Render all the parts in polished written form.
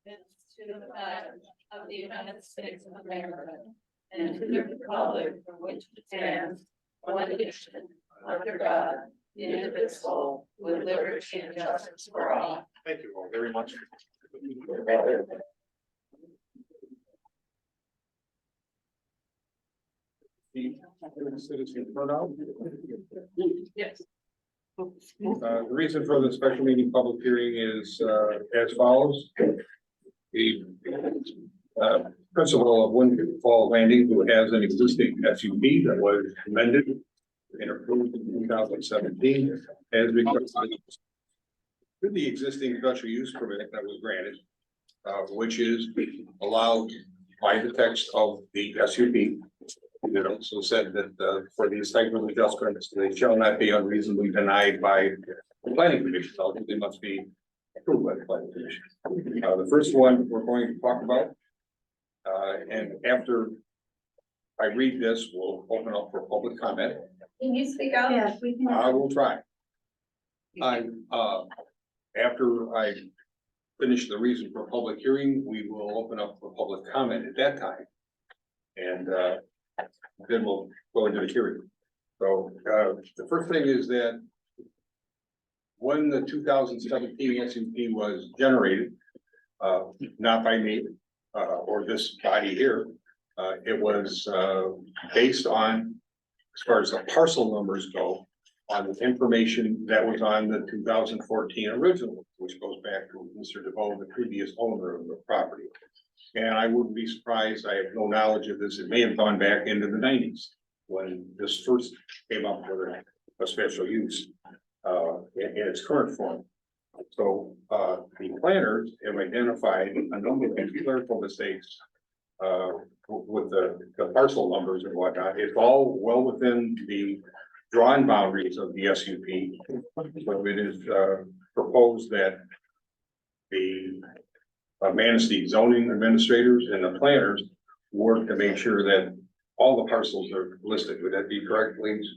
to the flag of the United States of America and to the republic for which it stands, one nation, under God, indivisible, with liberty and justice for all. Thank you all very much. Citizen turnout. Yes. The reason for the special meeting public hearing is as follows. The principal of Windfall Landing, who has an existing SUP that was amended and approved in 2017, has requested with the existing special use permit that was granted, which is allowed by the text of the SUP. It also said that for these type of adjustments, they shall not be unreasonably denied by the planning commission. So they must be approved by the planning commission. The first one we're going to talk about, and after I read this, we'll open up for public comment. Can you speak out? Yes, we can. I will try. After I finish the reason for public hearing, we will open up for public comment at that time. And then we'll go into the hearing. So the first thing is that when the 2017 SUP was generated, not by me or this body here, it was based on, as far as the parcel numbers go, on the information that was on the 2014 original, which goes back to Mr. DeVoe, the previous owner of the property. And I wouldn't be surprised, I have no knowledge of this, it may have gone back into the 90s when this first came up with a special use in its current form. So the planners have identified a number of clerical mistakes with the parcel numbers and whatnot. It's all well within the drawn boundaries of the SUP. So it is proposed that the Manistee zoning administrators and the planners work to make sure that all the parcels are listed. Would that be correct, please?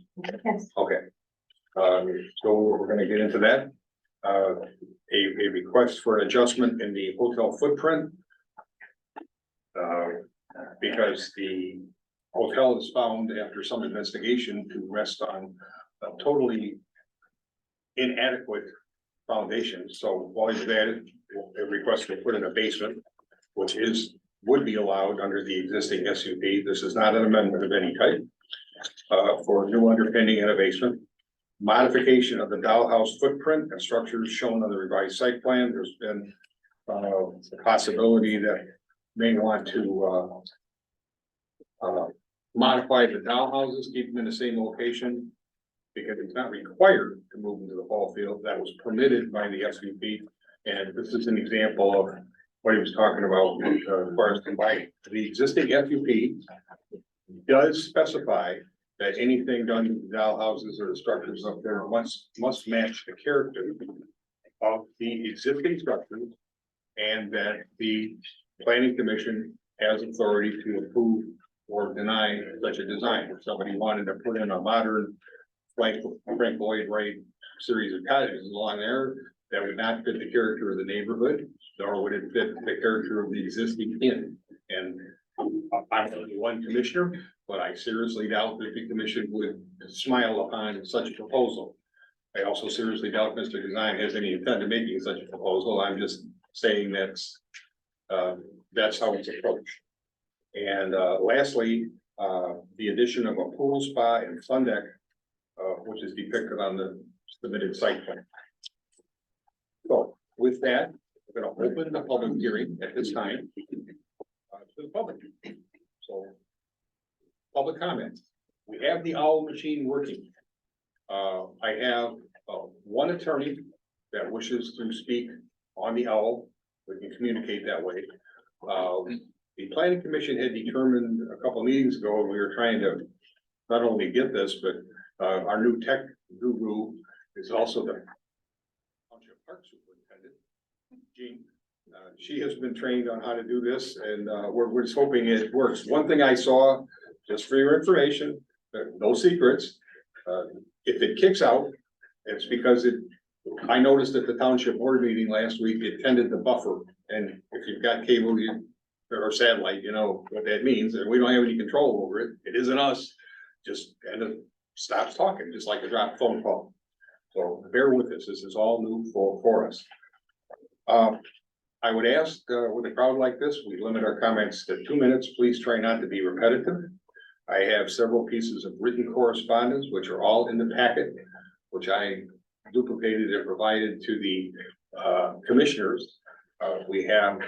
Yes. Okay. So we're gonna get into that. A request for an adjustment in the hotel footprint. Because the hotel is found after some investigation to rest on a totally inadequate foundation. So while he's at it, a request to put in a basement, which would be allowed under the existing SUP. This is not an amendment of any type. For new underpinning in a basement. Modification of the dollhouse footprint and structures shown on the revised site plan. There's been a possibility that may want to modify the dollhouses, keep them in the same location. Because it's not required to move into the ball field. That was permitted by the SUP. And this is an example of what he was talking about as far as combining. The existing SUP does specify that anything done to the dollhouses or the structures up there must match the character of the existing structures, and that the planning commission has authority to approve or deny such a design. If somebody wanted to put in a modern Frank Lloyd Wright series of cottages along there, that would not fit the character of the neighborhood, nor would it fit the character of the existing inn. And I'm only one commissioner, but I seriously doubt that the commission would smile upon such a proposal. I also seriously doubt Mr. Design has any intent of making such a proposal. I'm just saying that's how it's approached. And lastly, the addition of a pool, spa, and fun deck, which is depicted on the submitted site plan. So with that, we're going to open the public hearing at this time to the public. So public comments. We have the owl machine working. I have one attorney that wishes to speak on the owl. We can communicate that way. The planning commission had determined a couple of meetings ago, and we were trying to not only get this, but our new tech guru is also the Township Park Superintendent, Jean. She has been trained on how to do this, and we're just hoping it works. One thing I saw, just for your information, no secrets. If it kicks out, it's because I noticed at the township board meeting last week, it tended to buffer, and if you've got cable, or satellite, you know what that means, and we don't have any control over it, it isn't us. Just kind of stops talking, just like a drop phone call. So bear with us, this is all new for us. I would ask, with a crowd like this, we limit our comments to 2 minutes, please try not to be repetitive. I have several pieces of written correspondence, which are all in the packet, which I duplicated and provided to the commissioners. We have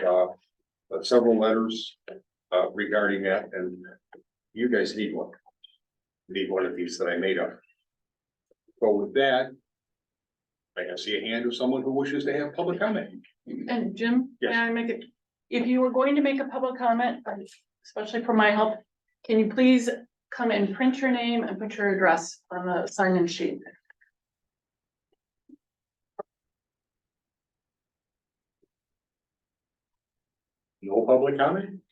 several letters regarding that, and you guys need one. Need one of these that I made up. So with that, I can see a hand of someone who wishes to have public comment. And Jim, Yes. may I make it, if you were going to make a public comment, especially for my help, can you please come and print your name and put your address on the sign-in sheet? No public comment?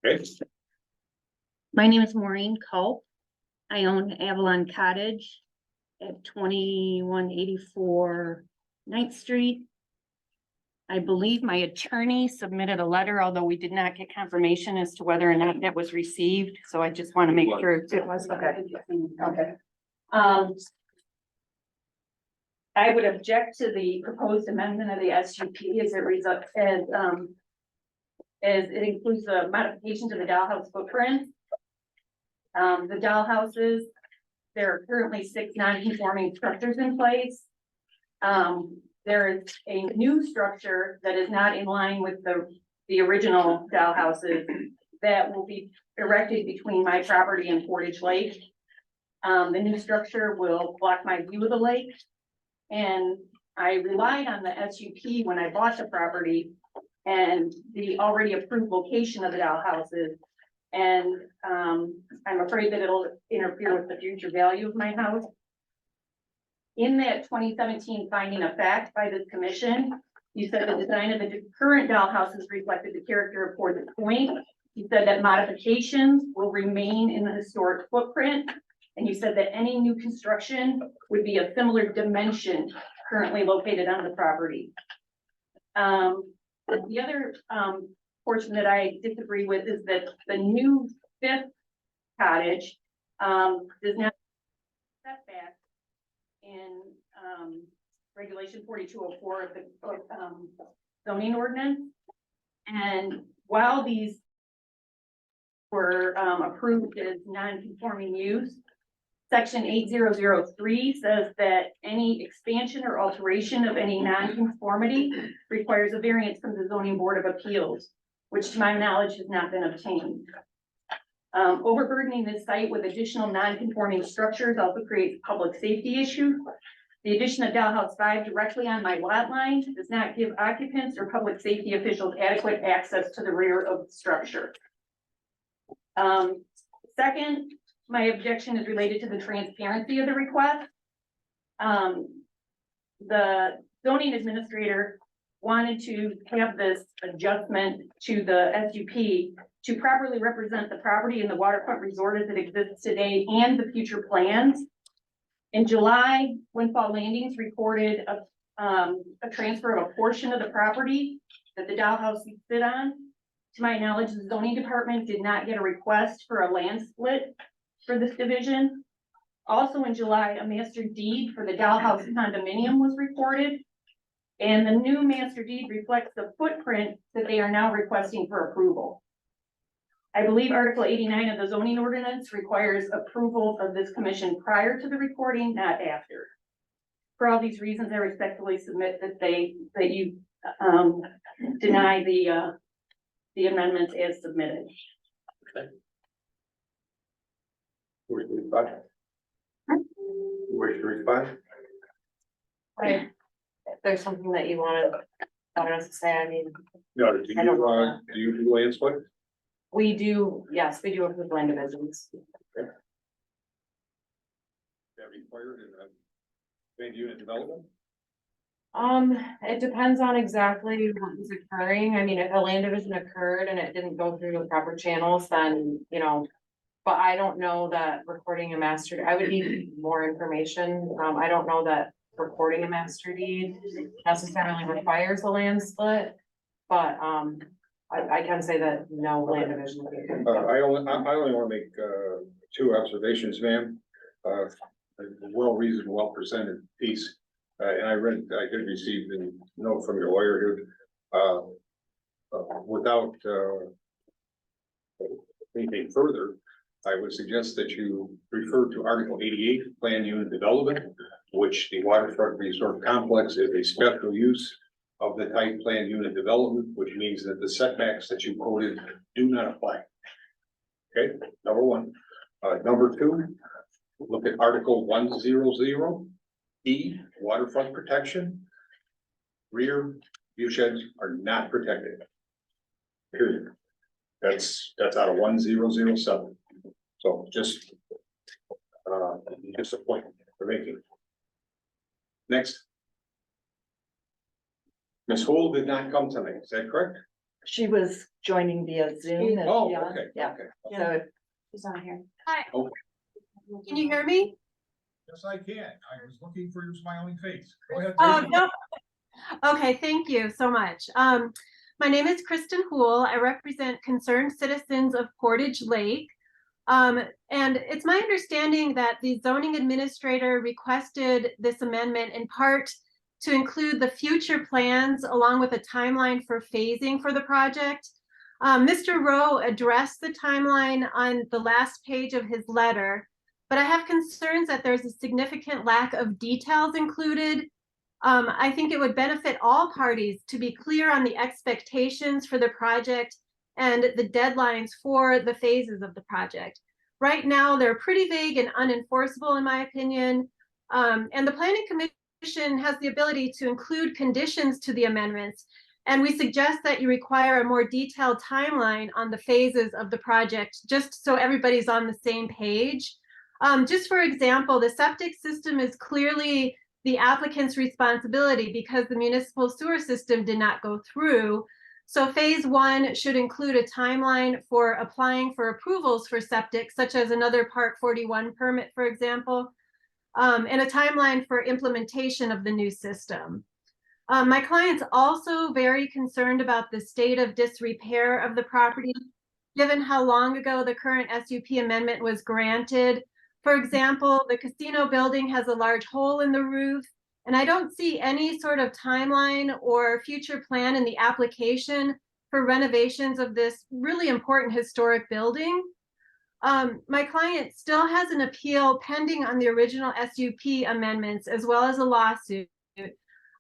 Okay, My name is Maureen Culp. I own Avalon Cottage at 2184 9th Street. I believe my attorney submitted a letter, although we did not get confirmation as to whether or not that was received, so I just want to make sure it was. Okay. Okay. I would object to the proposed amendment of the SUP as it includes the modification to the dollhouse footprint. The dollhouses, there are currently 6 non-conforming structures in place. There is a new structure that is not in line with the original dollhouses that will be erected between my property and Portage Lake. The new structure will block my view of the lake. And I relied on the SUP when I bought the property and the already approved location of the dollhouses. And I'm afraid that it'll interfere with the future value of my house. In that 2017 finding of fact by this commission, you said the design of the current dollhouses reflected the character of Portage Point. You said that modifications will remain in the historic footprint. And you said that any new construction would be of similar dimension currently located on the property. The other portion that I disagree with is that the new 5th cottage does not set back in regulation 4204 of the zoning ordinance. And while these were approved as non-conforming use, Section 8003 says that any expansion or alteration of any non-conformity requires a variance from the Zoning Board of Appeals, which to my knowledge has not been obtained. Overburdening this site with additional non-conforming structures also creates public safety issues. The addition of dollhouse 5 directly on my lot line does not give occupants or public safety officials adequate access to the rear of the structure. Second, my objection is related to the transparency of the request. The zoning administrator wanted to have this adjustment to the SUP to properly represent the property and the waterfront resort as it exists today and the future plans. In July, Windfall Landings recorded a transfer of a portion of the property that the dollhouse would sit on. To my knowledge, the zoning department did not get a request for a land split for this division. Also in July, a master deed for the dollhouse condominium was recorded. And the new master deed reflects the footprint that they are now requesting for approval. I believe Article 89 of the zoning ordinance requires approval of this commission prior to the recording, not after. For all these reasons, I respectfully submit that you deny the amendments as submitted. Okay. Wish to respond? Wish to respond? Right. If there's something that you wanted us to say, I mean, No, do you do land split? we do, yes, we do it with land divisions. That required in a land unit development? It depends on exactly what is occurring. I mean, if a land division occurred and it didn't go through the proper channels, then, you know, But I don't know that recording a master, I would need more information. I don't know that recording a master deed necessarily requires a land split. But, I can say that no land division. would be good. I only want to make, two observations, ma'am. A well-reasoned, well-presented piece. And I did receive the note from your lawyer here. Without, anything further, I would suggest that you refer to Article 88, Plan Unit Development, which the waterfront resort complex is a special use of the type Plan Unit Development, which means that the setbacks that you quoted do not apply. Okay, number one. Number two, look at Article 100 E, waterfront protection. Rear view sheds are not protected. Period. That's out of 1007. So just a point for making. Next. Ms. Hool did not come tonight, is that correct? She was joining via Zoom. and Oh, she- okay, Yeah, okay. so She's on here. Hi. Okay. Can you hear me? Yes, I can. I was looking for your smiling face. Go ahead. No. Okay, thank you so much. My name is Kristen Hool. I represent concerned citizens of Portage Lake. And it's my understanding that the zoning administrator requested this amendment in part to include the future plans along with a timeline for phasing for the project. Mr. Rowe addressed the timeline on the last page of his letter, but I have concerns that there's a significant lack of details included. I think it would benefit all parties to be clear on the expectations for the project and the deadlines for the phases of the project. Right now, they're pretty vague and unenforceable, in my opinion. And the Planning Commission has the ability to include conditions to the amendments. And we suggest that you require a more detailed timeline on the phases of the project, just so everybody's on the same page. Just for example, the septic system is clearly the applicant's responsibility because the municipal sewer system did not go through. So phase one should include a timeline for applying for approvals for septic, such as another Part 41 permit, for example, and a timeline for implementation of the new system. My client's also very concerned about the state of disrepair of the property, given how long ago the current SUP amendment was granted. For example, the casino building has a large hole in the roof, and I don't see any sort of timeline or future plan in the application for renovations of this really important historic building. My client still has an appeal pending on the original SUP amendments as well as a lawsuit.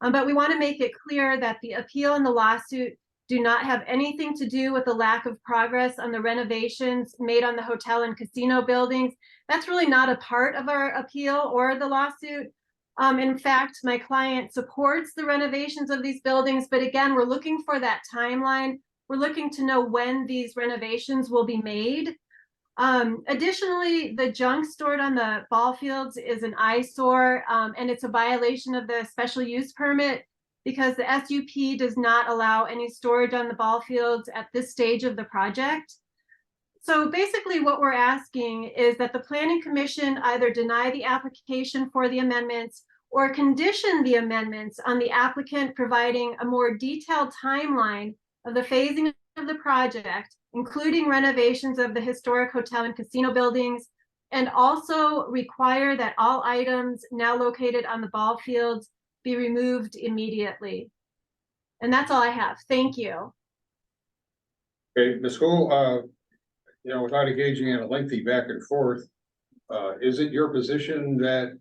But we want to make it clear that the appeal and the lawsuit do not have anything to do with the lack of progress on the renovations made on the hotel and casino buildings. That's really not a part of our appeal or the lawsuit. In fact, my client supports the renovations of these buildings, but again, we're looking for that timeline. We're looking to know when these renovations will be made. Additionally, the junk stored on the ball fields is an eyesore, and it's a violation of the special use permit because the SUP does not allow any storage on the ball fields at this stage of the project. So basically what we're asking is that the Planning Commission either deny the application for the amendments or condition the amendments on the applicant providing a more detailed timeline of the phasing of the project, including renovations of the historic hotel and casino buildings, and also require that all items now located on the ball fields be removed immediately. And that's all I have. Thank you. Okay, Ms. Hool, without engaging in a lengthy back and forth, is it your position that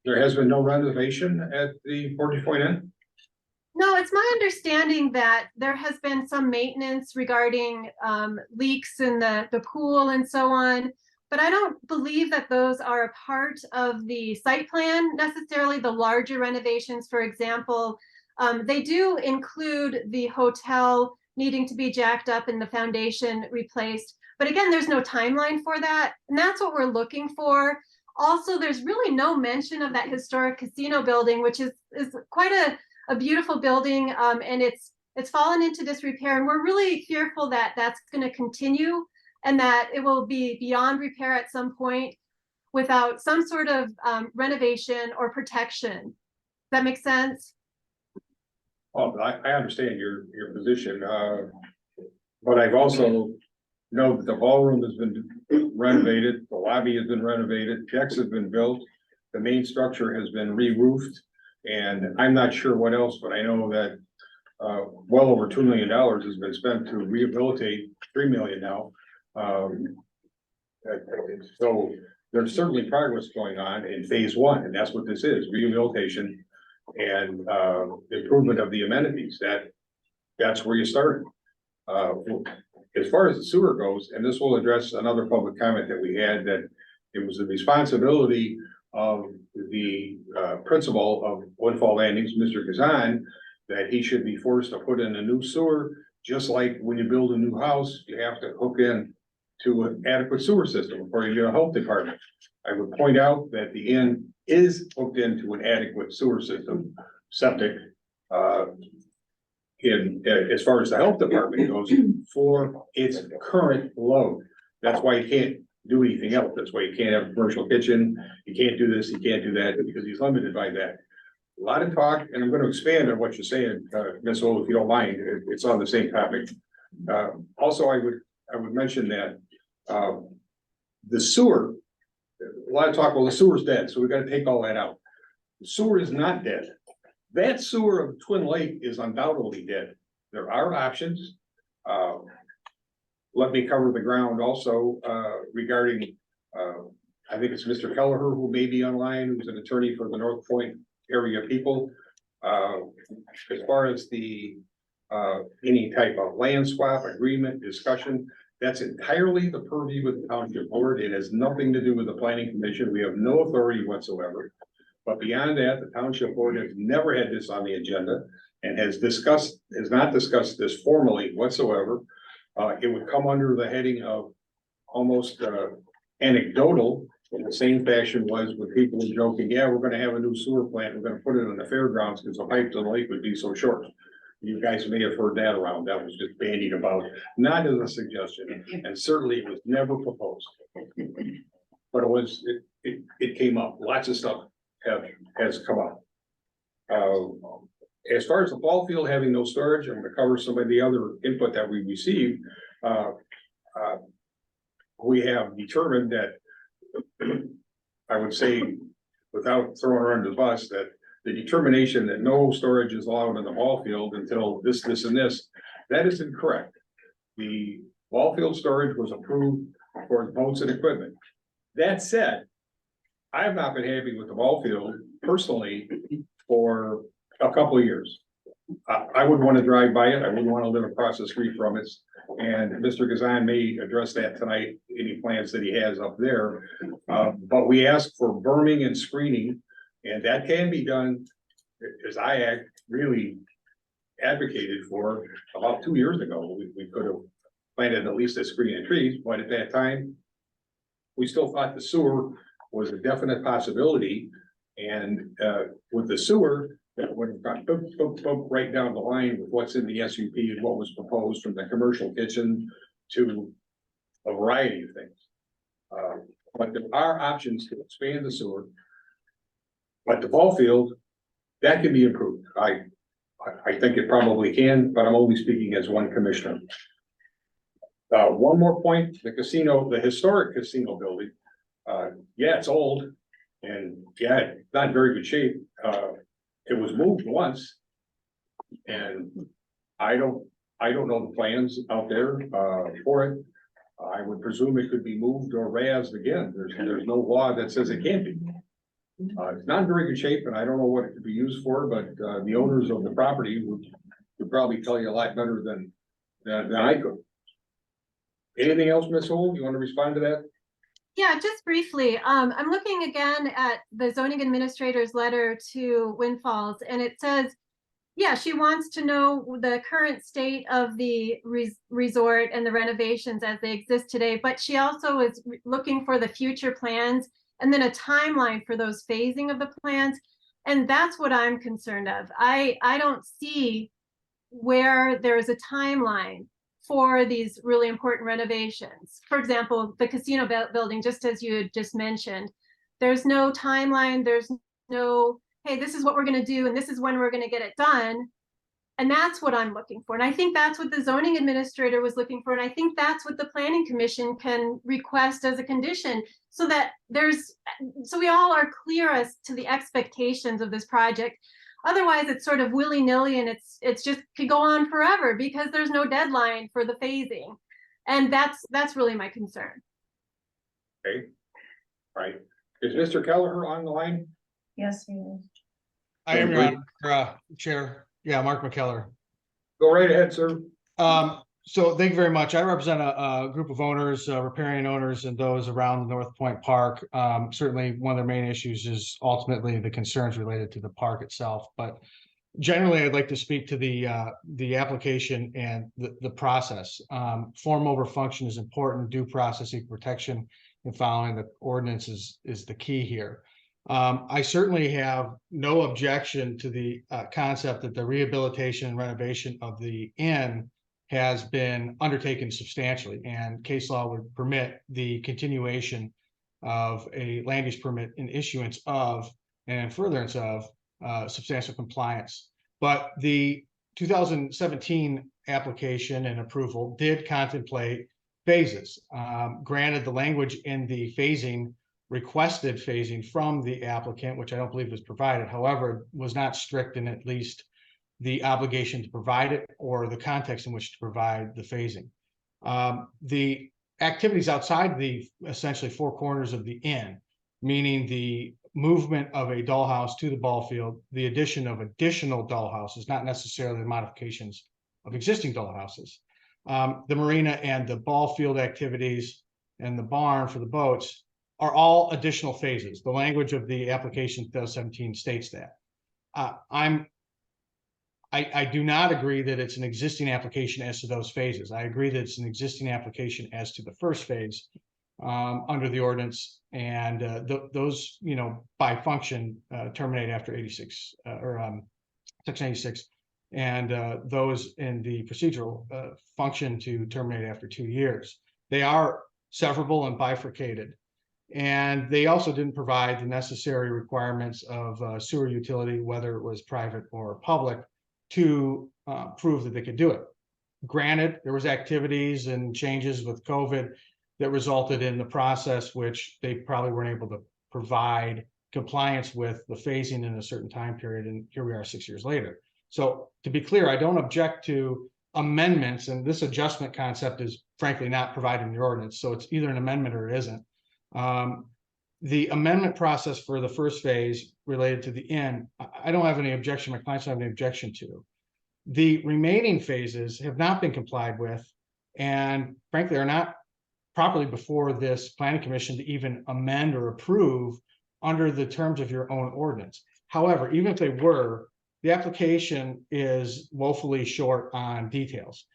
there has been no renovation at the Portage Point Inn? No, it's my understanding that there has been some maintenance regarding leaks in the pool and so on, but I don't believe that those are a part of the site plan necessarily. The larger renovations, for example, they do include the hotel needing to be jacked up and the foundation replaced. But again, there's no timeline for that, and that's what we're looking for. Also, there's really no mention of that historic casino building, which is quite a beautiful building, and it's fallen into disrepair, and we're really fearful that that's going to continue. and that it will be beyond repair at some point without some sort of renovation or protection. Does that make sense? Oh, I understand your position, but I've also know that the ballroom has been renovated, the lobby has been renovated, decks have been built, the main structure has been re-roofed, and I'm not sure what else, but I know that well over $2 million has been spent to rehabilitate, 3 million now. So there's certainly progress going on in phase one, and that's what this is, rehabilitation and improvement of the amenities. That's where you start. As far as the sewer goes, and this will address another public comment that we had, that it was the responsibility of the principal of Windfall Landings, Mr. Kazan, that he should be forced to put in a new sewer, just like when you build a new house, you have to hook in to an adequate sewer system before you get a health department. I would point out that the inn is hooked into an adequate sewer system, septic, as far as the health department goes, for its current load. That's why you can't do anything else. That's why you can't have a commercial kitchen. You can't do this, you can't do that, because he's limited by that. A lot of talk, and I'm going to expand on what you're saying, Ms. Old, if you don't mind. It's on the same topic. Also, I would mention that the sewer, a lot of talk, well, the sewer's dead, so we got to take all that out. The sewer is not dead. That sewer of Twin Lake is undoubtedly dead. There are options. Let me cover the ground also regarding, I think it's Mr. Kelleher, who may be online, who's an attorney for the North Point area people. As far as the any type of land swap agreement discussion, that's entirely the purview of the township board. It has nothing to do with the planning commission. We have no authority whatsoever. But beyond that, the township board has never had this on the agenda and has not discussed this formally whatsoever. It would come under the heading of almost anecdotal, in the same fashion was when people were joking, yeah, we're gonna have a new sewer plant, we're gonna put it on the fairgrounds because the pipe to the lake would be so short. You guys may have heard that around. That was just bandied about, not as a suggestion, and certainly it was never proposed. But it came up. Lots of stuff has come up. As far as the ball field having no storage, I'm gonna cover some of the other input that we received. We have determined that, I would say, without throwing her under the bus, that the determination that no storage is allowed in the ball field until this, and this, that is incorrect. The ball field storage was approved for boats and equipment. That said, I have not been happy with the ball field personally for a couple of years. I wouldn't want to drive by it. I wouldn't want to live across the street from it. And Mr. Kazan may address that tonight, any plans that he has up there. But we asked for berming and screening, and that can be done, as I really advocated for about 2 years ago. We could have planted at least a screen of trees, but at that time, we still thought the sewer was a definite possibility. And with the sewer, that would have gone right down the line with what's in the SUP and what was proposed, from the commercial kitchen to a variety of things. But there are options to expand the sewer. But the ball field, that can be improved. I think it probably can, but I'm only speaking as one commissioner. One more point, the casino, the historic casino building. Yeah, it's old, and yeah, it's not in very good shape. It was moved once, and I don't know the plans out there for it. I would presume it could be moved or raised again. There's no law that says it can't be. It's not in very good shape, and I don't know what it could be used for, but the owners of the property would probably tell you a lot better than I could. Anything else, Ms. Holt? You want to respond to that? Yeah, just briefly, I'm looking again at the zoning administrator's letter to Windfalls, and it says, yeah, she wants to know the current state of the resort and the renovations as they exist today, but she also is looking for the future plans and then a timeline for those phasing of the plans. And that's what I'm concerned of. I don't see where there is a timeline for these really important renovations. For example, the casino building, just as you had just mentioned, there's no timeline, there's no, hey, this is what we're gonna do and this is when we're gonna get it done. And that's what I'm looking for. And I think that's what the zoning administrator was looking for. And I think that's what the planning commission can request as a condition, so that so we all are clear as to the expectations of this project. Otherwise, it's sort of willy-nilly and it's just could go on forever because there's no deadline for the phasing. And that's really my concern. Okay. All right. Is Mr. Kelleher on the line? Yes, he is. I am your chair. Yeah, Mark McKellar. Go right ahead, sir. So thank you very much. I represent a group of owners, riparian owners, and those around the North Point Park. Certainly one of their main issues is ultimately the concerns related to the park itself. But generally, I'd like to speak to the application and the process. Form over function is important. Due process, equal protection, and following the ordinance is the key here. I certainly have no objection to the concept that the rehabilitation and renovation of the inn has been undertaken substantially, and case law would permit the continuation of a land use permit in issuance of and furtherance of substantial compliance. But the 2017 application and approval did contemplate phases. Granted, the language in the requested phasing from the applicant, which I don't believe was provided, however, was not strict in at least the obligation to provide it or the context in which to provide the phasing. The activities outside the essentially four corners of the inn, meaning the movement of a dollhouse to the ball field, the addition of additional dollhouses, not necessarily the modifications of existing dollhouses, the marina and the ball field activities and the barn for the boats are all additional phases. The language of the application 2017 states that. I do not agree that it's an existing application as to those phases. I agree that it's an existing application as to the first phase under the ordinance, and those, by function terminate after 86 or section 86, and those in the procedural function to terminate after 2 years. They are severable and bifurcated. And they also didn't provide the necessary requirements of sewer utility, whether it was private or public, to prove that they could do it. Granted, there was activities and changes with COVID that resulted in the process, which they probably weren't able to provide compliance with the phasing in a certain time period. And here we are 6 years later. So to be clear, I don't object to amendments, and this adjustment concept is frankly not provided in the ordinance. So it's either an amendment or it isn't. The amendment process for the first phase related to the inn, I don't have any objection. My clients don't have any objection to. The remaining phases have not been complied with, and frankly are not properly before this planning commission to even amend or approve under the terms of your own ordinance. However, even if they were, the application is woefully short on details.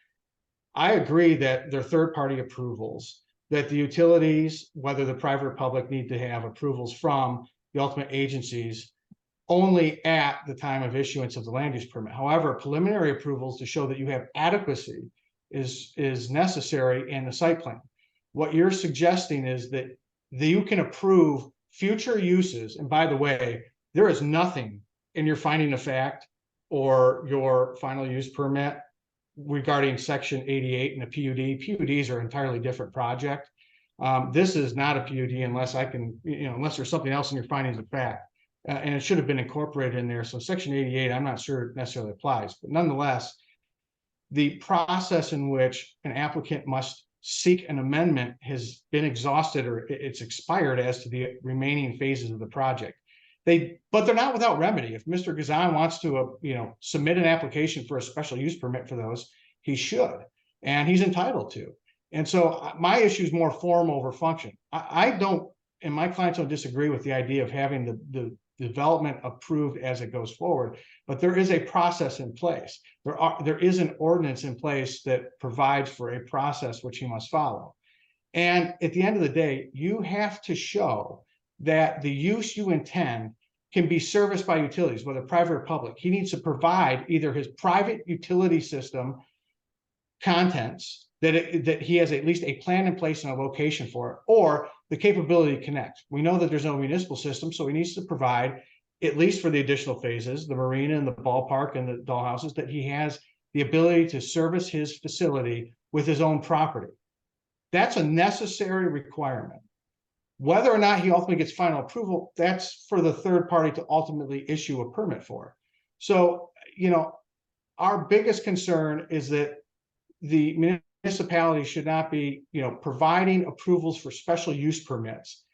I agree that they're third-party approvals, that the utilities, whether the private or public, need to have approvals from the ultimate agencies only at the time of issuance of the land use permit. However, preliminary approvals to show that you have adequacy is necessary in the site plan. What you're suggesting is that you can approve future uses. And by the way, there is nothing in your finding of fact or your final use permit regarding section 88 and the PUD. PUDs are an entirely different project. This is not a PUD unless unless there's something else in your findings of fact. And it should have been incorporated in there. So section 88, I'm not sure it necessarily applies, but nonetheless, the process in which an applicant must seek an amendment has been exhausted or it's expired as to the remaining phases of the project. But they're not without remedy. If Mr. Gazan wants to, submit an application for a special use permit for those, he should, and he's entitled to. And so my issue is more form over function. I don't, and my clients don't disagree with the idea of having the development approved as it goes forward, but there is a process in place. There is an ordinance in place that provides for a process which he must follow. And at the end of the day, you have to show that the use you intend can be serviced by utilities, whether private or public. He needs to provide either his private utility system contents, that he has at least a plan in place and a location for it, or the capability to connect. We know that there's no municipal system, so he needs to provide, at least for the additional phases, the marina and the ballpark and the dollhouses, that he has the ability to service his facility with his own property. That's a necessary requirement. Whether or not he ultimately gets final approval, that's for the third party to ultimately issue a permit for. So, our biggest concern is that the municipality should not be, providing approvals for special use permits,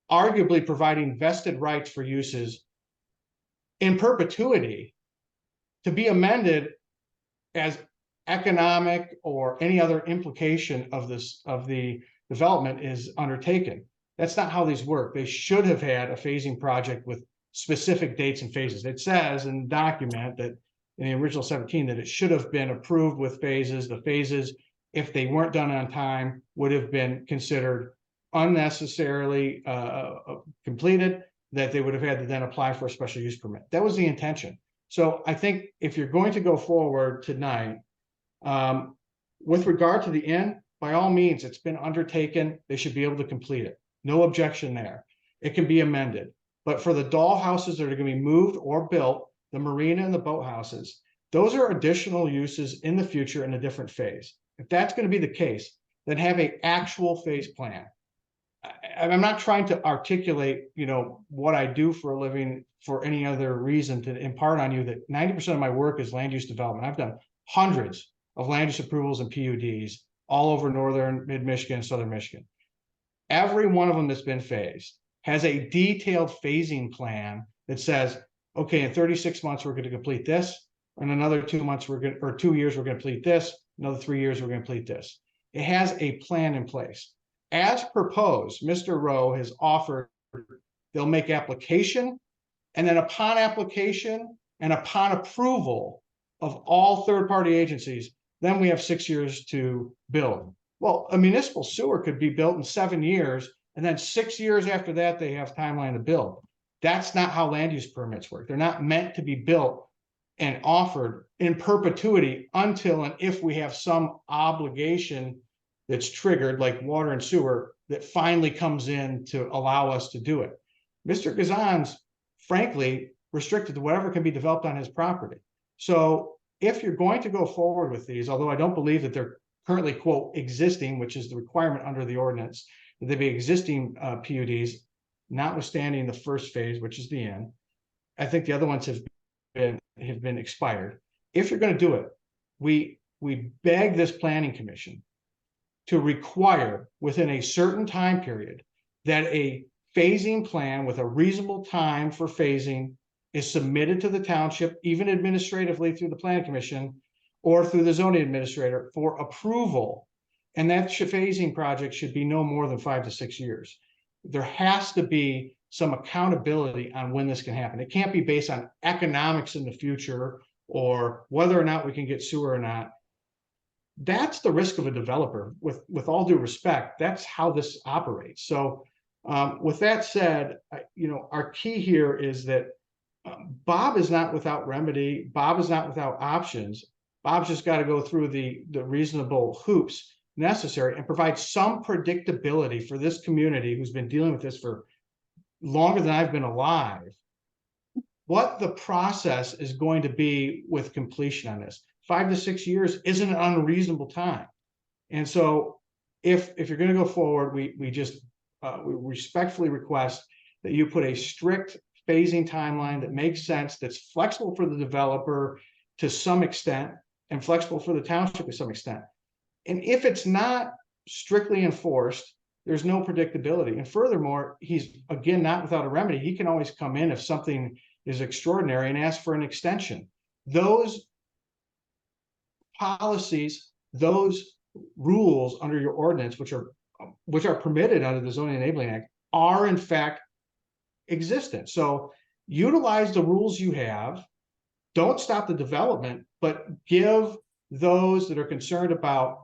arguably providing vested rights for uses in perpetuity to be amended as economic or any other implication of the development is undertaken. That's not how these work. They should have had a phasing project with specific dates and phases. It says in the document that in the original 17 that it should have been approved with phases. The phases, if they weren't done on time, would have been considered unnecessarily completed, that they would have had to then apply for a special use permit. That was the intention. So I think if you're going to go forward tonight, with regard to the inn, by all means, it's been undertaken. They should be able to complete it. No objection there. It can be amended. But for the doll houses that are going to be moved or built, the marina and the boathouses, those are additional uses in the future in a different phase. If that's going to be the case, then have an actual phase plan. I'm not trying to articulate, what I do for a living for any other reason to impart on you that 90% of my work is land use development. I've done hundreds of land use approvals and PUDs all over northern, mid-Michigan, and southern Michigan. Every one of them that's been phased has a detailed phasing plan that says, okay, in 36 months, we're going to complete this. In another 2 months, 2 years, we're going to complete this. Another 3 years, we're going to complete this. It has a plan in place. As proposed, Mr. Rowe has offered they'll make application, and then upon application and upon approval of all third-party agencies, then we have 6 years to build. Well, a municipal sewer could be built in 7 years, and then 6 years after that, they have timeline to build. That's not how land use permits work. They're not meant to be built and offered in perpetuity until and if we have some obligation that's triggered, like water and sewer, that finally comes in to allow us to do it. Mr. Gazan's, frankly, restricted to whatever can be developed on his property. So if you're going to go forward with these, although I don't believe that they're currently, quote, existing, which is the requirement under the ordinance, that they be existing PUDs, notwithstanding the first phase, which is the end. I think the other ones have been expired. If you're going to do it, we beg this planning commission to require within a certain time period that a phasing plan with a reasonable time for phasing is submitted to the township, even administratively through the planning commission or through the zoning administrator for approval. And that phasing project should be no more than 5 to 6 years. There has to be some accountability on when this can happen. It can't be based on economics in the future or whether or not we can get sewer or not. That's the risk of a developer. With all due respect, that's how this operates. So with that said, our key here is that Bob is not without remedy. Bob is not without options. Bob's just got to go through the reasonable hoops necessary and provide some predictability for this community who's been dealing with this for longer than I've been alive, what the process is going to be with completion on this. 5 to 6 years isn't an unreasonable time. And so if you're going to go forward, we respectfully request that you put a strict phasing timeline that makes sense, that's flexible for the developer to some extent and flexible for the township to some extent. And if it's not strictly enforced, there's no predictability. And furthermore, he's, again, not without a remedy. He can always come in if something is extraordinary and ask for an extension. Those policies, those rules under your ordinance, which are permitted under the Zoning Enabling Act, are in fact existent. So utilize the rules you have. Don't stop the development, but give those that are concerned about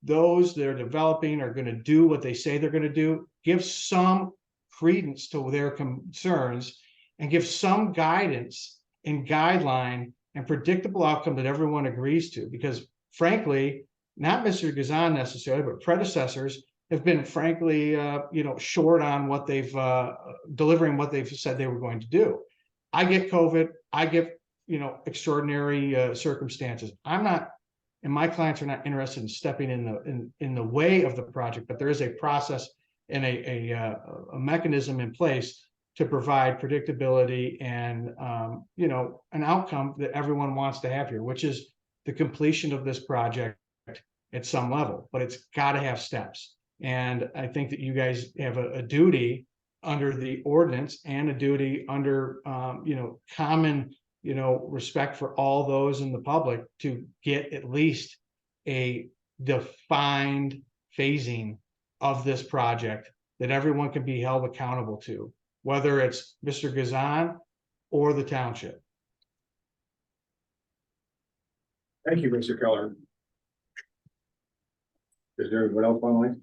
those that are developing are going to do what they say they're going to do, give some credence to their concerns and give some guidance and guideline and predictable outcome that everyone agrees to. Because frankly, not Mr. Gazan necessarily, but predecessors have been frankly, short on what they've, delivering what they've said they were going to do. I get COVID, I get, extraordinary circumstances. I'm not, and my clients are not interested in stepping in the way of the project, but there is a process and a mechanism in place to provide predictability and, an outcome that everyone wants to have here, which is the completion of this project at some level, but it's got to have steps. And I think that you guys have a duty under the ordinance and a duty under, common, respect for all those in the public to get at least a defined phasing of this project that everyone can be held accountable to, whether it's Mr. Gazan or the township. Thank you, Mr. Keller. Is there anyone else online?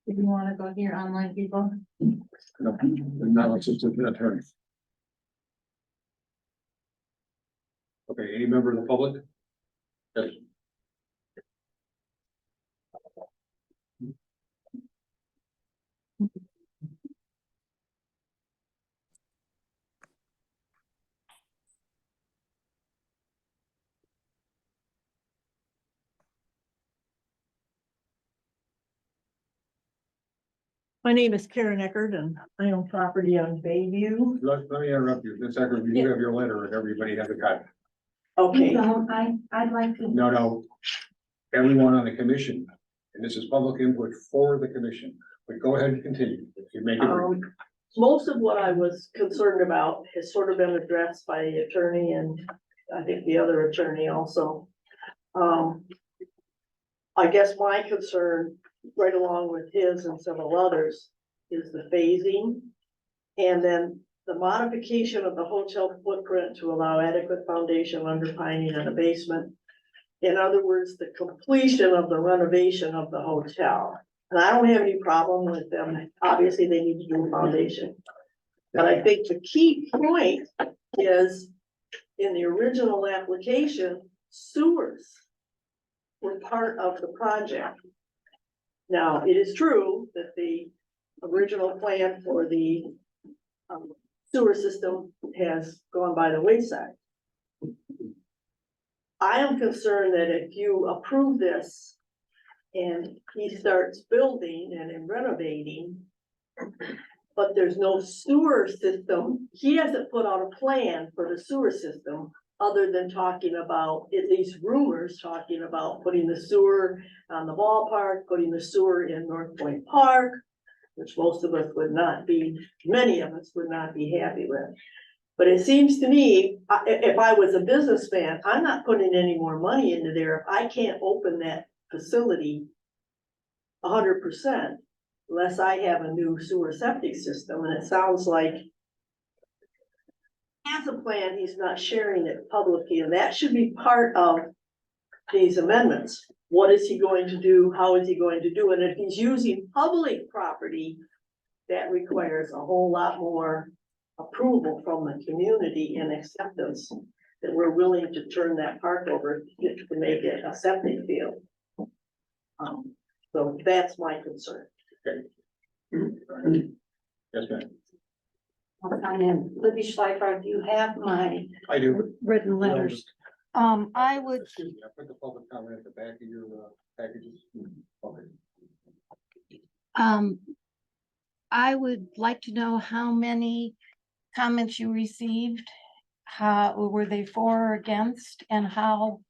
If you want to go here, online people. No, not assistant attorney. Okay, any member of the public? Yes. My name is Karen Eckert and I own property on Bayview. Let me interrupt you. Ms. Eckert, you have your letter and everybody has a copy. Okay, I'd like to. No. Everyone on the commission, and this is public input for the commission, but go ahead and continue. If you make it brief. most of what I was concerned about has sort of been addressed by the attorney and I think the other attorney also. I guess my concern, right along with his and several others, is the phasing. And then the modification of the hotel footprint to allow adequate foundation, underpinning, and a basement. In other words, the completion of the renovation of the hotel. And I don't have any problem with them. Obviously, they need to do a foundation. But I think the key point is in the original application, sewers were part of the project. Now, it is true that the original plan for the sewer system has gone by the wayside. I am concerned that if you approve this and he starts building and renovating, but there's no sewer system, he hasn't put out a plan for the sewer system other than talking about, at least rumors, talking about putting the sewer on the ballpark, putting the sewer in North Point Park, which most of us would not be, many of us would not be happy with. But it seems to me, if I was a businessman, I'm not putting any more money into there if I can't open that facility 100% unless I have a new sewer septic system. And it sounds like he has a plan, he's not sharing it publicly, and that should be part of these amendments. What is he going to do? How is he going to do it? And if he's using public property, that requires a whole lot more approval from the community and acceptance that we're willing to turn that park over to make it a septic field. So that's my concern. Yes, ma'am. My name is Libby Schleifer. Do you have my I do. written letters? I would, Excuse me, I put the public comment at the back of your packages. Okay. I would like to know how many comments you received. How, were they for or against, and how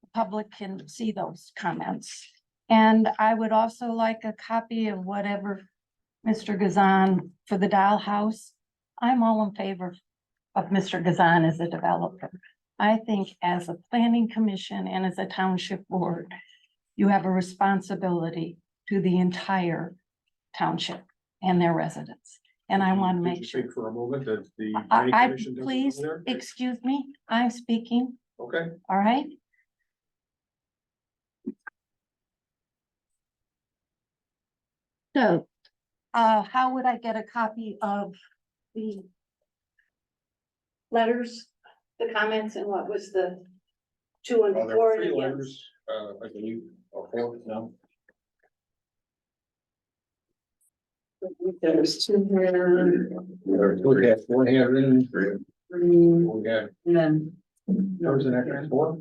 the public can see those comments? And I would also like a copy of whatever Mr. Gazan for the dollhouse. I'm all in favor of Mr. Gazan as a developer. I think as a planning commission and as a township board, you have a responsibility to the entire township and their residents. And I want to Did make you sure. think for a moment that the planning I, commission doesn't please, go there? excuse me, I'm speaking, Okay, all right? So, how would I get a copy of the letters, the comments, and what was the 2 and Well, there 4 were and 3 against. letters, I believe, or 4, no? There's 2 here, There were 2, we had 4 handwritten, 3, we had, and then there was an extra 4.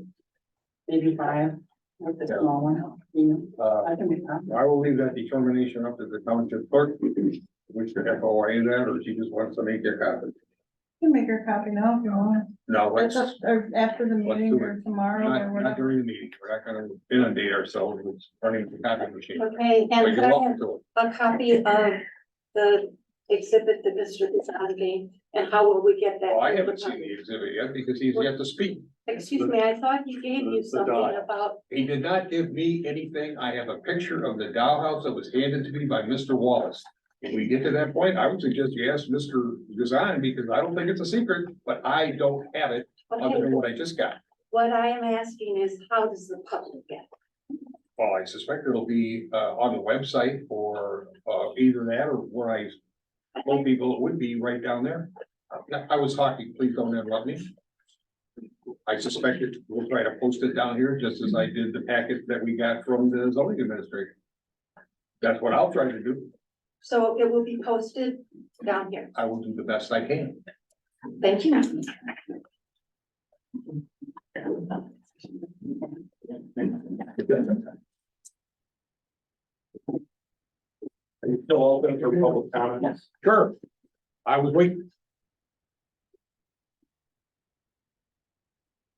maybe 5, with the small one, you know, I can be confident. I will leave that determination up to the township clerk, which the FOI that, or she just wants to make their copy. You can make her a copy now if you want. No, let's, That's up, or after the let's meeting do or it. tomorrow or Not whatever. during the meeting, we're not gonna inundate ourselves with running the copy machine. Okay, But and you're I welcome have to it. a copy of the exhibit that Mr. Design gave, and how will we get that? Well, I haven't seen the exhibit yet because he's yet to speak. Excuse me, I thought he gave you something about, He did not give me anything. I have a picture of the dollhouse that was handed to me by Mr. Wallace. If we get to that point, I would suggest you ask Mr. Design, because I don't think it's a secret, but I don't have it other okay, than what I just got. what I am asking is, how does the public get it? Well, I suspect it'll be on the website or either that or where I told people it would be right down there. I was talking, please don't interrupt me. I suspect it, we'll try to post it down here just as I did the packet that we got from the zoning administrator. That's what I'll try to do. So it will be posted down here. I will do the best I can. Thank you. Are you still open for public comments? Sure. I was waiting.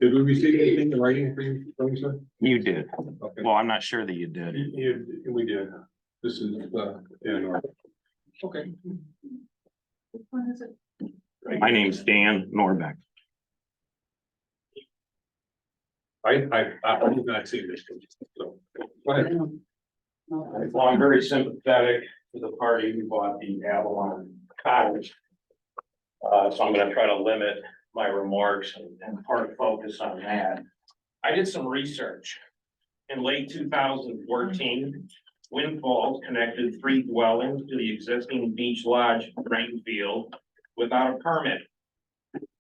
Did we receive anything in writing for you, sir? You did. Okay. Well, I'm not sure that you did. We did. This is, in our. Okay. Which one is it? My name's Dan Norbeck. I did not see this. So, go ahead. Well, I'm very sympathetic to the party who bought the Avalon cottage. So I'm gonna try to limit my remarks and part focus on that. I did some research. In late 2014, Wind Falls connected 3 dwellings to the existing Beach Lodge drain field without a permit,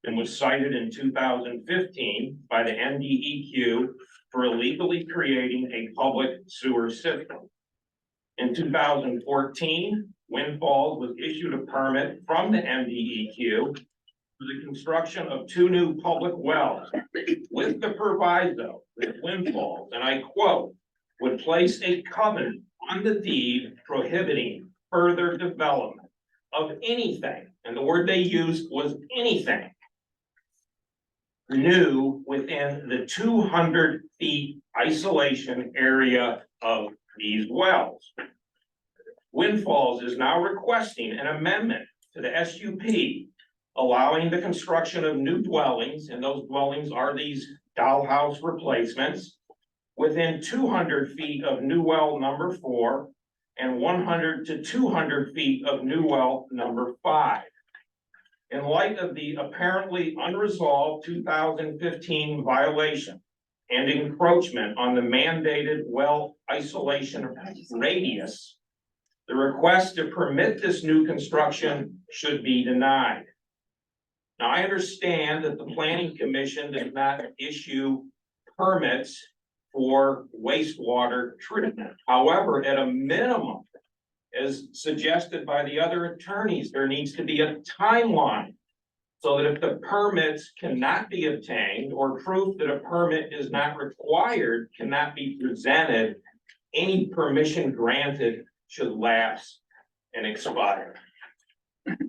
and was cited in 2015 by the NDEQ for illegally creating a public sewer system. In 2014, Wind Falls was issued a permit from the NDEQ for the construction of 2 new public wells with the proviso that Wind Falls, and I quote, would place a covenant on the deed prohibiting further development of anything, and the word they used was anything, new within the 200 feet isolation area of these wells. Wind Falls is now requesting an amendment to the SUP, allowing the construction of new dwellings, and those dwellings are these dollhouse replacements, within 200 feet of new well number 4 and 100 to 200 feet of new well number 5. In light of the apparently unresolved 2015 violation and encroachment on the mandated well isolation radius, the request to permit this new construction should be denied. Now, I understand that the Planning Commission did not issue permits for wastewater treatment. However, at a minimum, as suggested by the other attorneys, there needs to be a timeline so that if the permits cannot be obtained or proof that a permit is not required cannot be presented, any permission granted should lapse and expire.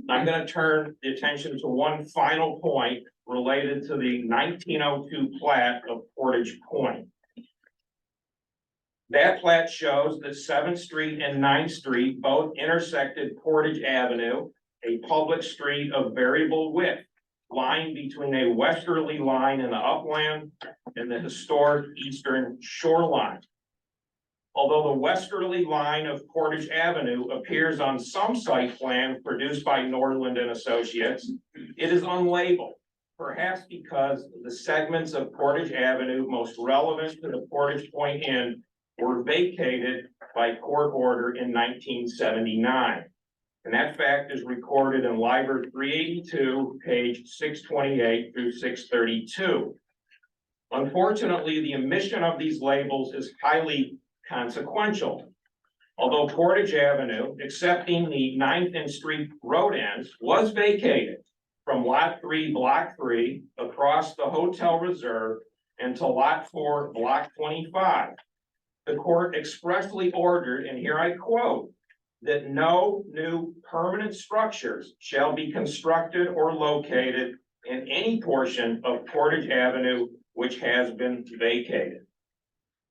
I'm going to turn the attention to one final point related to the 1902 plat of Portage Point. That plat shows that 7th Street and 9th Street both intersected Portage Avenue, a public street of variable width, lying between a westerly line in the upland and the historic eastern shoreline. Although the westerly line of Portage Avenue appears on some site plans produced by Nordland and Associates, it is unlabeled, perhaps because the segments of Portage Avenue most relevant to the Portage Point Inn were vacated by court order in 1979. And that fact is recorded in Library 382, page 628 through 632. Unfortunately, the omission of these labels is highly consequential. Although Portage Avenue, excepting the 9th and Street road ends, was vacated from Lot 3, Block 3, across the Hotel Reserve, and to Lot 4, Block 25. The court expressly ordered, and here I quote, that no new permanent structures shall be constructed or located in any portion of Portage Avenue which has been vacated.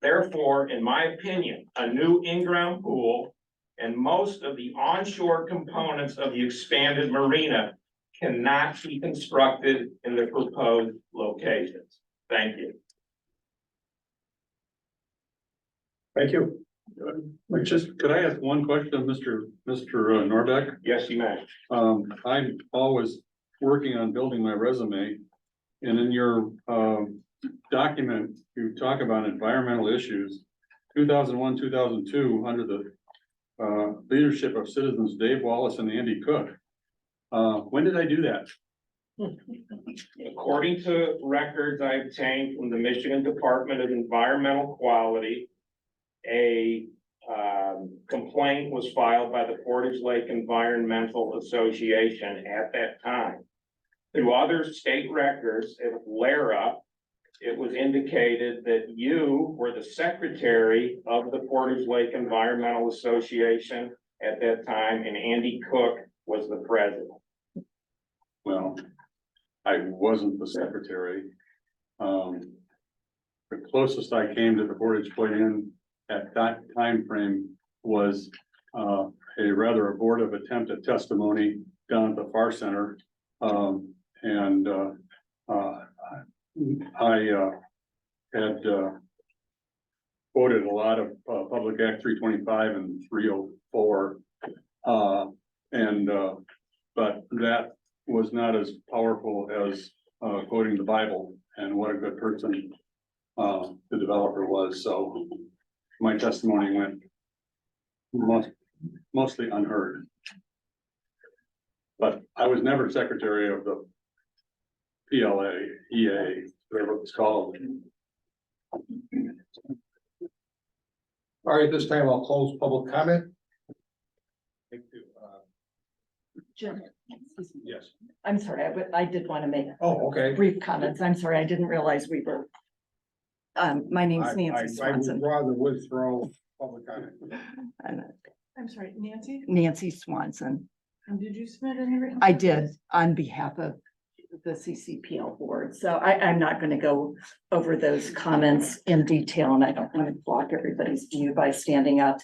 Therefore, in my opinion, a new in-ground pool and most of the onshore components of the expanded marina cannot be constructed in the proposed locations. Thank you. Thank you. Could I ask one question, Mr. Norbeck? Yes, you may. I'm always working on building my resume. And in your, document, you talk about environmental issues. 2001, 2002, under the, leadership of citizens Dave Wallace and Andy Cook. When did I do that? According to records I obtained from the Michigan Department of Environmental Quality, a complaint was filed by the Portage Lake Environmental Association at that time. Through other state records of LARA, it was indicated that you were the secretary of the Portage Lake Environmental Association at that time, and Andy Cook was the president. Well, I wasn't the secretary. The closest I came to the Portage Plan at that time frame was a rather abortive attempt at testimony down at the Far Center. I had quoted a lot of Public Act 325 and 304. But that was not as powerful as quoting the Bible, and what a good person the developer was. So my testimony went mostly unheard. But I was never secretary of the PLA, EA, whatever it's called. All right, this time I'll close public comment. Thank you. Jim, excuse me. Yes. I'm sorry, I did want to make Oh, okay. brief comments. I'm sorry, I didn't realize we were. My name's Nancy I would Swanson. rather withdraw public comment. I'm sorry, Nancy, Nancy Swanson. and did you submit any written? I did on behalf of the CCPL board. So I'm not going to go over those comments in detail, and I don't want to block everybody's view by standing up.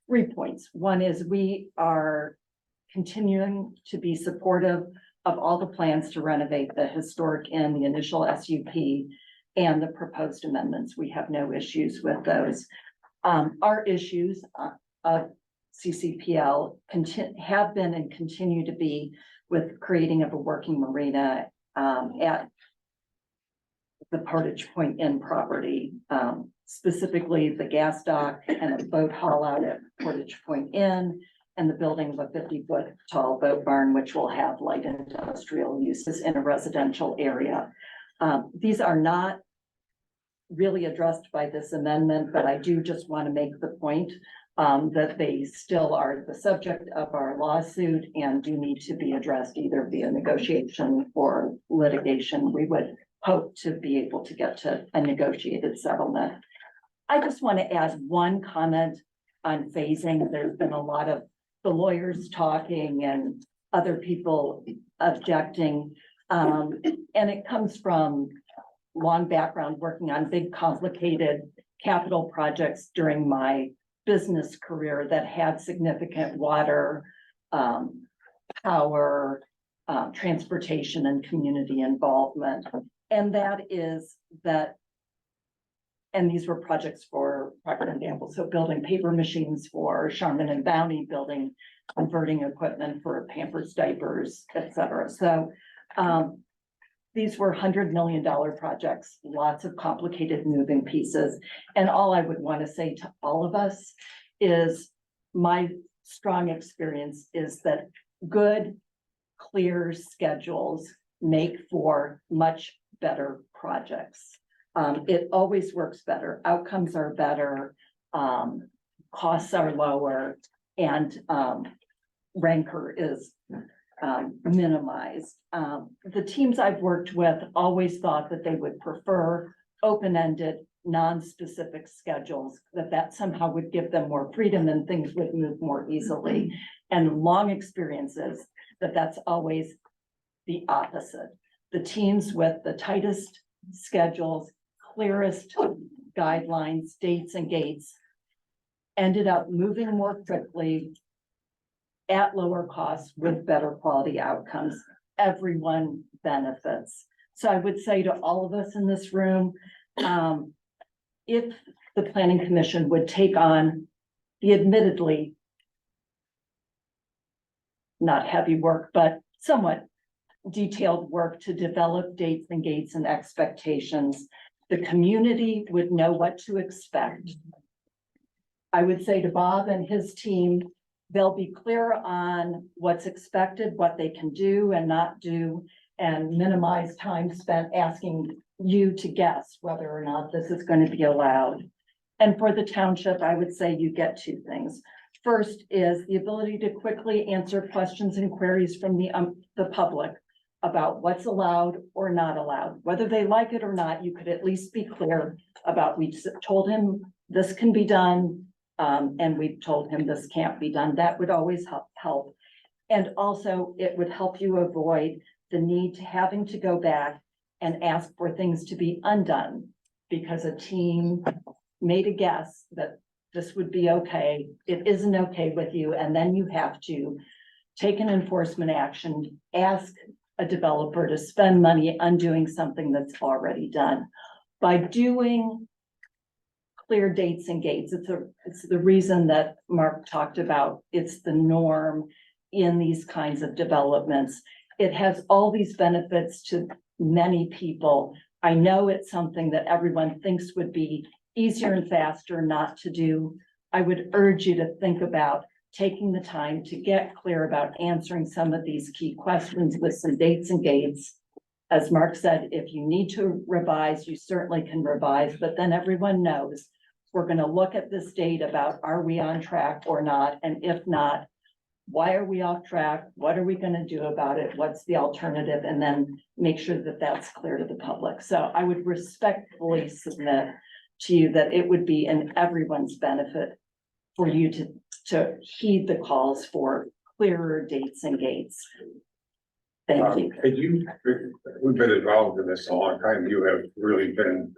3 points. One is we are continuing to be supportive of all the plans to renovate the historic inn, the initial SUP, and the proposed amendments. We have no issues with those. Our issues of CCPL have been and continue to be with creating of a working marina at the Portage Point Inn property, specifically the gas dock and a boat haul out at Portage Point Inn, and the building of a 50-foot tall boat barn, which will have light industrial uses in a residential area. These are not really addressed by this amendment, but I do just want to make the point that they still are the subject of our lawsuit and do need to be addressed either via negotiation or litigation. We would hope to be able to get to a negotiated settlement. I just want to add one comment on phasing. There's been a lot of the lawyers talking and other people objecting. And it comes from long background working on big, complicated capital projects during my business career that had significant water, power, transportation, and community involvement. And that is that, and these were projects for Procter & Gamble, so building paper machines for Charmin and Bounty, building converting equipment for Pampers diapers, et cetera. So these were $100 million projects, lots of complicated moving pieces. And all I would want to say to all of us is my strong experience is that good, clear schedules make for much better projects. It always works better. Outcomes are better. Costs are lower and, rancor is, minimized. The teams I've worked with always thought that they would prefer open-ended, non-specific schedules, that somehow would give them more freedom and things would move more easily. And long experiences that that's always the opposite. The teams with the tightest schedules, clearest guidelines, dates and gates ended up moving more quickly at lower costs with better quality outcomes. Everyone benefits. So I would say to all of us in this room, if the planning commission would take on the admittedly not heavy work, but somewhat detailed work to develop dates and gates and expectations, the community would know what to expect. I would say to Bob and his team, they'll be clear on what's expected, what they can do and not do, and minimize time spent asking you to guess whether or not this is going to be allowed. And for the township, I would say you get two things. First is the ability to quickly answer questions and queries from the public about what's allowed or not allowed. Whether they like it or not, you could at least be clear about, we told him this can be done, and we've told him this can't be done. That would always help. And also it would help you avoid the need to having to go back and ask for things to be undone because a team made a guess that this would be okay. It isn't okay with you. And then you have to take an enforcement action, ask a developer to spend money undoing something that's already done. By doing clear dates and gates, it's the reason that Mark talked about, it's the norm in these kinds of developments. It has all these benefits to many people. I know it's something that everyone thinks would be easier and faster not to do. I would urge you to think about taking the time to get clear about answering some of these key questions with some dates and gates. As Mark said, if you need to revise, you certainly can revise, but then everyone knows we're going to look at this date about, are we on track or not? And if not, why are we off track? What are we going to do about it? What's the alternative? And then make sure that that's clear to the public. So I would respectfully submit to you that it would be in everyone's benefit for you to heed the calls for clearer dates and gates. Thank you. We've been involved in this a long time. You have really been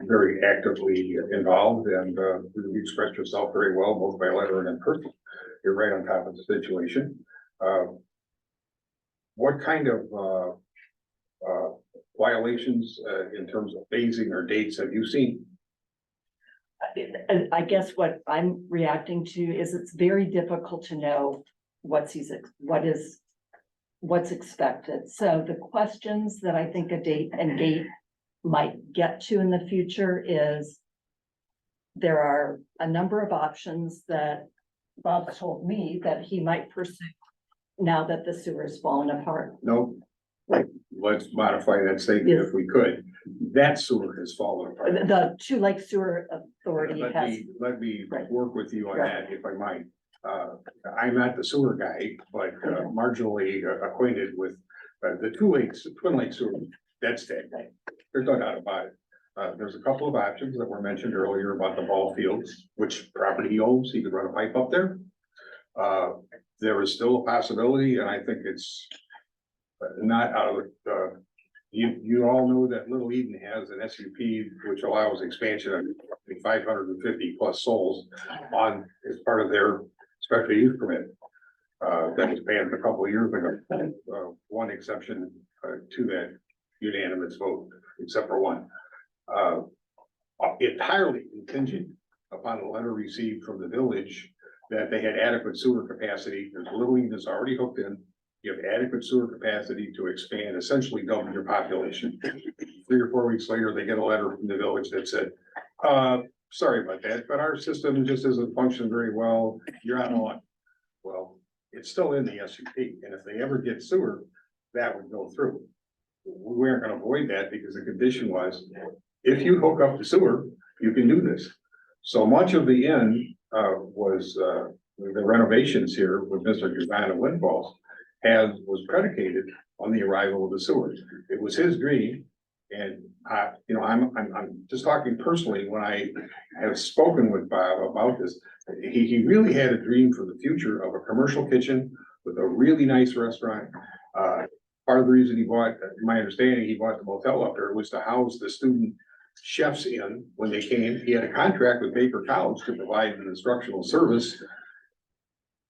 very actively involved and you expressed yourself very well, both by letter and in person. You're right on top of the situation. What kind of violations in terms of phasing or dates have you seen? I guess what I'm reacting to is it's very difficult to know what's expected. So the questions that I think a date and gate might get to in the future is there are a number of options that Bob told me that he might pursue now that the sewer is falling apart. No. Let's modify that statement if we could. That sewer has fallen apart. The Two Lake Sewer Authority has. Let me Right. work with you on Right. that, if I might. I'm not the sewer guy, but marginally acquainted with the Twin Lakes sewer. That's dead. There's no doubt about it. There's a couple of options that were mentioned earlier about the ball fields, which property he owns. He could run a pipe up there. There is still a possibility, and I think it's not out of the, you all know that Little Eden has an SUP which allows expansion of 550 plus souls on as part of their special use permit. That was passed a couple of years ago. One exception to that unanimous vote, except for one. Entirely contingent upon a letter received from the village that they had adequate sewer capacity, because Little Eden is already hooked in. You have adequate sewer capacity to expand, essentially double your population. 3 or 4 weeks later, they get a letter from the village that said, sorry about that, but our system just isn't functioning very well. You're out of luck. Well, it's still in the SUP, and if they ever get sewer, that would go through. we weren't gonna avoid that because the condition was, if you hook up the sewer, you can do this. So much of the inn, was, the renovations here with Mr. Gazan and Windfalls was predicated on the arrival of the sewer. It was his dream. And, you know, I'm just talking personally, when I have spoken with Bob about this, he really had a dream for the future of a commercial kitchen with a really nice restaurant. Part of the reason he bought, my understanding, he bought the motel up there was to house the student chefs in when they came. He had a contract with Baker College to provide an instructional service.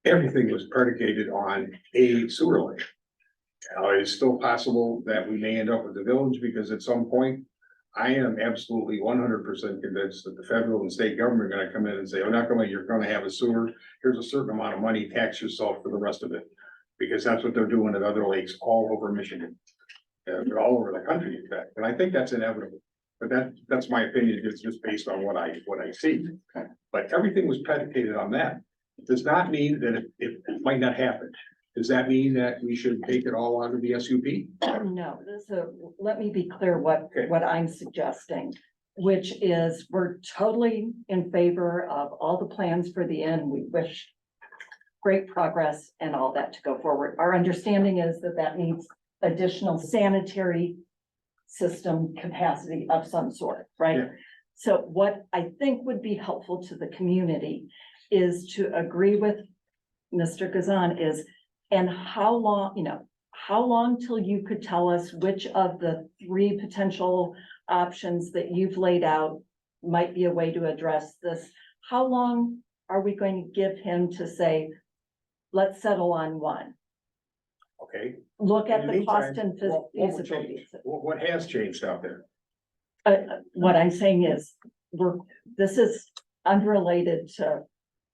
Everything was predicated on a sewer line. It's still possible that we may end up with the village because at some point, I am absolutely 100% convinced that the federal and state government are gonna come in and say, oh, not gonna, you're gonna have a sewer. Here's a certain amount of money, tax yourself for the rest of it. Because that's what they're doing at other lakes all over Michigan. They're all over the country, in fact, and I think that's inevitable. But that's my opinion, it's just based on what I see. But everything was predicated on that. It does not mean that it might not happen. Does that mean that we should take it all out of the SUP? No, so let me be clear what I'm suggesting, which is we're totally in favor of all the plans for the inn. We wish great progress and all that to go forward. Our understanding is that that needs additional sanitary system capacity of some sort, right? Yeah. So what I think would be helpful to the community is to agree with Mr. Gazan is, and how long till you could tell us which of the 3 potential options that you've laid out might be a way to address this? How long are we going to give him to say, let's settle on one? Okay. Look at In the the meantime, cost and what will feasibility. change? What has changed out there? What I'm saying is, this is unrelated to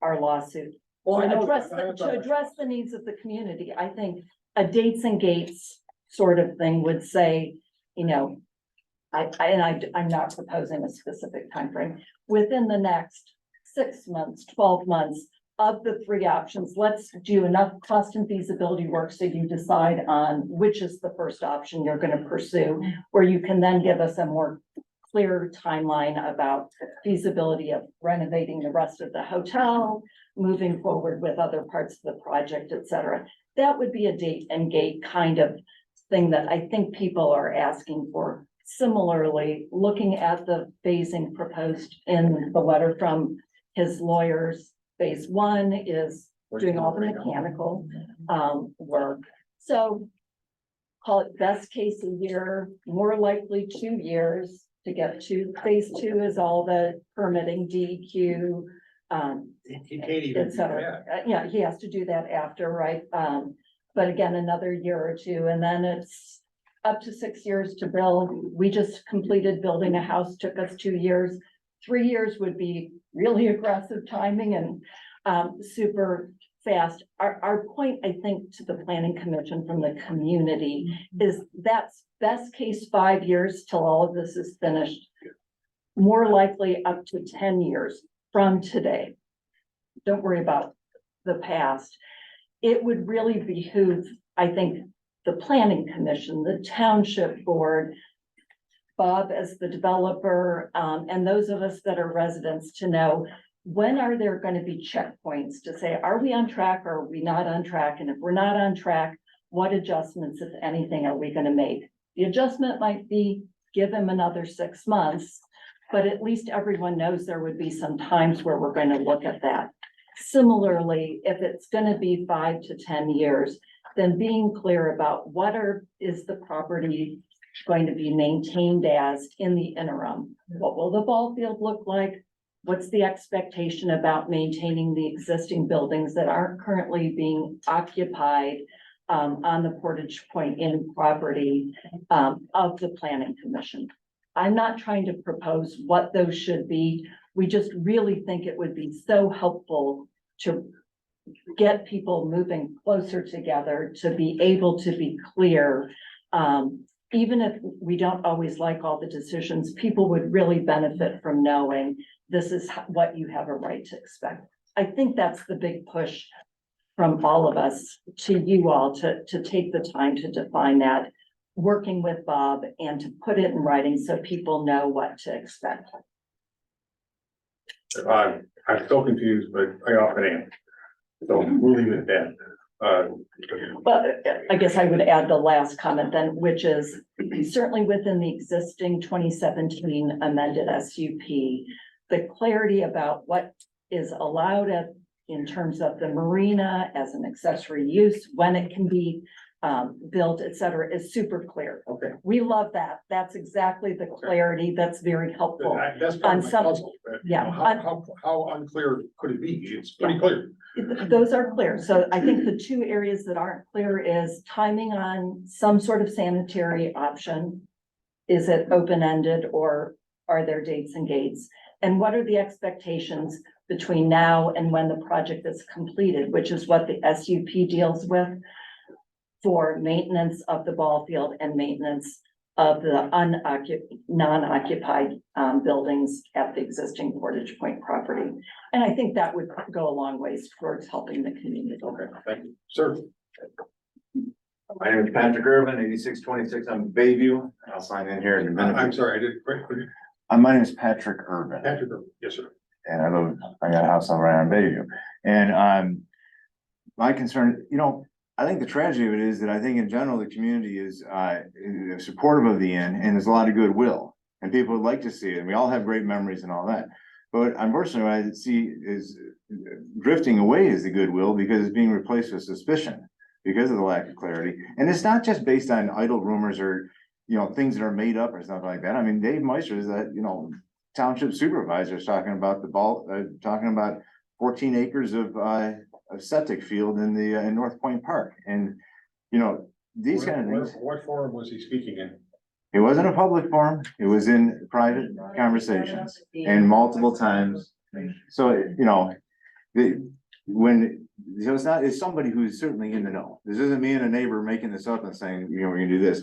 our lawsuit. Well, I know To address the needs of the community, I think a dates and gates sort of thing would say, you know, I'm not proposing a specific time frame. Within the next 6 months, 12 months, of the 3 options, let's do enough cost and feasibility work so you decide on which is the first option you're going to pursue, where you can then give us a more clear timeline about feasibility of renovating the rest of the hotel, moving forward with other parts of the project, et cetera. That would be a date and gate kind of thing that I think people are asking for. Similarly, looking at the phasing proposed in the letter from his lawyers, phase 1 is doing all the mechanical work. So call it best case a year, more likely 2 years to get to. Phase 2 is all the permitting, DEQ, He can't even et do cetera. that. Yeah, he has to do that after, right? But again, another year or 2, and then it's up to 6 years to build. We just completed building a house, took us 2 years. 3 years would be really aggressive timing and super fast. Our point, I think, to the planning commission from the community is that's best case 5 years till all of this is finished. More likely up to 10 years from today. Don't worry about the past. It would really behoove, I think, the planning commission, the township board, Bob as the developer, and those of us that are residents to know, when are there going to be checkpoints to say, are we on track or are we not on track? And if we're not on track, what adjustments, if anything, are we going to make? The adjustment might be give him another 6 months, but at least everyone knows there would be some times where we're going to look at that. Similarly, if it's going to be 5 to 10 years, then being clear about is the property going to be maintained as in the interim? What will the ball field look like? What's the expectation about maintaining the existing buildings that aren't currently being occupied on the Portage Point Inn property of the Planning Commission? I'm not trying to propose what those should be. We just really think it would be so helpful to get people moving closer together, to be able to be clear. Even if we don't always like all the decisions, people would really benefit from knowing this is what you have a right to expect. I think that's the big push from all of us to you all to take the time to define that. working with Bob and to put it in writing so people know what to expect. I'm so confused, but I often am. So we'll leave it at that. But I guess I would add the last comment then, which is certainly within the existing 2017 amended SUP, the clarity about what is allowed in terms of the marina as an accessory use, when it can be built, et cetera, is super clear. Okay. We love that. That's exactly the clarity that's very helpful. That's part of my On some- puzzle. But, you yeah, know, on- how unclear could it be? It's pretty clear. Those are clear. So I think the two areas that aren't clear is timing on some sort of sanitary option. Is it open-ended or are there dates and gates? And what are the expectations between now and when the project is completed, which is what the SUP deals with for maintenance of the ball field and maintenance of the non-occupied buildings at the existing Portage Point property. And I think that would go a long ways towards helping the community. Okay, thank you, sir. My name is Patrick Irvin, 8626 on Bayview. I'll sign in here in a minute. I'm sorry, I didn't quite. My name is Patrick Irvin. Patrick, yes, sir. And I got a house on right on Bayview. And my concern, I think the tragedy of it is that I think in general, the community is supportive of the inn and there's a lot of goodwill. And people would like to see it, and we all have great memories and all that. But unfortunately, what I see is drifting away is the goodwill because it's being replaced with suspicion because of the lack of clarity. And it's not just based on idle rumors or, things that are made up or something like that. I mean, Dave Meister is that, township supervisor is talking about talking about 14 acres of septic field in North Point Park. And, these kind of things. What forum was he speaking in? It wasn't a public forum. It was in private conversations and multiple times. So, it's somebody who's certainly in the know. This isn't me and a neighbor making this up and saying, we're gonna do this.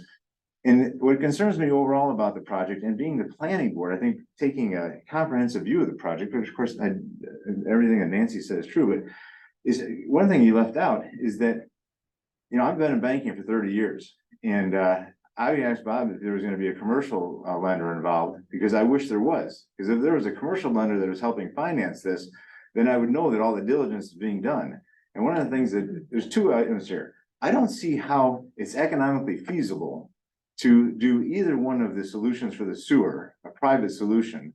And what concerns me overall about the project and being the planning board, I think taking a comprehensive view of the project, which of course, everything that Nancy said is true, but is one thing you left out is that, I've been in banking for 30 years and, I asked Bob if there was gonna be a commercial lender involved, because I wish there was. Because if there was a commercial lender that was helping finance this, then I would know that all the diligence is being done. And one of the things there's two items here. I don't see how it's economically feasible to do either one of the solutions for the sewer, a private solution,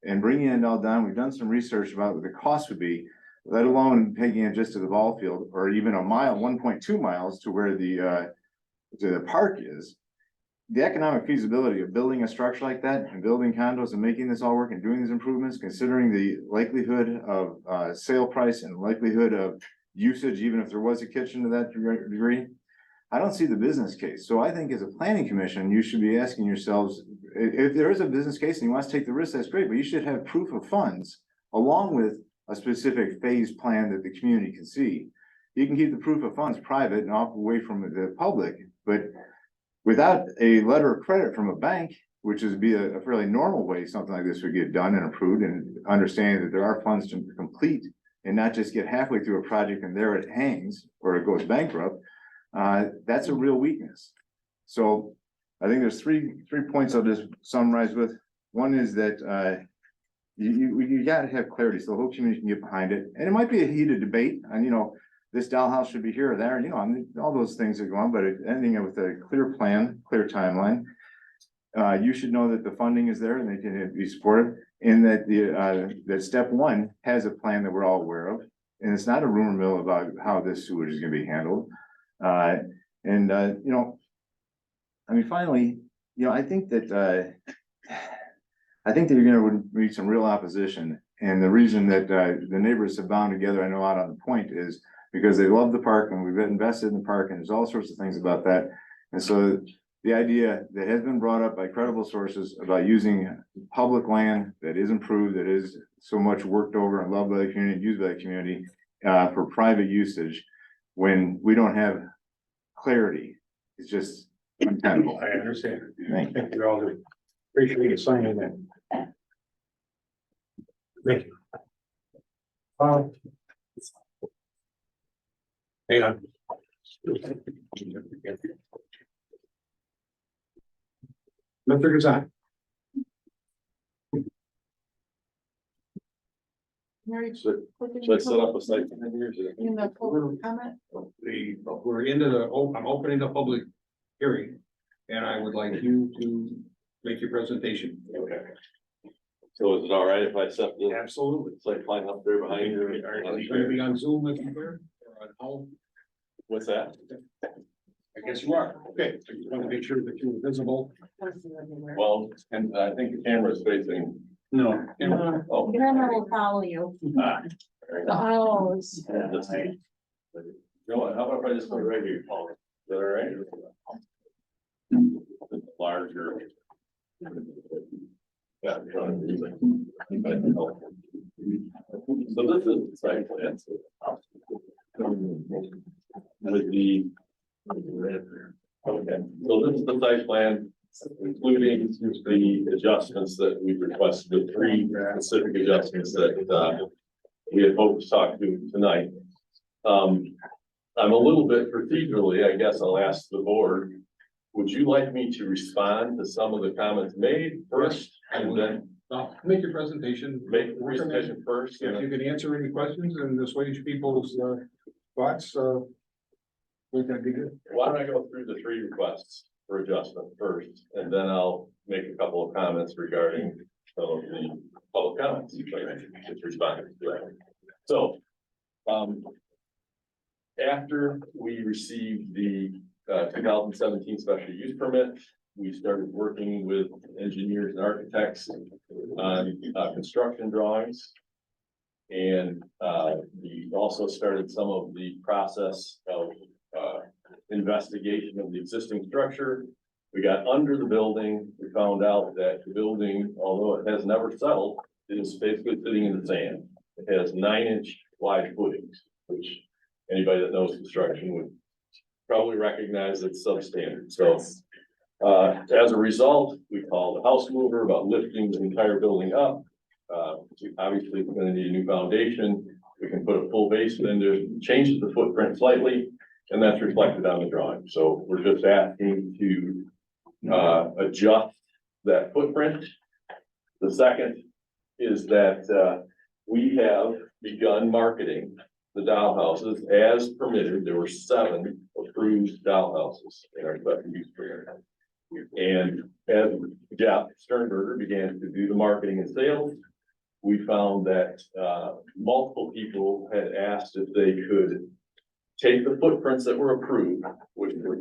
and bringing it all down. We've done some research about what the cost would be, let alone taking it just to the ball field, or even a mile, 1.2 miles to where the park is. The economic feasibility of building a structure like that and building condos and making this all work and doing these improvements, considering the likelihood of sale price and likelihood of usage, even if there was a kitchen to that degree, I don't see the business case. So I think as a planning commission, you should be asking yourselves, if there is a business case and you want to take the risk, that's great, but you should have proof of funds along with a specific phase plan that the community can see. You can keep the proof of funds private and off away from the public, but without a letter of credit from a bank, which is be a fairly normal way something like this would get done and approved, and understanding that there are funds to complete and not just get halfway through a project and there it hangs or it goes bankrupt, that's a real weakness. So I think there's three points I'll just summarize with. One is that you gotta have clarity so the whole community can get behind it. And it might be a heated debate and this dollhouse should be here or there, all those things are going, but ending it with a clear plan, clear timeline. You should know that the funding is there and they can be supported, and that that step one has a plan that we're all aware of. And it's not a rumor mill about how this sewage is gonna be handled. Finally, I think that you're gonna meet some real opposition. And the reason that the neighbors have bound together, I know out on the point, is because they love the park and we've invested in the park and there's all sorts of things about that. And so the idea that has been brought up by credible sources about using public land that is improved, that is so much worked over and loved by the community, used by the community for private usage, when we don't have clarity, it's just untenable. I understand. Thank you. Thank you all. Appreciate you signing that. Thank you. Hang on. Mr. Design. Should I set up a site plan here? In the public comment? We're into I'm opening the public hearing, and I would like you to make your presentation. Okay. So is it all right if I set the Absolutely. site plan up there behind you? Are you gonna be on Zoom if you're there, or on home? What's that? I guess you are. Okay, I just want to make sure that you're visible. Well, and I think the camera is facing. No. Oh. Camera will follow you. Oh, Let's see. You know what, how about if I just put it right here, Paul? Is that all right? It's larger. Yeah. I'm trying to use it. So this is the site plan. With the. Okay, so this is the site plan, including the adjustments that we requested, the three specific adjustments that we had hoped to talk to tonight. I'm a little bit procedurally, I guess I'll ask the board, would you like me to respond to some of the comments made first and then Make your presentation. make the presentation first? If you can answer any questions and assuage people's thoughts, we're gonna be good. Why don't I go through the three requests for adjustment first, and then I'll make a couple of comments regarding some of the public comments, just responding to that. So, after we received the 2017 special use permit, we started working with engineers and architects on construction drawings. And we also started some of the process of investigation of the existing structure. We got under the building, we found out that the building, although it has never settled, is basically sitting in the sand. It has 9-inch wide footings, which anybody that knows construction would probably recognize it's substandard. So as a result, we called the house mover about lifting the entire building up. Obviously, it's gonna need a new foundation. We can put a full basement in there, change the footprint slightly, and that's reflected on the drawing. So we're just asking to adjust that footprint. The second is that we have begun marketing the dollhouses as permitted. There were 7 approved dollhouses in our special use permit. And as Jeff Sternberger began to do the marketing and sales, we found that multiple people had asked if they could take the footprints that were approved, which were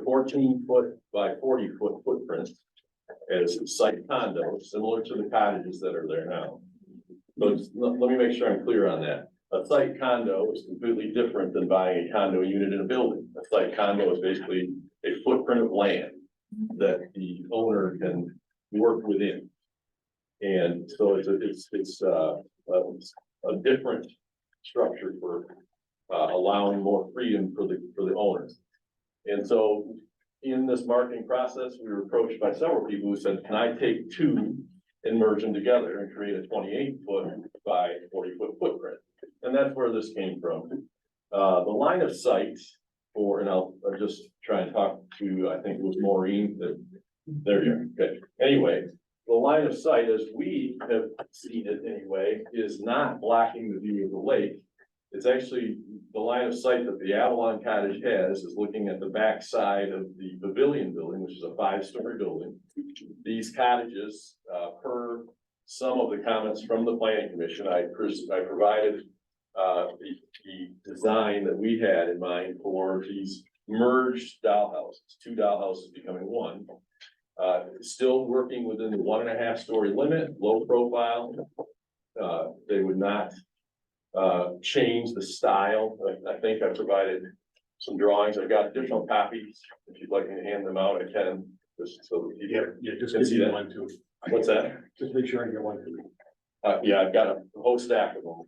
14-foot by 40-foot footprints as site condos, similar to the cottages that are there now. So let me make sure I'm clear on that. A site condo is completely different than buying a condo unit in a building. A site condo is basically a footprint of land that the owner can work within. And so it's a different structure for allowing more freedom for the owners. And so in this marketing process, we were approached by several people who said, can I take 2 and merge them together and create a 28-foot by 40-foot footprint? And that's where this came from. The line of sight for, and I'll just try and talk to, I think it was Maureen, that there you go. Okay. Anyway, the line of sight, as we have seen it anyway, is not blocking the view of the lake. It's actually the line of sight that the Avalon Cottage has is looking at the back side of the Pavilion building, which is a 5-story building. These cottages, per some of the comments from the planning commission, I provided the design that we had in mind for these merged dollhouses, 2 dollhouses becoming 1. Still working within the 1.5-story limit, low profile. They would not change the style. I think I provided some drawings. I've got additional copies. If you'd like me to hand them out, I can. Just so that you Just can give see me that. one too. What's that? Just make sure I get one too. Yeah, I've got a whole stack of them.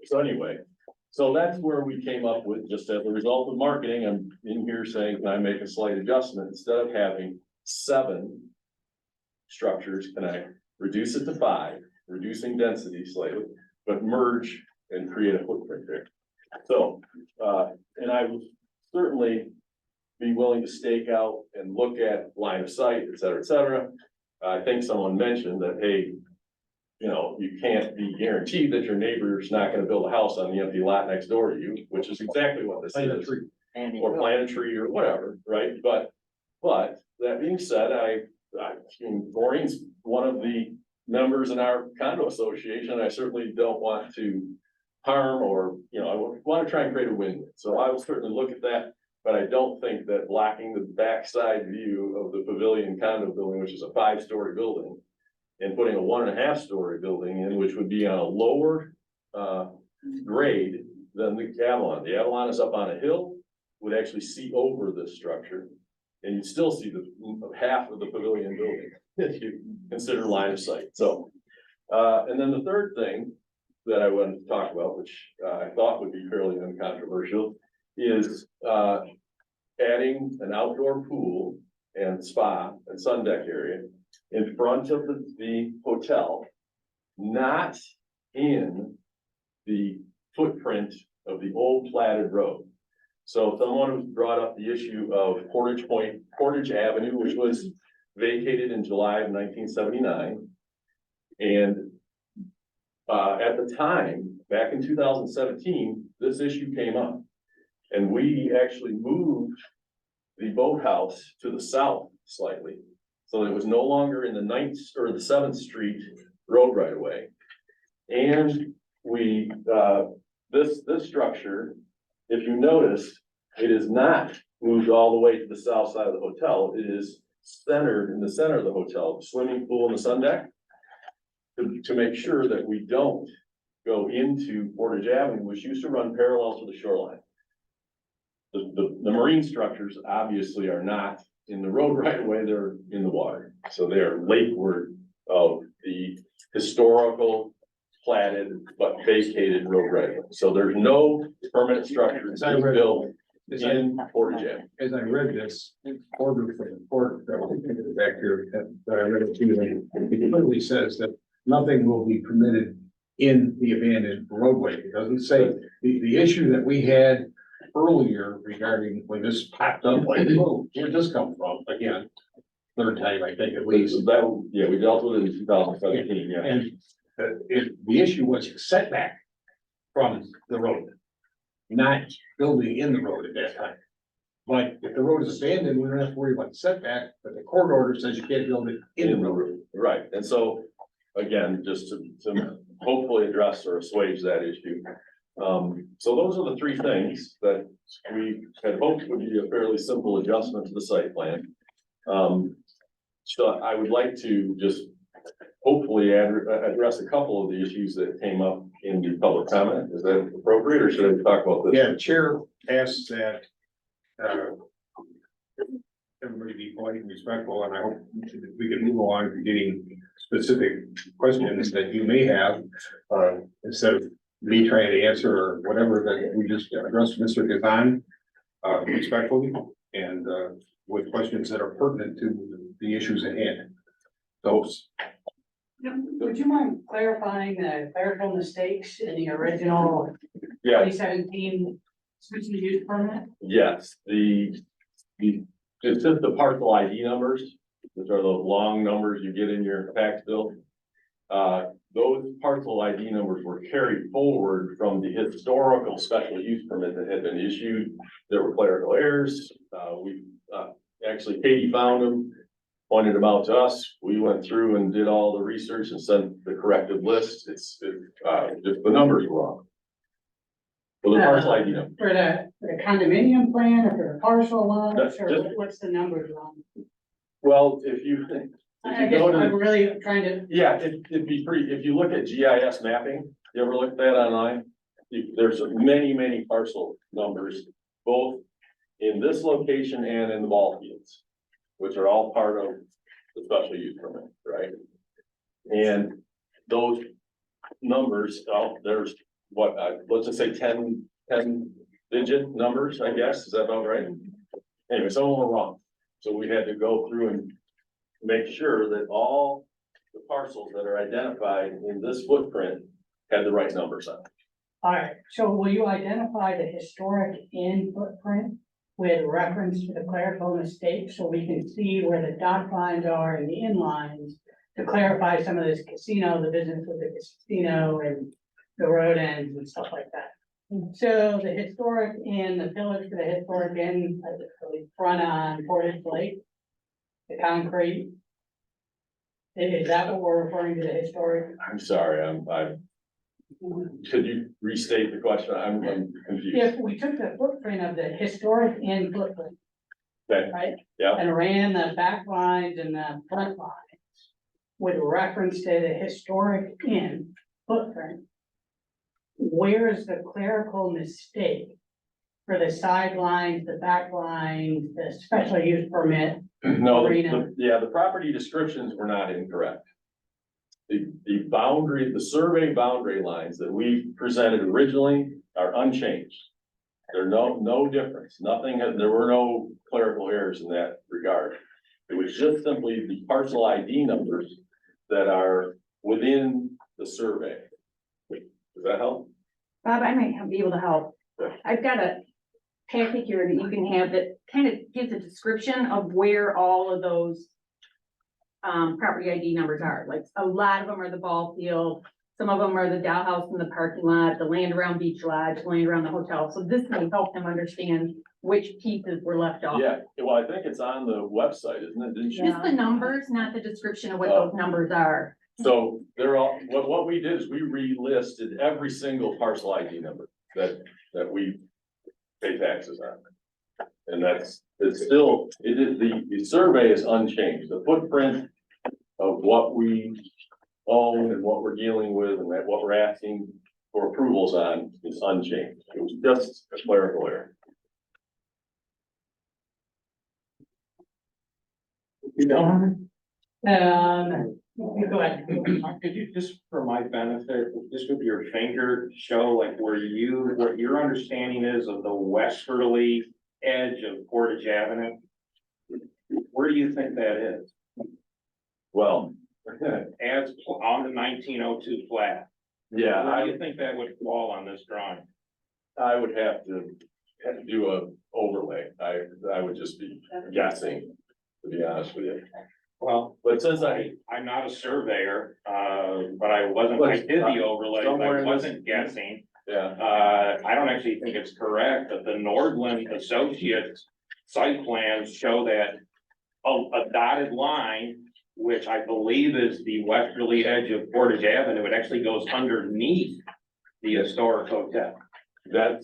So anyway, so that's where we came up with, just as a result of marketing, I'm in here saying, can I make a slight adjustment? Instead of having 7 structures, can I reduce it to 5, reducing density slightly, but merge and create a footprint there? So, and I was certainly be willing to stake out and look at line of sight, et cetera, et cetera. I think someone mentioned that, hey, you know, you can't be guaranteed that your neighbor's not gonna build a house on the empty lot next door to you, which is exactly what this Plant a is. tree. Or plant a tree or whatever, right? But that being said, I mean, Maureen's one of the members in our condo association. I certainly don't want to harm or, you know, I want to try and create a win-win. So I will certainly look at that. But I don't think that blocking the backside view of the pavilion condo building, which is a 5-story building, and putting a 1.5-story building in, which would be on a lower grade than the Avalon. The Avalon is up on a hill, would actually see over this structure. And you'd still see the half of the pavilion building if you consider line of sight. So, and then the third thing that I wanted to talk about, which I thought would be fairly uncontroversial, is adding an outdoor pool and spa and sun deck area in front of the hotel, not in the footprint of the old platted road. So someone brought up the issue of Portage Avenue, which was vacated in July of 1979. And at the time, back in 2017, this issue came up. And we actually moved the boathouse to the south slightly. So it was no longer in the 9th or the 7th Street road right away. And we, this structure, if you notice, it is not moved all the way to the south side of the hotel. It is centered in the center of the hotel, the swimming pool and the sun deck, to make sure that we don't go into Portage Avenue, which used to run parallel to the shoreline. The marine structures obviously are not in the road right away, they're in the water. So they are lakeward of the historical platted but vacated road right away. So there's no permanent structure built in Portage Avenue. As I read this order from the court that was back here, that I read it to you, it clearly says that nothing will be permitted in the abandoned roadway. It doesn't say, the issue that we had earlier regarding when this popped up, like, oh, where'd this come from? Again, third time, I think at least. Yeah, we dealt with it in 2017, yeah. And the issue was setback from the road, not building in the road at that time. But if the road is abandoned, we don't have to worry about the setback, but the court order says you can't build it in the road. Right, and so, again, just to hopefully address or assuage that issue. So those are the three things that we had hoped would be a fairly simple adjustment to the site plan. So I would like to just hopefully address a couple of the issues that came up in the public comment. Is that appropriate, or should I talk about this? Yeah, the chair asks that everybody be polite and respectful, and I hope we can move on to getting specific questions that you may have, instead of me trying to answer or whatever, that we just address Mr. Gazan respectfully and with questions that are pertinent to the issues at hand. Those. Would you mind clarifying the clerical mistakes in the original Yeah, 2017 special use permit? yes, it's just the parcel ID numbers, which are those long numbers you get in your tax bill. Those parcel ID numbers were carried forward from the historical special use permit that had been issued. There were clerical errors. Actually, Katie found them, pointed them out to us. We went through and did all the research and sent the corrected list. Just the numbers were wrong. For the parcel ID number. For the condominium plan or for the parcel lots, or Just- what's the numbers wrong? Well, if you I guess go to I'm really trying to, yeah, it'd be pretty, if you look at GIS mapping, you ever look at that online? There's many parcel numbers, both in this location and in the ball fields, which are all part of the special use permit, right? And those numbers, there's what, let's just say 10 digit numbers, I guess, is that about right? Anyway, some of them were wrong, so we had to go through and make sure that all the parcels that are identified in this footprint had the right numbers on it. all right, so will you identify the historic in footprint? with reference to the clerical mistake, so we can see where the dock lines are and the in lines to clarify some of this casino, the business with the casino and the road ends and stuff like that. So the historic inn, the pillars for the historic inn, the front on Portage Lake, the concrete. Is that what we're referring to, the historic? I'm sorry, could you restate the question? I'm confused. If we took the footprint of the historic inn footprint, Okay, right? yeah. And ran the back lines and the front lines with reference to the historic inn footprint. Where is the clerical mistake for the sidelines, the back lines, the special use permit? No, Arena. the property descriptions were not incorrect. The boundary, the survey boundary lines that we presented originally are unchanged. There no difference, there were no clerical errors in that regard. It was just simply the parcel ID numbers that are within the survey. Does that help? Bob, I might be able to help. I've got a packet here that you can have that kind of gives a description of where all of those property ID numbers are. Like a lot of them are the ball field, some of them are the Dow House in the parking lot, the land around Beach Lodge, land around the hotel. So this may help them understand which pieces were left off. Yeah, well, I think it's on the website, isn't it? Didn't you? Just the numbers, not the description of what those numbers are. So they're all, what we did is we relisted every single parcel ID number that we pay taxes on. And it's still, the survey is unchanged. The footprint of what we own and what we're dealing with and what we're asking for approvals on is unchanged. It was just a clerical error. You know, You go ahead. could you just, for my benefit, just with your finger, show like what your understanding is of the westerly edge of Portage Avenue? Where do you think that is? Well, As on the 1902 plat? yeah, Where do you think that would fall on this drawing? I would have to do a overlay. I would just be guessing, to be honest with you. Well, But since I'm not a surveyor, but I did the overlay, I wasn't guessing. yeah, I don't actually think it's correct, that the Nordland Associates site plans show that a dotted line, which I believe is the westerly edge of Portage Avenue, it actually goes underneath the historic hotel. that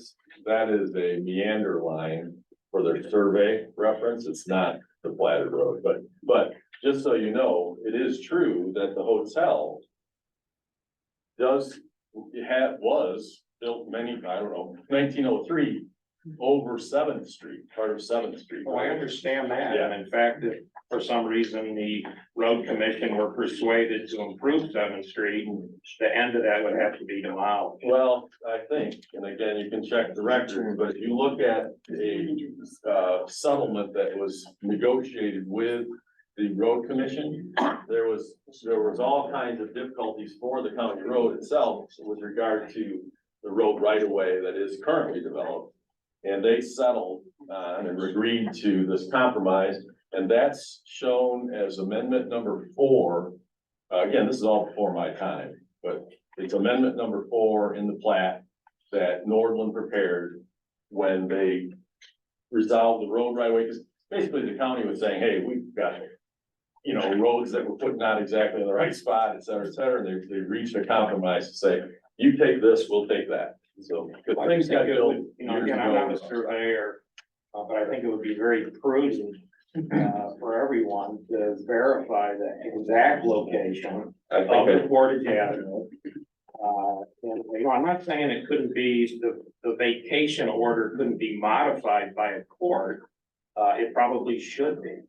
is a meander line for their survey reference. It's not the platted road, but just so you know, it is true that the hotel was built 1903 over 7th Street, part of 7th Street. Well, I understand that, Yeah. and in fact, if for some reason the road commission were persuaded to improve 7th Street, the end of that would have to be demolished. Well, I think, and again, you can check the record, but if you look at a settlement that was negotiated with the road commission, there was all kinds of difficulties for the county road itself with regard to the road right of way that is currently developed. And they settled on and agreed to this compromise, and that's shown as amendment number 4. Again, this is all before my time, but it's amendment number 4 in the plat that Nordland prepared when they resolved the road right away. Because basically the county was saying, hey, we've got, roads that we're putting not exactly in the right spot, et cetera, and they reached a compromise to say, you take this, we'll take that. So, because I things think got it built. would, again, I'm not a surveyor, but I think it would be very prudent for everyone to verify the exact location I of think the Portage Avenue. And, I'm not saying it couldn't be, the vacation order couldn't be modified by a court. It probably should be.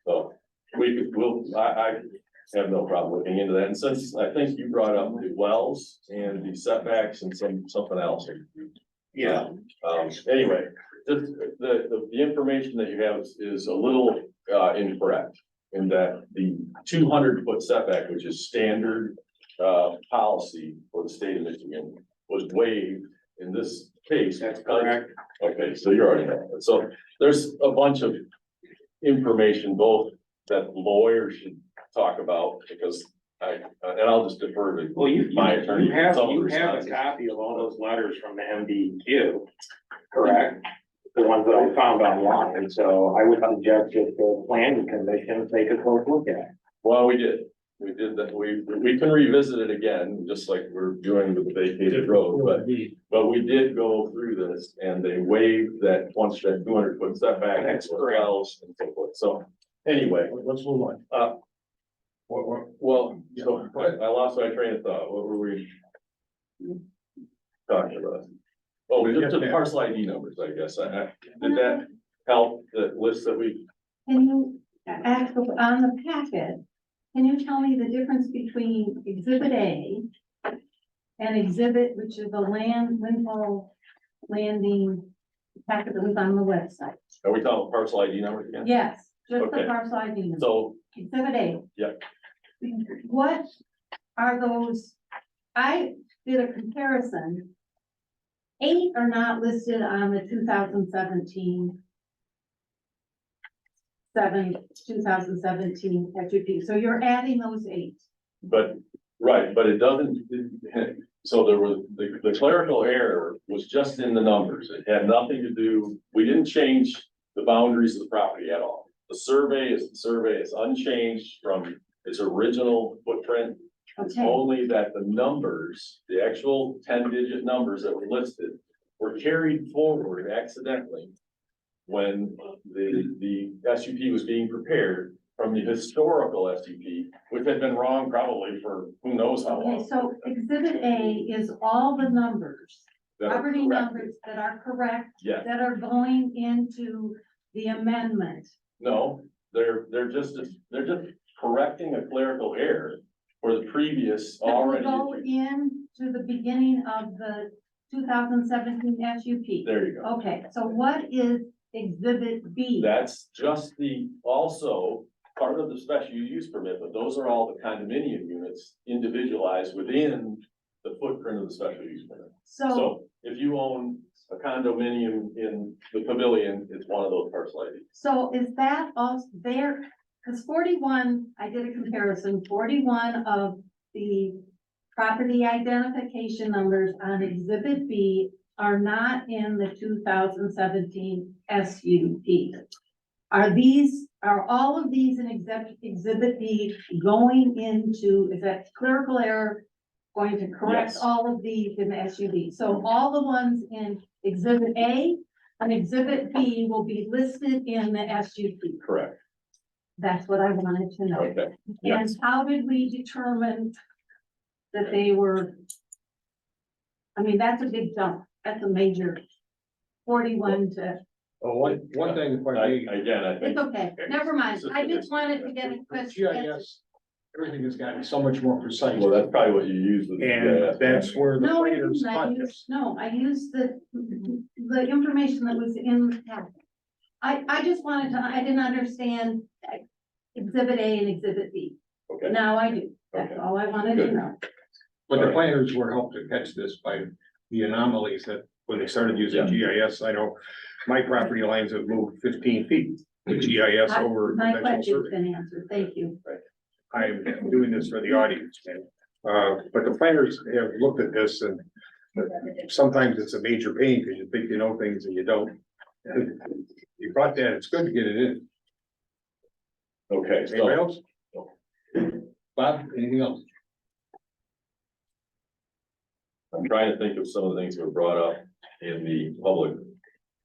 So I have no problem looking into that. And since I think you brought up the wells and the setbacks and something else. Yeah. Anyway, just the information that you have is a little incorrect in that the 200-foot setback, which is standard policy for the state of Michigan, was waived in this case. That's correct. Okay, so you already know. So there's a bunch of information, both that lawyers should talk about, because and I'll just defer to Well, my attorney. you have some of the a responses. copy of all those letters from the MDQ, correct? The ones that I found online, and so I would suggest that the planning commission take a close look at it. Well, we did that. We can revisit it again, just like we're doing with the vacated road, but we did go through this and they waived that once that 200-foot setback. That's for correct. wells and so forth. So anyway, Let's move on. well, so I lost my train of thought. What were we talking about? Oh, just the parcel ID numbers, I guess. Did that help the list that we? Can you ask on the packet, can you tell me the difference between exhibit A and exhibit, which is the windfall landing packet that was on the website? Are we talking parcel ID numbers again? Yes, just the Okay. parcel ID. number. So, Exhibit A. yeah, What are those? I did a comparison. 8 are not listed on the 2017 SUP. So you're adding those 8. but, right, but it doesn't, so there was, the clerical error was just in the numbers. It had nothing to do, we didn't change the boundaries of the property at all. The survey is unchanged from its original footprint. It's Okay. only that the numbers, the actual 10-digit numbers that were listed were carried forward accidentally when the SUP was being prepared from the historical SUP, which had been wrong probably for who knows how long. Okay, so exhibit A is all the numbers, That are property correct. numbers that are correct, Yes, that are going into the amendment. no, they're just correcting a clerical error for the previous That will already. go in to the beginning of the 2017 SUP. There you go. Okay, so what is exhibit B? That's just also part of the special use permit, but those are all the condominium units individualized within the footprint of the special use permit. So, So if you own a condominium in the pavilion, it's one of those parcel IDs. so is that also there? Because 41, I did a comparison, 41 of the property identification numbers on exhibit B are not in the 2017 SUP. Are all of these in exhibit B going into, is that clerical error going to correct Yes. all of these in the SUV? So all the ones in exhibit A and exhibit B will be listed in the SUP. Correct. That's what I wanted to know. Okay. And Yes. how did we determine that they were? I mean, that's a big jump. That's a major 41 to, Oh, one thing, if I may, Again, I think. it's okay, never mind. I just wanted to get a with question. GIS, everything has gotten so much more precise. Well, that's probably what you use with. the And GIS. that's where the No, I planners didn't. cut this. I used the information that was in the packet. I just wanted to, I didn't understand exhibit A and exhibit B. Okay. Now I do. That's Okay. all I wanted to Good. know. But the planners were helped to catch this by the anomalies that when they started using GIS, I know my property lines have moved 15 feet with GIS over My conventional question's survey. been answered. Thank you. I'm doing this for the audience, and, but the planners have looked at this and sometimes it's a major pain because you think you know things and you don't. And you brought that, it's good to get it in. Okay, Anybody so, else? Bob, anything else? I'm trying to think of some of the things that were brought up in the public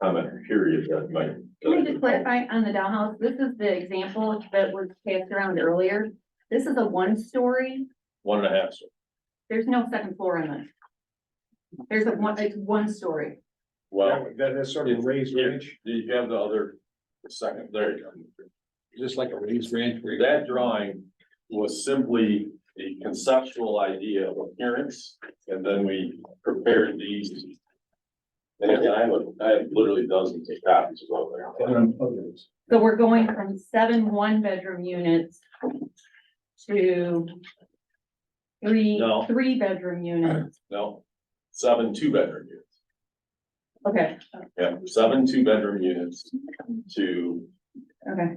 comment period that might. Can I just clarify on the dollhouse? This is the example that was passed around earlier. This is a 1-story. 1.5. There's no second floor in this. It's 1 story. Well, That's sort of a raised range, do you have the other second? There you go. just like a raised range where you. That drawing was simply a conceptual idea of appearance, and then we prepared these. And again, I have literally dozens of copies of all that. So we're going from 7 1-bedroom units to 3 No. 3-bedroom units. No, 7 2-bedroom units. Okay, Yeah, 7 2-bedroom units to, okay.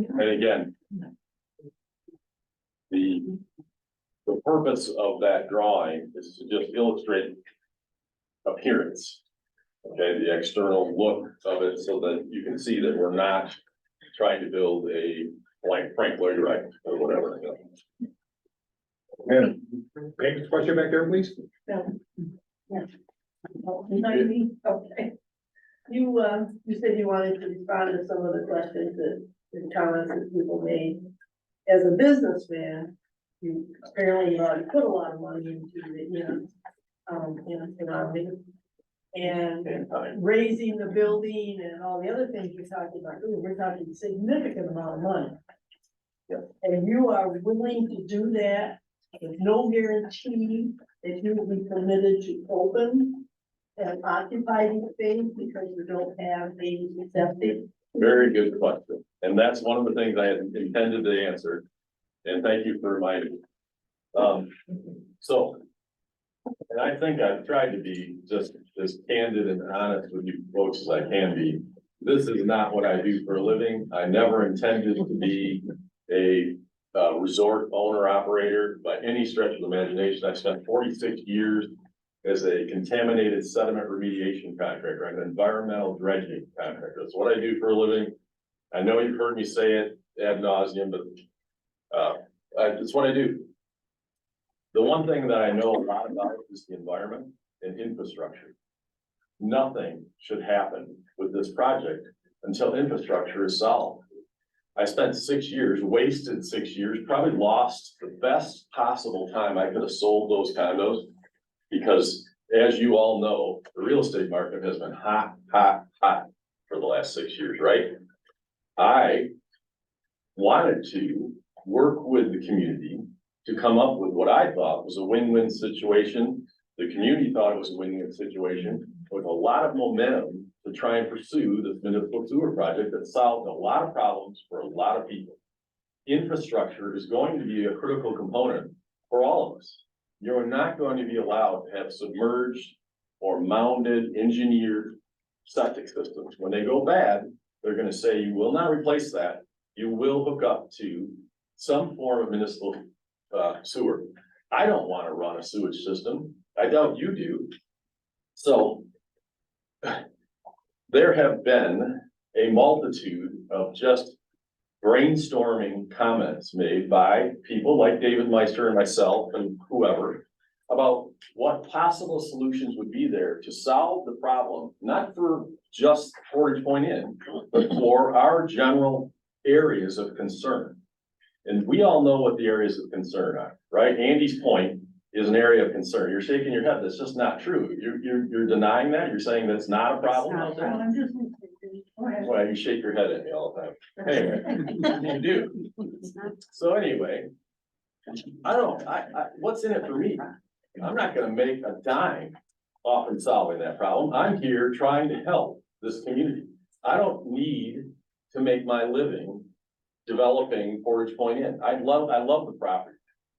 and again, the purpose of that drawing is to just illustrate appearance. Okay, the external look of it so that you can see that we're not trying to build a blank Frank Lloyd Wright or whatever. And, next question back there, please. Okay. You said you wanted to respond to some of the questions and comments that people made. As a businessman, you apparently already put a lot of money into the, and raising the building and all the other things you're talking about, we're talking a significant amount of money. And you are willing to do that with no guarantee that you will be permitted to open and occupy these things because you don't have a septic? Very good question. And that's one of the things I had intended to answer. And thank you for reminding me. And I think I've tried to be just as candid and honest with you folks as I can be. This is not what I do for a living. I never intended to be a resort owner operator by any stretch of the imagination. I spent 46 years as a contaminated sediment remediation contractor, an environmental dredging contractor. That's what I do for a living. I know you've heard me say it ad nauseum, but it's what I do. The one thing that I know a lot about is the environment and infrastructure. Nothing should happen with this project until infrastructure is solved. I spent 6 years, wasted 6 years, probably lost the best possible time I could have sold those condos. Because as you all know, the real estate market has been hot for the last 6 years, right? I wanted to work with the community to come up with what I thought was a win-win situation. The community thought it was a win-win situation with a lot of momentum to try and pursue this municipal sewer project that solved a lot of problems for a lot of people. Infrastructure is going to be a critical component for all of us. You're not going to be allowed to have submerged or mounded engineered septic systems. When they go bad, they're going to say you will not replace that. You will hook up to some form of municipal sewer. I don't want to run a sewage system. I doubt you do. So there have been a multitude of just brainstorming comments made by people like David Meister and myself and whoever about what possible solutions would be there to solve the problem, not for just Portage Point Inn, but for our general areas of concern. And we all know what the areas of concern are, right? Andy's Point is an area of concern. You're shaking your head. That's just not true. You're denying that. You're saying that's not a problem out there. Well, you shake your head at me all the time. Anyway, you do. So anyway, what's in it for me? I'm not gonna make a dime off in solving that problem. I'm here trying to help this community. I don't need to make my living developing Portage Point Inn. I love the property.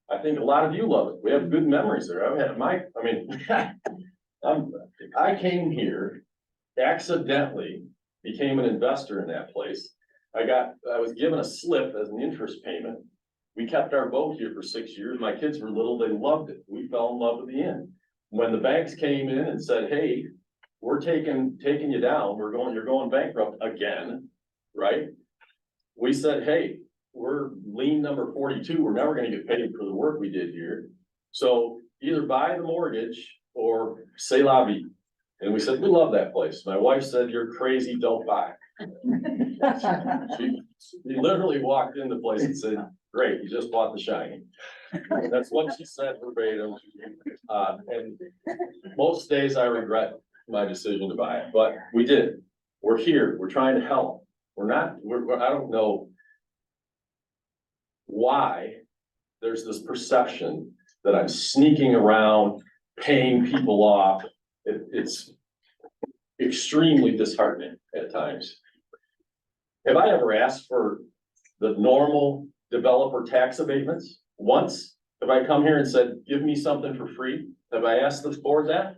I think a lot of you love it. We have good memories there. I came here accidentally, became an investor in that place. I was given a slip as an interest payment. We kept our boat here for 6 years. My kids were little, they loved it. We fell in love with the inn. When the banks came in and said, hey, we're taking you down, you're going bankrupt again, right? We said, hey, we're lien number 42. We're never gonna get paid for the work we did here. So either buy the mortgage or say la vie. And we said, we love that place. My wife said, you're crazy, don't buy. She literally walked in the place and said, great, you just bought The Shining. That's what she said verbatim. And most days I regret my decision to buy it, but we did. We're here, we're trying to help. I don't know why there's this perception that I'm sneaking around, paying people off. It's extremely disheartening at times. Have I ever asked for the normal developer tax abatements? Once, have I come here and said, give me something for free? Have I asked the board that?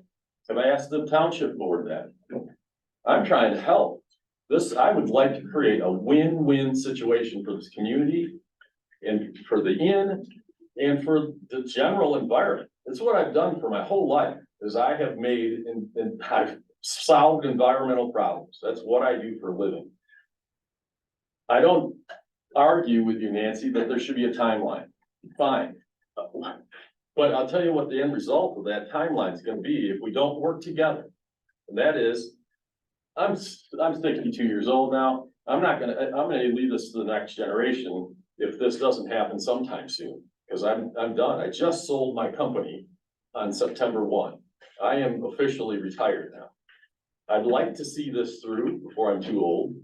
Have I asked the township board that? I'm trying to help. This, I would like to create a win-win situation for this community and for the inn and for the general environment. It's what I've done for my whole life, is I have made and I've solved environmental problems. That's what I do for a living. I don't argue with you, Nancy, that there should be a timeline. Fine. But I'll tell you what the end result of that timeline is gonna be if we don't work together. And that is, I'm 62 years old now. I'm gonna leave this to the next generation if this doesn't happen sometime soon, because I'm done. I just sold my company on September 1. I am officially retired now. I'd like to see this through before I'm too old,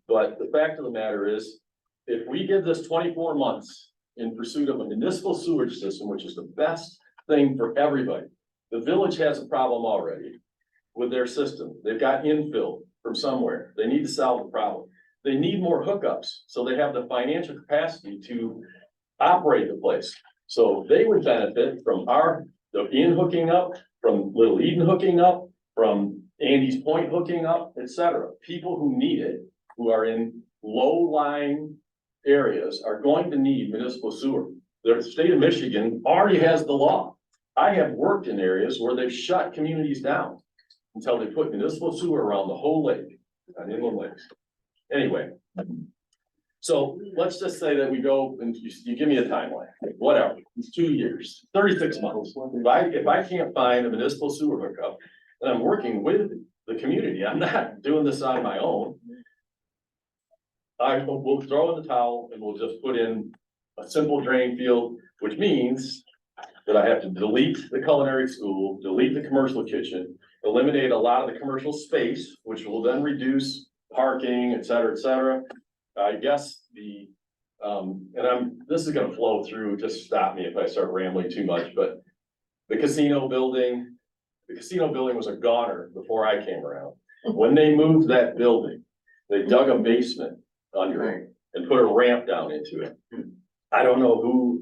but the fact of the matter is, if we give this 24 months in pursuit of a municipal sewage system, which is the best thing for everybody. The village has a problem already with their system. They've got infill from somewhere. They need to solve the problem. They need more hookups, so they have the financial capacity to operate the place. So they would benefit from the inn hooking up, from Little Eden hooking up, from Andy's Point hooking up, etc. People who need it, who are in low-lying areas, are going to need municipal sewer. The state of Michigan already has the law. I have worked in areas where they've shut communities down until they put municipal sewer around the whole lake, on inland lakes. Anyway, so let's just say that we go and you give me a timeline, whatever, it's 2 years, 36 months. If I can't find a municipal sewer hookup, then I'm working with the community. I'm not doing this on my own. We'll throw in the towel and we'll just put in a simple drain field, which means that I have to delete the culinary school, delete the commercial kitchen, eliminate a lot of the commercial space, which will then reduce parking, et cetera, et cetera. I guess this is gonna flow through, just stop me if I start rambling too much, but the casino building was a goner before I came around. When they moved that building, they dug a basement under it and put a ramp down into it. I don't know who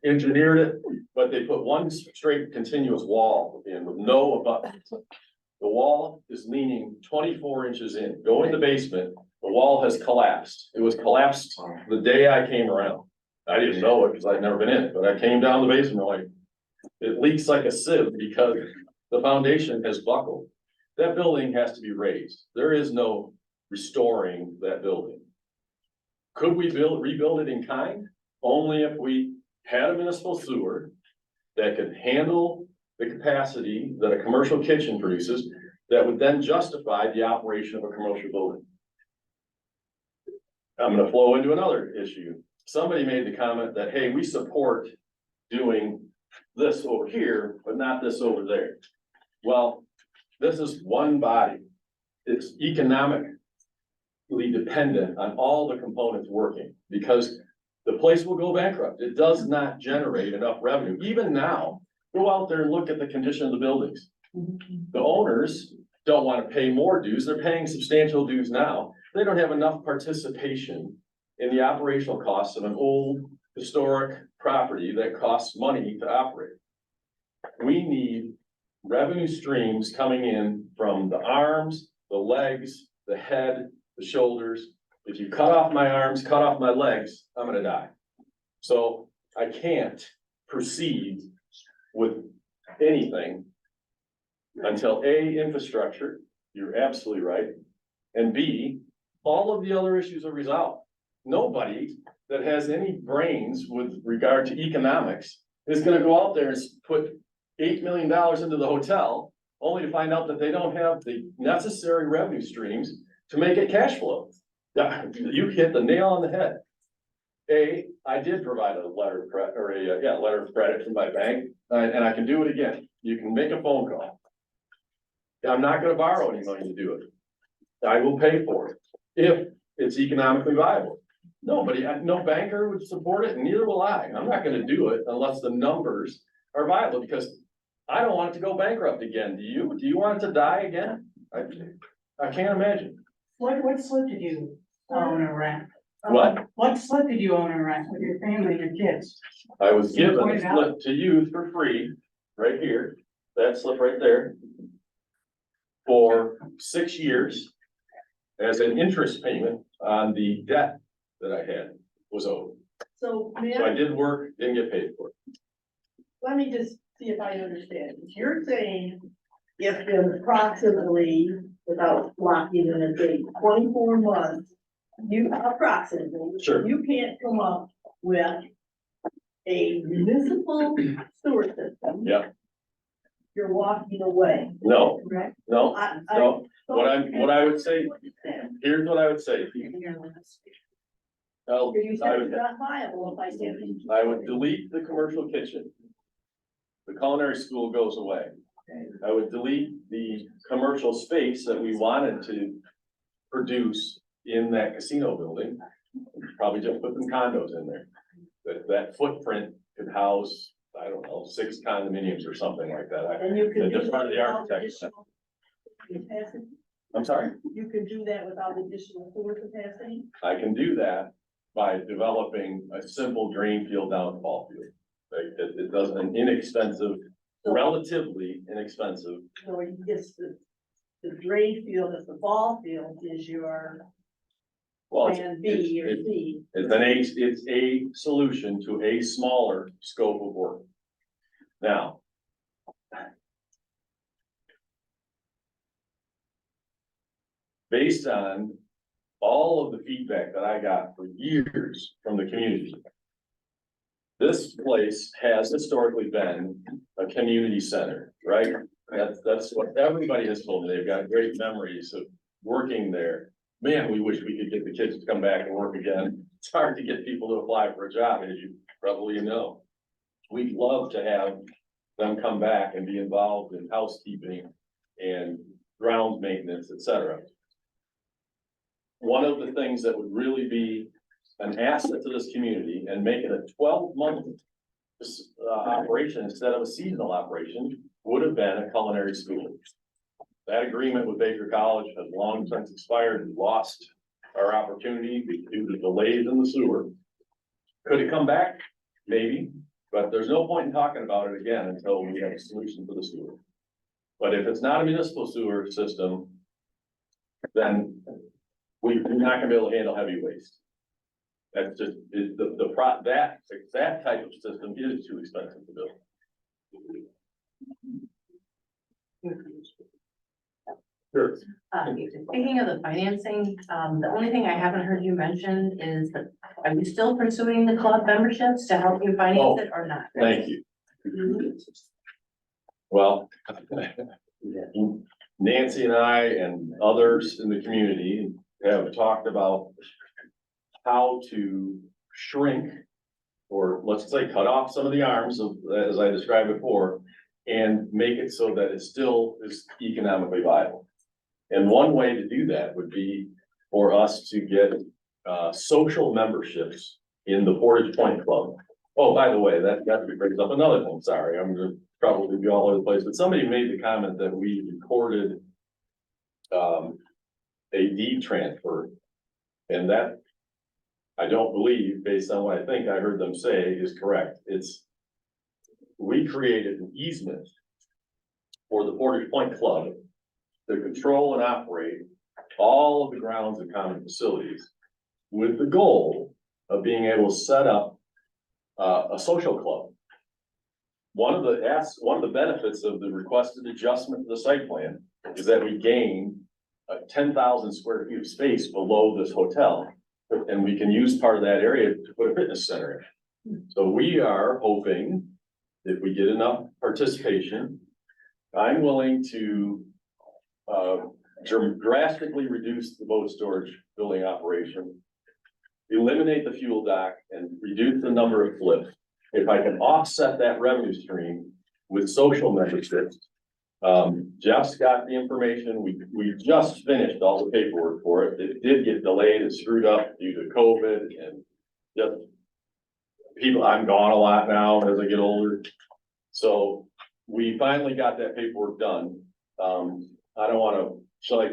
engineered it, but they put one straight continuous wall in with no abutments. The wall is leaning 24 inches in. Go in the basement, the wall has collapsed. It was collapsed the day I came around. I didn't know it because I'd never been in it, but I came down the basement like, it leaks like a sieve because the foundation has buckled. That building has to be raised. There is no restoring that building. Could we rebuild it in kind? Only if we had a municipal sewer that could handle the capacity that a commercial kitchen produces, that would then justify the operation of a commercial building. I'm gonna flow into another issue. Somebody made the comment that, hey, we support doing this over here, but not this over there. Well, this is one body. It's economically dependent on all the components working, because the place will go bankrupt. It does not generate enough revenue. Even now, go out there and look at the condition of the buildings. The owners don't want to pay more dues. They're paying substantial dues now. They don't have enough participation in the operational costs of an old historic property that costs money to operate. We need revenue streams coming in from the arms, the legs, the head, the shoulders. If you cut off my arms, cut off my legs, I'm gonna die. So I can't proceed with anything until A, infrastructure, you're absolutely right, and B, all of the other issues are resolved. Nobody that has any brains with regard to economics is gonna go out there and put $8 million into the hotel, only to find out that they don't have the necessary revenue streams to make it cash flow. You hit the nail on the head. I did provide a letter of credit, or a letter of credit from my bank, and I can do it again. You can make a phone call. I'm not gonna borrow any money to do it. I will pay for it if it's economically viable. No banker would support it, and neither will I. I'm not gonna do it unless the numbers are viable, because I don't want it to go bankrupt again. Do you? Do you want it to die again? I can't imagine. What slip did you own or rent? What slip did you own and rent with your family and your kids? I was You given a pointed out- slip to use for free, right here, that slip right there. For 6 years. As an interest payment on the debt that I had was owed. So may So I I, did work, didn't get paid for it. let me just see if I understand. You're saying if in approximately, without locking in a date, 24 months, you approximately. Sure. You can't come up with a municipal sewer system. Yeah, You're walking away, no, correct? no, I- no. What I would say, here's what I would say. Well, You I said would, it's not viable if I did. I would delete the commercial kitchen. The culinary school goes away. I would delete the commercial space that we wanted to produce in that casino building. Probably just put some condos in there. That footprint could house, I don't know, 6 condominiums or something like that. And you can do Just part of that the without architect. additional capacity? I'm sorry, You can do that without additional sewer capacity? I can do that by developing a simple drain field down the ball field. Like, it does an inexpensive, relatively inexpensive. So you just, the drain field is the ball field is your Well, plan B or it's- C. it's a solution to a smaller scope of work. Now. Based on all of the feedback that I got for years from the community. This place has historically been a community center, right? That's what everybody has told me. They've got great memories of working there. Man, we wish we could get the kids to come back and work again. It's hard to get people to apply for a job, as you probably know. We'd love to have them come back and be involved in housekeeping and grounds maintenance, et cetera. One of the things that would really be an asset to this community and make it a 12-month operation instead of a seasonal operation would have been a culinary school. That agreement with Baker College has long since expired. We lost our opportunity due to delays in the sewer. Could it come back? Maybe, but there's no point in talking about it again until we have a solution for the sewer. But if it's not a municipal sewer system, then we're not gonna be able to handle heavy waste. That's just, that type of system is too expensive to build. Sure. Speaking of the financing, the only thing I haven't heard you mention is that, are you still pursuing the club memberships to help you finance it or not? Thank you. Well, Nancy and I and others in the community have talked about how to shrink, or let's say cut off some of the arms of, as I described before, and make it so that it still is economically viable. And one way to do that would be for us to get social memberships in the Portage Point Club. Oh, by the way, that brings up another thing. Sorry, I'm gonna probably be all over the place, but somebody made the comment that we recorded a deed transfer. And that, I don't believe, based on what I think I heard them say, is correct. We created an easement for the Portage Point Club to control and operate all of the grounds and common facilities with the goal of being able to set up a social club. One of the benefits of the requested adjustment to the site plan is that we gain 10,000 square feet of space below this hotel. And we can use part of that area to put a fitness center in. So we are hoping, if we get enough participation, I'm willing to drastically reduce the boat storage building operation, eliminate the fuel dock, and reduce the number of flips. If I can offset that revenue stream with social memberships. Jeff's got the information. We just finished all the paperwork for it. It did get delayed and screwed up due to COVID and just people, I'm gone a lot now as I get older. So we finally got that paperwork done. I don't want to, shall I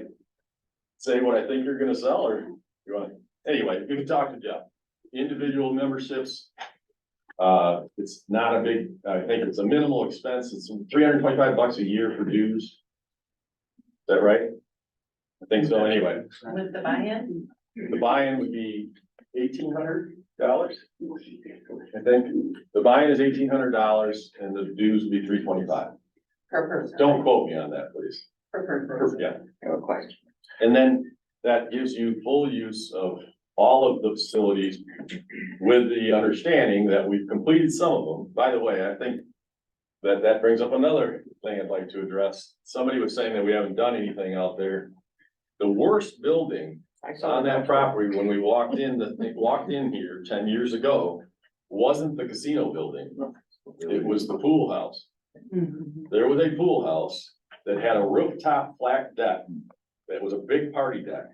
say what I think you're gonna sell, or you want? anyway, you can talk to Jeff. Individual memberships. It's not a big, I think it's a minimal expense. It's $325 a year for dues. Is that right? I think so, anyway. With the buy-in? The buy-in would be $1,800. I think the buy-in is $1,800 and the dues would be $325. Per person. Don't quote me on that, please. Per person. Yeah. I have a question. And then that gives you full use of all of the facilities with the understanding that we've completed some of them. By the way, I think that brings up another thing I'd like to address. Somebody was saying that we haven't done anything out there. The worst building on that property when we walked in here 10 years ago wasn't the casino building. It was the pool house. There was a pool house that had a rooftop flat deck that was a big party deck.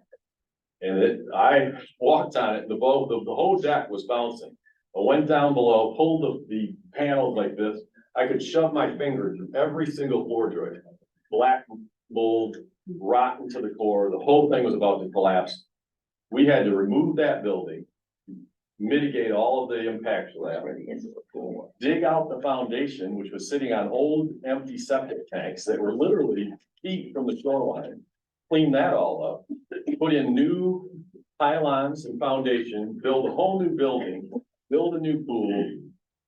And I walked on it, the whole deck was bouncing. I went down below, pulled the panels like this. I could shove my finger through every single floor joint. Black mold, rotten to the core. The whole thing was about to collapse. We had to remove that building, mitigate all of the impacts of that. Dig out the foundation, which was sitting on old empty septic tanks that were literally feet from the shoreline. Clean that all up, put in new pylons and foundation, build a whole new building, build a new pool,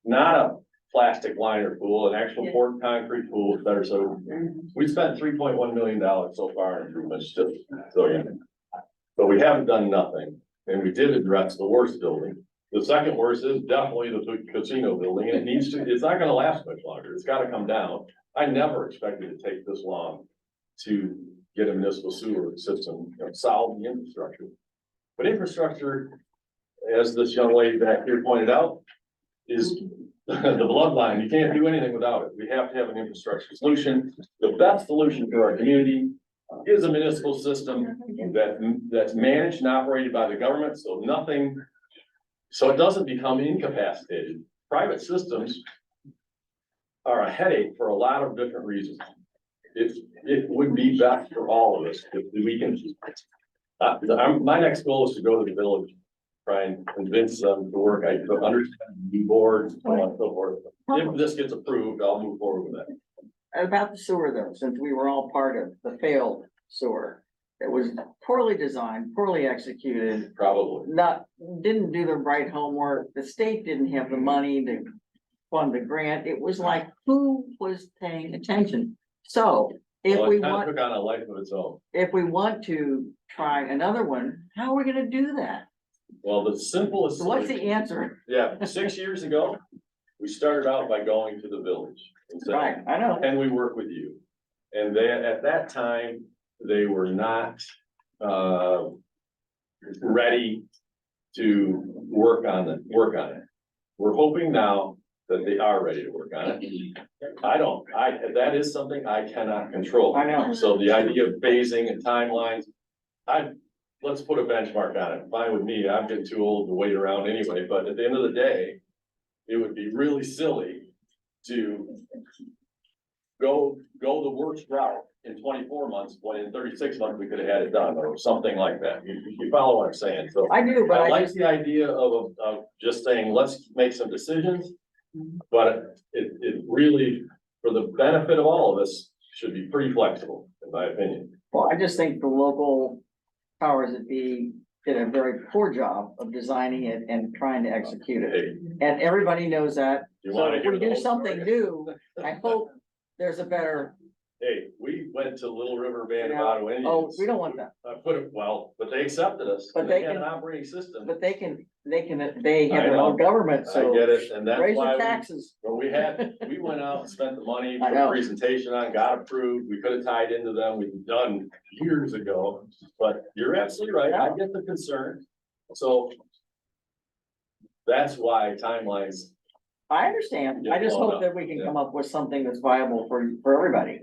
not a plastic liner pool, an actual poured concrete pool, et cetera. So we spent $3.1 million so far in improvements, just so yeah. But we haven't done nothing, and we did address the worst building. The second worst is definitely the casino building, and it's not gonna last much longer. It's gotta come down. I never expected it to take this long to get a municipal sewer system, solve the infrastructure. But infrastructure, as this young lady back here pointed out, is the bloodline. You can't do anything without it. We have to have an infrastructure solution. The best solution for our community is a municipal system that's managed and operated by the government, so it doesn't become incapacitated. Private systems are a headache for a lot of different reasons. It would be best for all of us if we can. My next goal is to go to the village, try and convince them to work. I understand the board, so on and so forth. If this gets approved, I'll move forward with that. About the sewer though, since we were all part of the failed sewer, it was poorly designed, poorly executed, Probably. didn't do the right homework. The state didn't have the money to fund the grant. It was like, who was paying attention? So if Well, we it kind of want, took on a life of its own. if we want to try another one, how are we gonna do that? Well, the simplest. So what's the answer? Yeah, 6 years ago, we started out by going to the village. and saying, Right, I know. Can we work with you? And at that time, they were not, ready to work on it. We're hoping now that they are ready to work on it. That is something I cannot control. I know. So the idea of phasing and timelines, let's put a benchmark on it. Fine with me. I'm getting too old to wait around anyway, but at the end of the day, it would be really silly to go the worst route in 24 months, when in 36 months we could have had it done, or something like that. You follow what I'm saying? So I do, but I I like just, the idea of just saying, let's make some decisions. But it really, for the benefit of all of us, should be pretty flexible, in my opinion. well, I just think the local powers that be did a very poor job of designing it and trying to execute it. Hey, And everybody knows that. you So wanna if hear we the do whole something story? new, I hope there's a better, Hey, we went to Little River Vanuatu Indians. oh, we don't want that. But they accepted us. But They they had can- an operating system. But they have their I know. own government, I so get it, and that's raise why the taxes. we went out and spent the money, I put know. a presentation on, got approved. We could have tied into them. We've done years ago. But you're absolutely right. I get the concern. So that's why timelines. I understand. Yeah, I just well, hope that we can yeah. come up with something that's viable for everybody.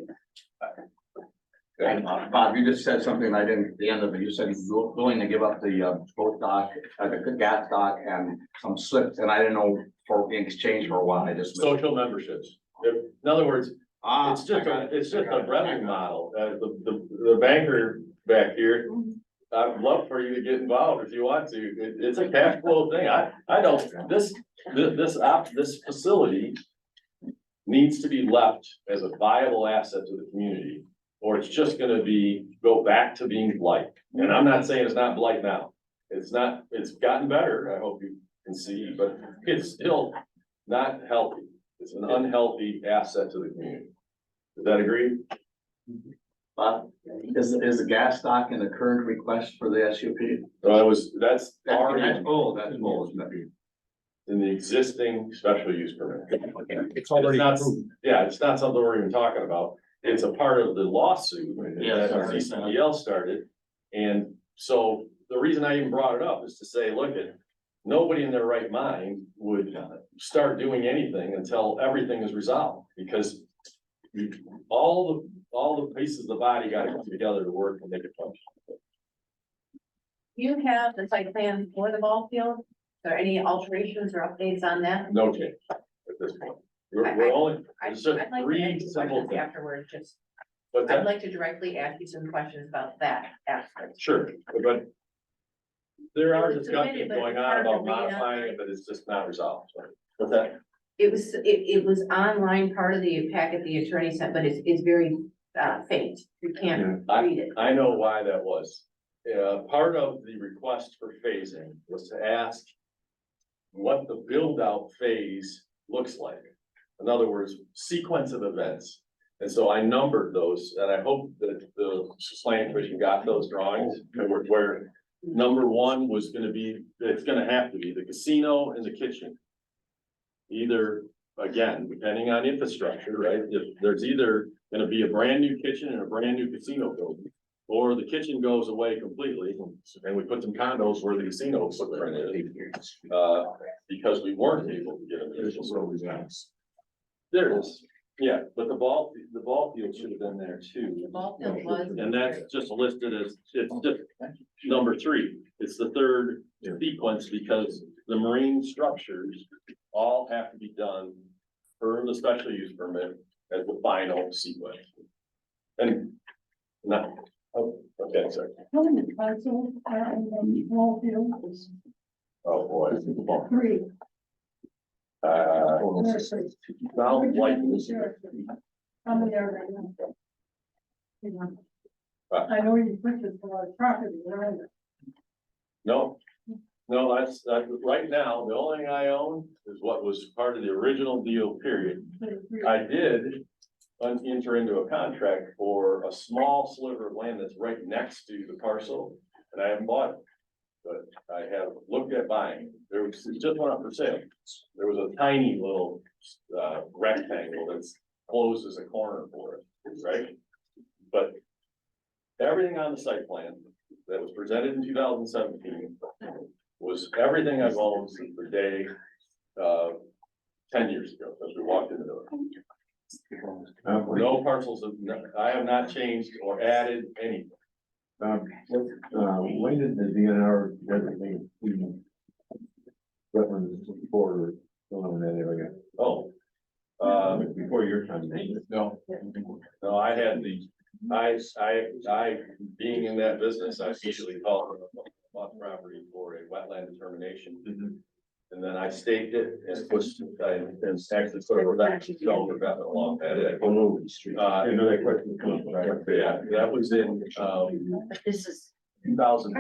And Bob, you just said something I didn't, at the end of it, you said you're willing to give up the boat dock, the gas dock and some slips, and I didn't know in exchange for what, I just. Social memberships. In other words, it's just I got it. a I got it. revenue model. The banker back here, I'd love for you to get involved if you want to. It's a cash flow thing. I don't, this facility needs to be left as a viable asset to the community, or it's just gonna go back to being blight. And I'm not saying it's not blight now. It's not, it's gotten better, I hope you can see, but it's still not healthy. It's an unhealthy asset to the community. Does that agree? Is the gas stock in the current request for the SUP? That's already full, that's full. in the existing special use permit. It's already not- approved. Yeah, it's not something we're even talking about. It's a part of the lawsuit Yes, that CCDL started. And so the reason I even brought it up is to say, look, nobody in their right mind would start doing anything until everything is resolved, because all the pieces of the body gotta come together to work and make it function. You have the site plan for the ball field? Are there any alterations or updates on that? No change at this point. We're only, it's just I'd like to three ask you simple questions things. afterwards, just, What's I'd that? like to directly ask you some questions about that aspect. Sure, but there are It was discussions submitted, but going it's on hard to about read modifying online. it, but it's just not resolved. What's that? It was online, part of the packet the attorney sent, but it's very, faint. You can't read it. I know why that was. Part of the request for phasing was to ask what the build out phase looks like. In other words, sequence of events. And so I numbered those, and I hope that the planning commission got those drawings, where number one was gonna be, it's gonna have to be the casino and the kitchen. Either, again, depending on infrastructure, right, if there's either gonna be a brand new kitchen and a brand new casino building, or the kitchen goes away completely, and we put some condos where the casino footprint is, because we weren't able to get them. There is, yeah, but the ball field should have been there too. The ball field was. And that's just listed as, it's just number three. It's the third sequence, because the marine structures all have to be done per the special use permit as the final sequence. And not, oh, okay, sorry. Oh, boy. Three. Sounds like this. How many are there now? I know you purchased a lot of property, right? No, that's, right now, the only thing I own is what was part of the original deal, period. I did enter into a contract for a small sliver of land that's right next to the parcel, and I haven't bought it. But I have looked at buying. There was, it just went up for sale. There was a tiny little rectangle that's closed as a corner for it, right? But everything on the site plan that was presented in 2017 was everything I've owned since the day 10 years ago, as we walked into it. No parcels I have not changed or added anything. When did the DNR designate wetlands border in that area? Oh. Before your time? No, I had I, being in that business, I usually called bought property for a wetland determination. And then I staked it and pushed, and actually sort of back to stone or back along that edge. Another question. Yeah, that was in, This is. 2000.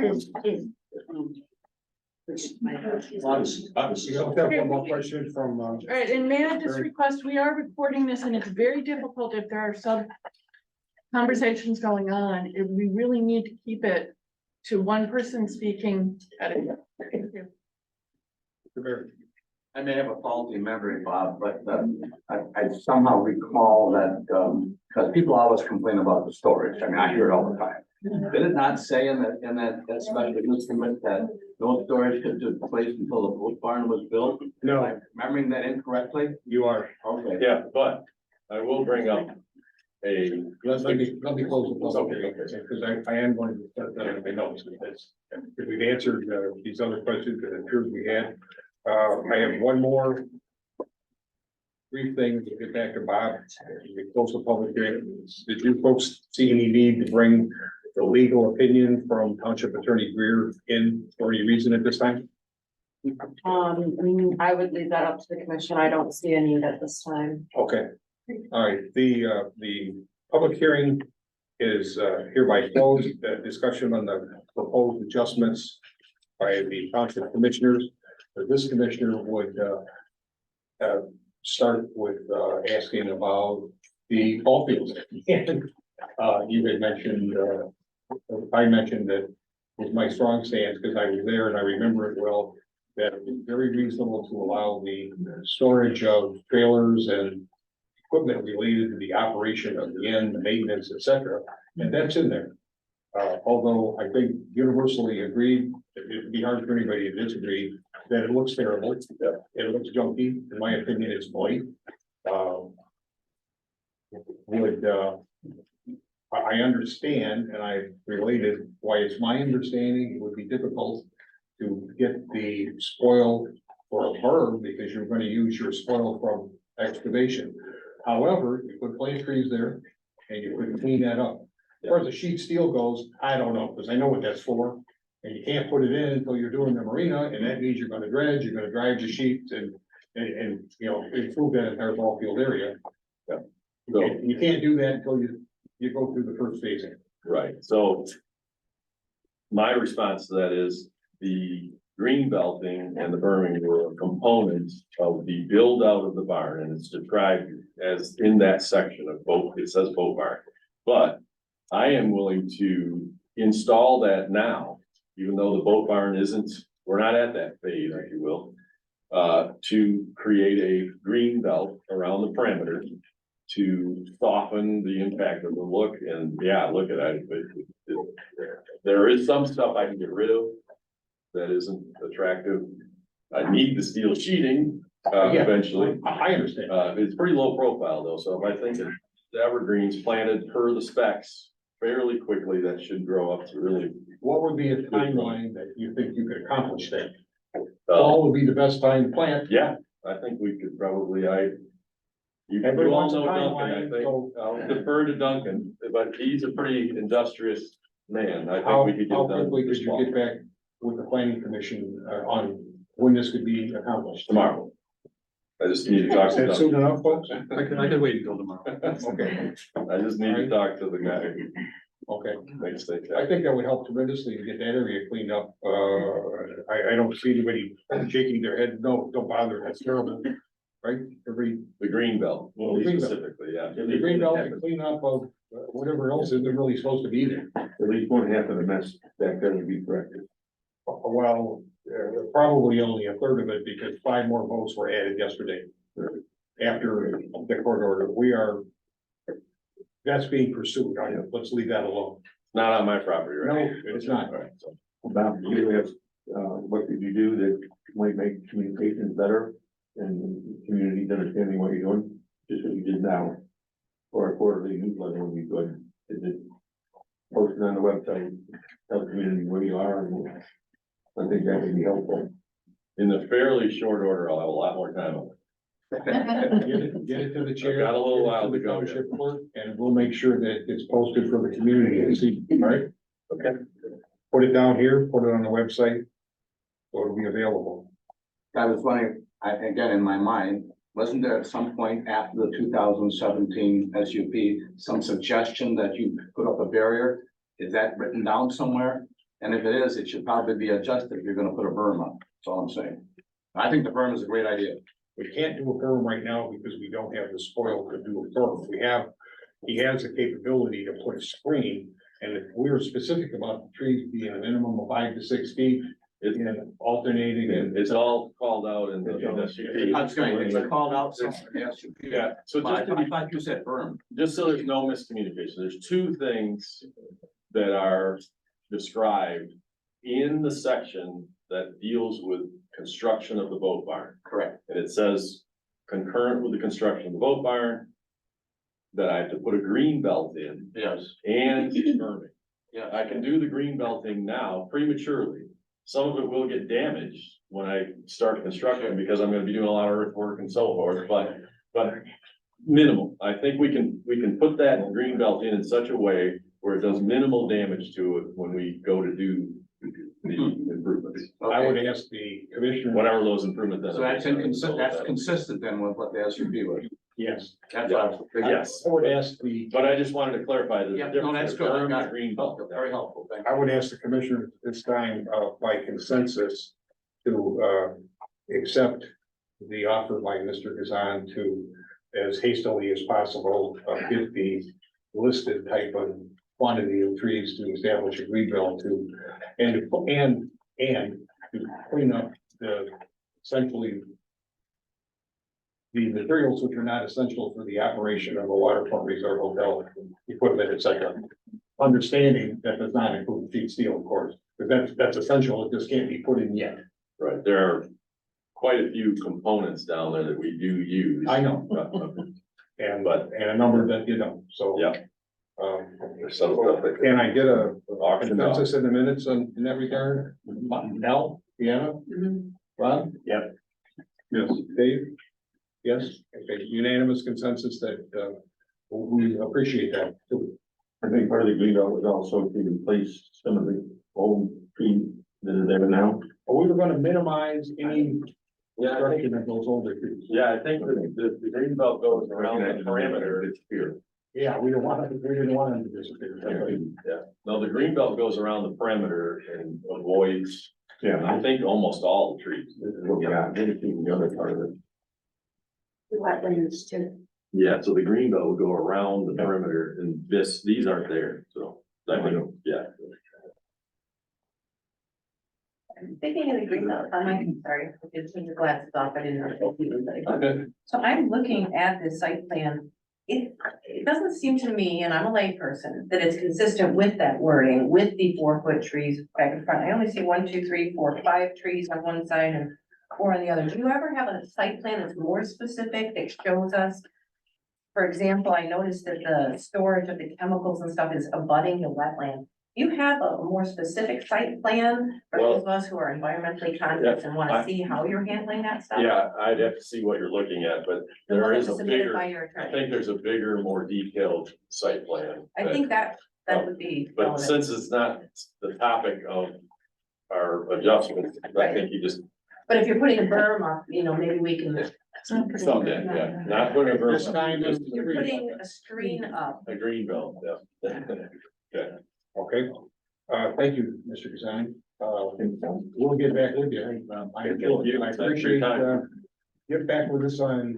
You don't have one more question from, All right, and may I just request, we are recording this and it's very difficult if there are some conversations going on. If we really need to keep it to one person speaking at a time. Thank you. I may have a faulty memory, Bob, but I somehow recall that, because people always complain about the storage. I mean, I hear it all the time. Did it not say in that special use permit that no storage could take place until the boat barn was built? No. Am I remembering that incorrectly? You are. Okay. Yeah, but I will bring up a. Let me close the public Okay, hearing, okay. because I am going to set that in my notes, because if we've answered these other questions that it appears we had. I have one more brief thing to get back to Bob. We close the public hearing. Did you folks see any need to bring the legal opinion from Township Attorney Greer in for any reason at this time? I would leave that up to the commission. I don't see a need at this time. Okay, all right, the public hearing is hereby closed. Discussion on the proposed adjustments by the township commissioners. This commissioner would start with asking about the ball fields. And you had mentioned, I mentioned that was my strong stance because I was there and I remember it well, that it was very reasonable to allow the storage of trailers and equipment related to the operation of the inn, the maintenance, et cetera, and that's in there. Although I think universally agreed, it'd be hard for anybody to disagree, that it looks terrible. It looks junky, in my opinion, it's white. I understand, and I related why it's my understanding, it would be difficult to get the spoil for a berm because you're gonna use your spoil from excavation. However, you could plant trees there and you could clean that up. As far as the sheet steel goes, I don't know, because I know what that's for. And you can't put it in until you're doing the marina, and that means you're gonna dredge, you're gonna drive the sheets and you know, improve that entire ball field area. You can't do that until you go through the first phasing. Right, so my response to that is the green belting and the berming were components of the build out of the barn, and it's described as in that section of both, it says boat barn. But I am willing to install that now, even though the boat barn isn't, we're not at that phase, if you will, to create a green belt around the perimeter to soften the impact of the look. And yeah, look at it, but there is some stuff I can get rid of that isn't attractive. I need the steel sheeting eventually. I understand. It's pretty low profile though, so if I think that the evergreens planted per the specs fairly quickly, that should grow up to really. What would be a timeline that you think you could accomplish that? Fall would be the best time to plant. Yeah, I think we could probably, you Every all once in know a while, Duncan, I think, I'll defer to Duncan, but he's a pretty industrious man. I How think we could get it done quickly could this you fall. get back with the planning commission on when this could be accomplished? Tomorrow. I just need to talk Is to that Duncan. soon enough, folks? I can wait until tomorrow. Okay, I just need to talk to the guy who okay. makes things I happen. think that would help tremendously to get that area cleaned up. I don't see anybody shaking their head. No, don't bother. That's terrible. Right? The green belt, The green belt. specifically, yeah. The green belt and clean up of whatever else isn't really supposed to be there. At least 1/2 of the mess back there would be corrected. Well, probably only a third of it because 5 more boats were added yesterday. After the court order, that's being pursued. Let's leave that alone. Not on my property, No, right? it's not. All right, so. Bob, you have, what could you do that might make communications better and communities understanding what you're doing, just what you did now? Or a quarterly newsletter would be good. Is it posted on the website, tell the community where you are, and I think that would be helpful. In the fairly short order, I'll have a lot more time on it. Get it to the chair. I've got a little while get it to go, the township clerk, and we'll make sure that it's posted for the community to see, all right? Okay. Put it down here, put it on the website, so it'll be available. I was wondering, again, in my mind, wasn't there at some point after the 2017 SUP, some suggestion that you put up a barrier? Is that written down somewhere? And if it is, it should probably be adjusted if you're gonna put a berm up. That's all I'm saying. I think the berm is a great idea. We can't do a berm right now because we don't have the spoil to do a berm. He has the capability to put a screen, and if we're specific about the trees being a minimum of 5 to 6 feet, and alternating and. It's all called out in the SUP. That's great. It's called out. Yes. Yeah, so just to I be, thought you said berm. just so there's no miscommunication, there's 2 things that are described in the section that deals with construction of the boat barn. Correct. And it says concurrent with the construction of the boat barn, that I have to put a green belt in Yes. and berming. Yeah. I can do the green belting now prematurely. Some of it will get damaged when I start construction because I'm gonna be doing a lot of earthwork and so forth, but minimal. I think we can put that green belt in such a way where it does minimal damage to it when we go to do the improvements. I would ask the commissioner. Whatever those improvements. So that's consistent then with what the SUP was. Yes. That's what I was thinking. Yes, I would ask the, but I just wanted to clarify the Yeah, no, difference. that's between good. I berm got and it. green belt. Very helpful, thank I you. would ask the commissioner this time, by consensus, to, accept the offer by Mr. Gazan to, as hastily as possible, get the listed type of quantity of trees to establish a green belt to, and to clean up the, essentially, the materials which are not essential for the operation of a waterfront resort hotel, equipment, et cetera. Understanding that does not include sheet steel, of course, because that's essential, it just can't be put in yet. Right, there are quite a few components down there that we do use. I know. And a number that you don't, so. Yeah. There's some stuff that Can I get a auctioned off. consensus in the minutes in that regard? Mel, Deanna, Ron? Yep. Yes. Dave? Yes, okay, unanimous consensus that, we appreciate that too. I think part of the green belt was also to replace some of the old trees that are there now. But we were gonna minimize any Yeah, I think, destruction of those older trees. yeah, I think the green belt goes around the perimeter. Here. Yeah, we didn't want them to disappear. Yeah, no, the green belt goes around the perimeter and avoids, Yeah. I think, almost all the trees. This is what we got, the other part of it. Wetlands too. Yeah, so the green belt will go around the perimeter and these aren't there, so. I think, yeah. Speaking of the green belt, I'm sorry, I did take the glasses off, I didn't know. Okay. So I'm looking at this site plan. It doesn't seem to me, and I'm a layperson, that it's consistent with that wording, with the 4-foot trees back in front. I only see 1, 2, 3, 4, 5 trees on one side and 4 on the other. Do you ever have a site plan that's more specific that shows us? For example, I noticed that the storage of the chemicals and stuff is abutting the wetland. You have a more specific site plan for those of us who are environmentally conscious and want to see how you're handling that stuff? Yeah, I'd have to see what you're looking at, but there is a Submitted bigger, by your I attorney. think there's a bigger, more detailed site plan. I think that would be But relevant. since it's not the topic of our adjustments, I think you just, But if you're putting a berm up, maybe we can. someday, yeah, not putting a verse. This time is- You're putting a screen up. A green belt, yeah. Okay. Okay, thank you, Mr. Design. We'll get back with you. I appreciate, get back with us on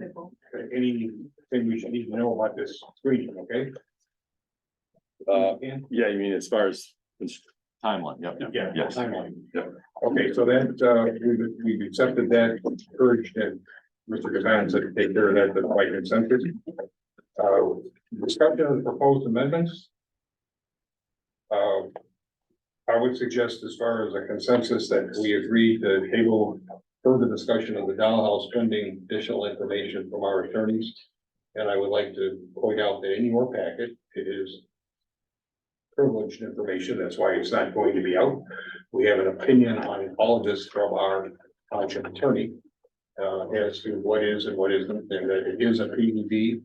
anything we should need to know about this screening, okay? Yeah, you mean as far as timeline, Yeah, Yes. timeline. Yep. Okay, so that, we've accepted that, urged that Mr. Design said to take care of that, by consensus. Discussion of the proposed amendments. I would suggest, as far as a consensus, that we agree to table further discussion of the dollhouse pending additional information from our attorneys. And I would like to point out that in your packet, it is privileged information, that's why it's not going to be out. We have an opinion on all of this from our township attorney, as to what is and what isn't, and that it is a PUD,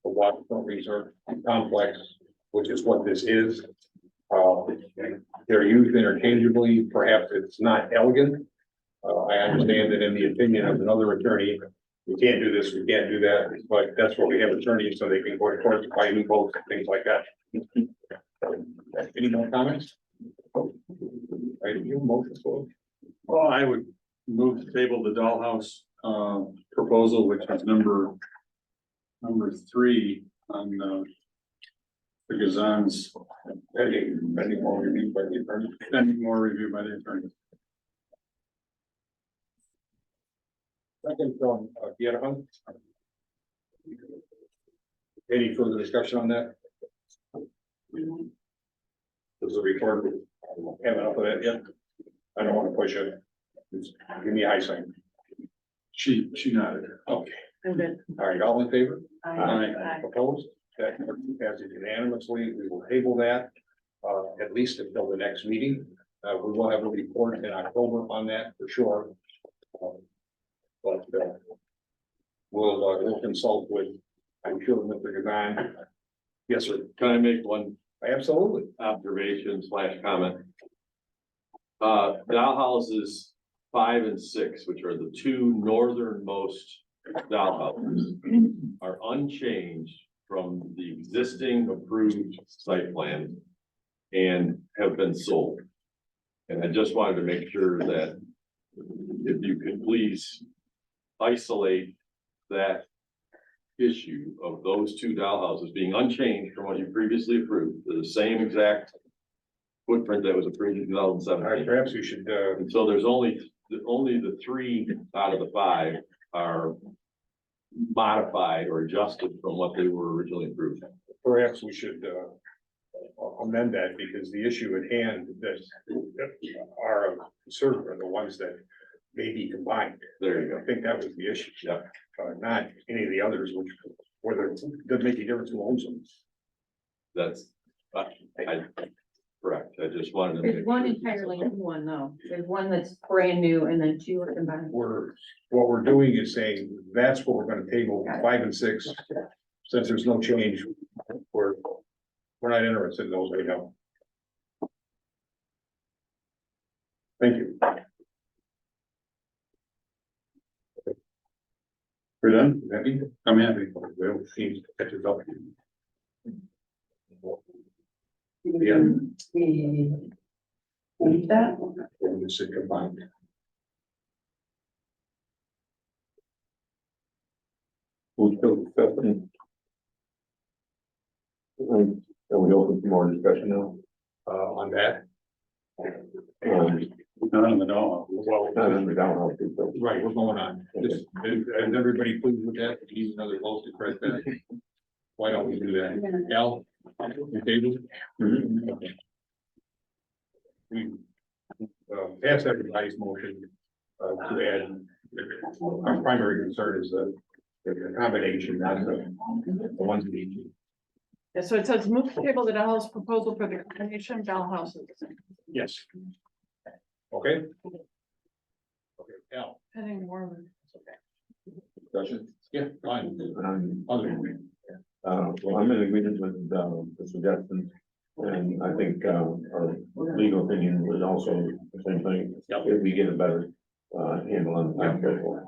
a waterfront resort complex, which is what this is. They're used interchangeably, perhaps it's not elegant. I understand that in the opinion of another attorney, we can't do this, we can't do that, but that's what we have attorneys, so they can go to court to find new votes and things like that. Any more comments? I do motion for. Well, I would move to table the dollhouse, proposal, which is number 3 on, the Gazans. Pending more review by the attorney. Pending more review by the attorney. Second from Deanna. Any further discussion on that? Does the report have enough of that yet? I don't want to push it. Just give me a high sign. She nodded. Okay, I'm good. all right, all in favor? Aye. Opposed? That passes unanimously. We will table that, at least until the next meeting. We will have a report in October on that for sure. But we'll consult with, I'm sure, Mr. Gavine. Yes, sir. Can I make one Absolutely. observation slash comment. Dollhouses 5 and 6, which are the two northernmost dollhouses, are unchanged from the existing approved site plan and have been sold. And I just wanted to make sure that if you could please isolate that issue of those two dollhouses being unchanged from what you previously approved, the same exact footprint that was approved in 2017. Perhaps we should, And so there's only the 3 out of the 5 are modified or adjusted from what they were originally approved. perhaps we should, amend that, because the issue at hand that are of concern are the ones that may be combined. There you go. I think that was the issue. Yeah. Not any of the others, which, whether it doesn't make any difference who owns them. That's, correct. I just wanted to. There's make one sure. entirely new one though. There's one that's brand new and then 2 are combined. What we're doing is saying, that's what we're gonna table, 5 and 6. Since there's no change, we're not interested in those right now. Thank you. We're done? Happy? I'm happy. Well, seems to catch us up. Yeah. Leave that. And this is combined. We'll still discuss it. And we open for more discussion now. On that. Not on the doll. Well, Not on the doll. right, we're going on. Is everybody pleased with that? Use another vote to correct that. Why don't we do that? Al? You table? Okay. We pass everybody's motion to add. Our primary concern is the combination, not the ones we. Yeah, so it says move to table the dollhouse proposal for the combination dollhouses. Yes. Okay. Okay, Al. Pending more. Discussion. Yeah, fine. Other. Well, I'm in agreement with, the suggestions. And I think, our legal opinion would also the same thing. Yep. If we get a better, handle on the time schedule.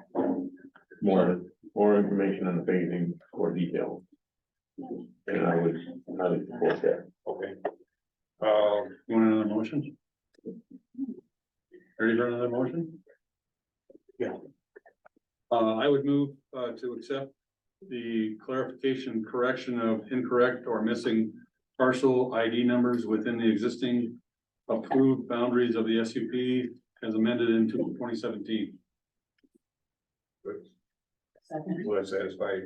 More information on the phasing, more detail. And I would support that. Okay. You want another motion? Ready for another motion? Yeah. I would move, to accept the clarification, correction of incorrect or missing parcel ID numbers within the existing approved boundaries of the SUP as amended in 2017. Will that satisfy?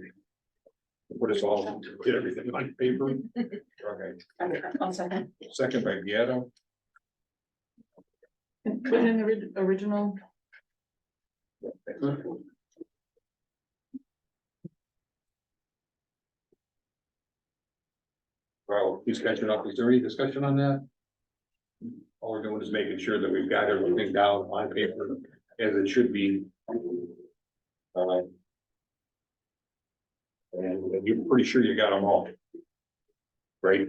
Put us all, get everything on paper? Okay. I'll second. Second by Beato. Put in the original. Well, he's catching up. Is there any discussion on that? All we're doing is making sure that we've got everything down on paper as it should be. And you're pretty sure you got them all. Right?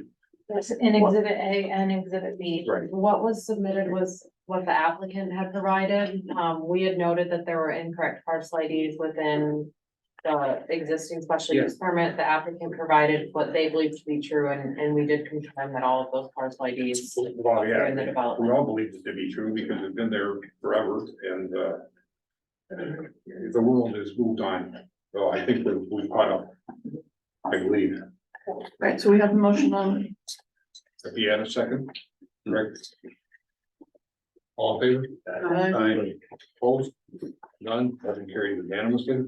Yes, in exhibit A and exhibit B. Right. What was submitted was what the applicant had provided. We had noted that there were incorrect parcel IDs within the existing special use permit. The applicant provided what they believed to be true, and we did confirm that all of those parcel IDs Well, are yeah, in the we development. all believe it to be true because it's been there forever and the world has moved on. So I think we've caught up. I believe. Right, so we have a motion on. If you had a second, right? All in favor? Aye. Opposed? None, doesn't carry unanimously.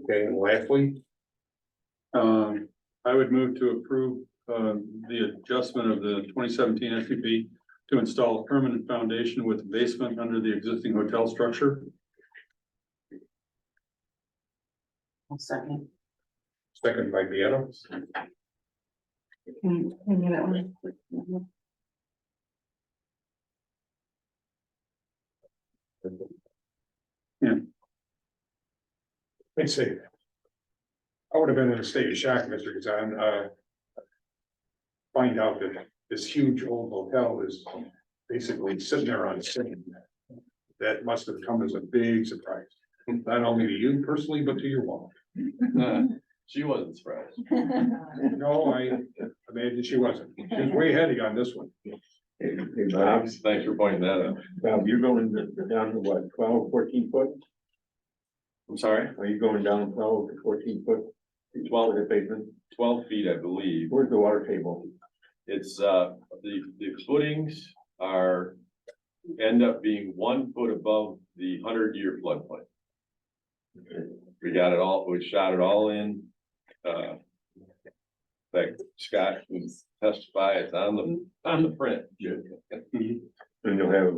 Okay, and lastly, I would move to approve, the adjustment of the 2017 SUP to install a permanent foundation with basement under the existing hotel structure. Second. second by Beato. Can you give that one? Let's see. I would have been in a state of shock, Mr. Kazan, find out that this huge old hotel is basically sitting there on sand. That must have come as a big surprise, not only to you personally, but to your mom. She wasn't surprised. No, I imagine she wasn't. She was way ahead of you on this one. Hey, Bob, thanks for pointing that out. Bob, you're going down to what, 12, 14 foot? I'm sorry, Are you going down 12 to 14 foot? 12 the basement? 12 feet, I believe. Where's the water table? It's, the footings end up being 1 foot above the 100-year floodplain. We got it all, we shot it all in. Like Scott can testify, it's on the print. And you'll have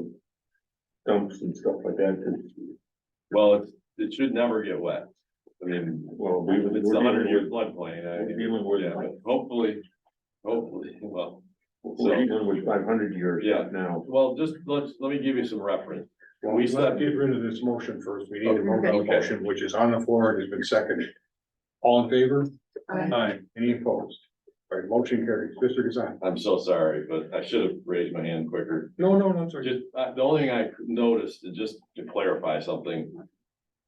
dumps and stuff like that. Well, it should never get wet. I mean, Well, it's the 100-year floodplain. we're dealing with, Yeah, but hopefully, well, we're dealing with 500 years Yeah. now. well, just let me give you some reference. Well, We let's said- get rid of this motion first. We need to vote on the Okay. motion, which is on the floor and has been seconded. All in favor? Aye. Any opposed? All right, motion carries. Mr. Kazan. I'm so sorry, but I should have raised my hand quicker. No, sorry. Just, the only thing I noticed, and just to clarify something,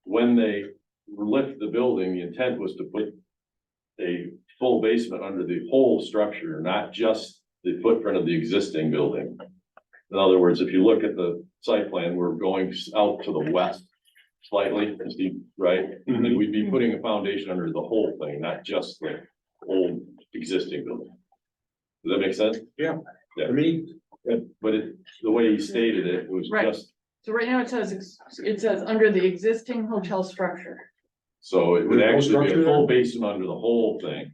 when they lift the building, the intent was to put a full basement under the whole structure, not just the footprint of the existing building. In other words, if you look at the site plan, we're going out to the west slightly, right? And we'd be putting a foundation under the whole thing, not just the old existing building. Does that make sense? Yeah. Yeah. To me, But the way he stated it was Right. just, So right now it says under the existing hotel structure. so it would With no actually be structure a full there? basement under the whole thing.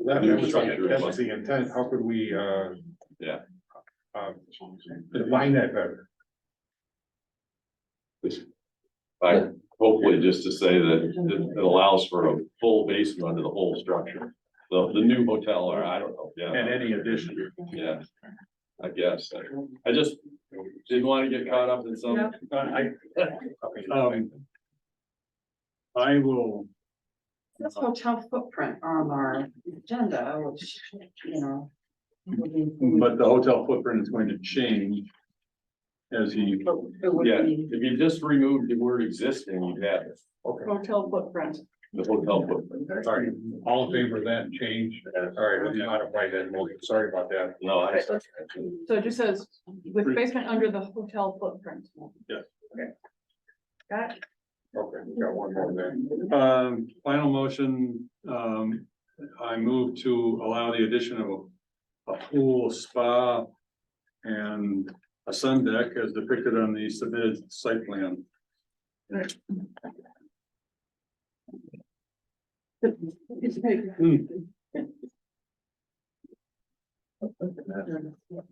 that New was structure, that but- was the intent. How could we, Yeah. define that better? Hopefully just to say that it allows for a full basement under the whole structure. The new hotel, or I don't know, yeah. And any addition. Yeah, I guess. I just didn't want to get caught up in some. I will, This hotel footprint on our agenda, which, but the hotel footprint is going to change as he, Yeah, if you just remove the word existing, you'd have it, Hotel footprint. the hotel footprint. All right, all in favor of that change? All right, let's modify that motion. Sorry about that. No, I. So it just says with basement under the hotel footprint. Yeah. Okay. Got it? Okay, we got one more there. final motion, I move to allow the addition of a pool, spa, and a sun deck as depicted on the submitted site plan.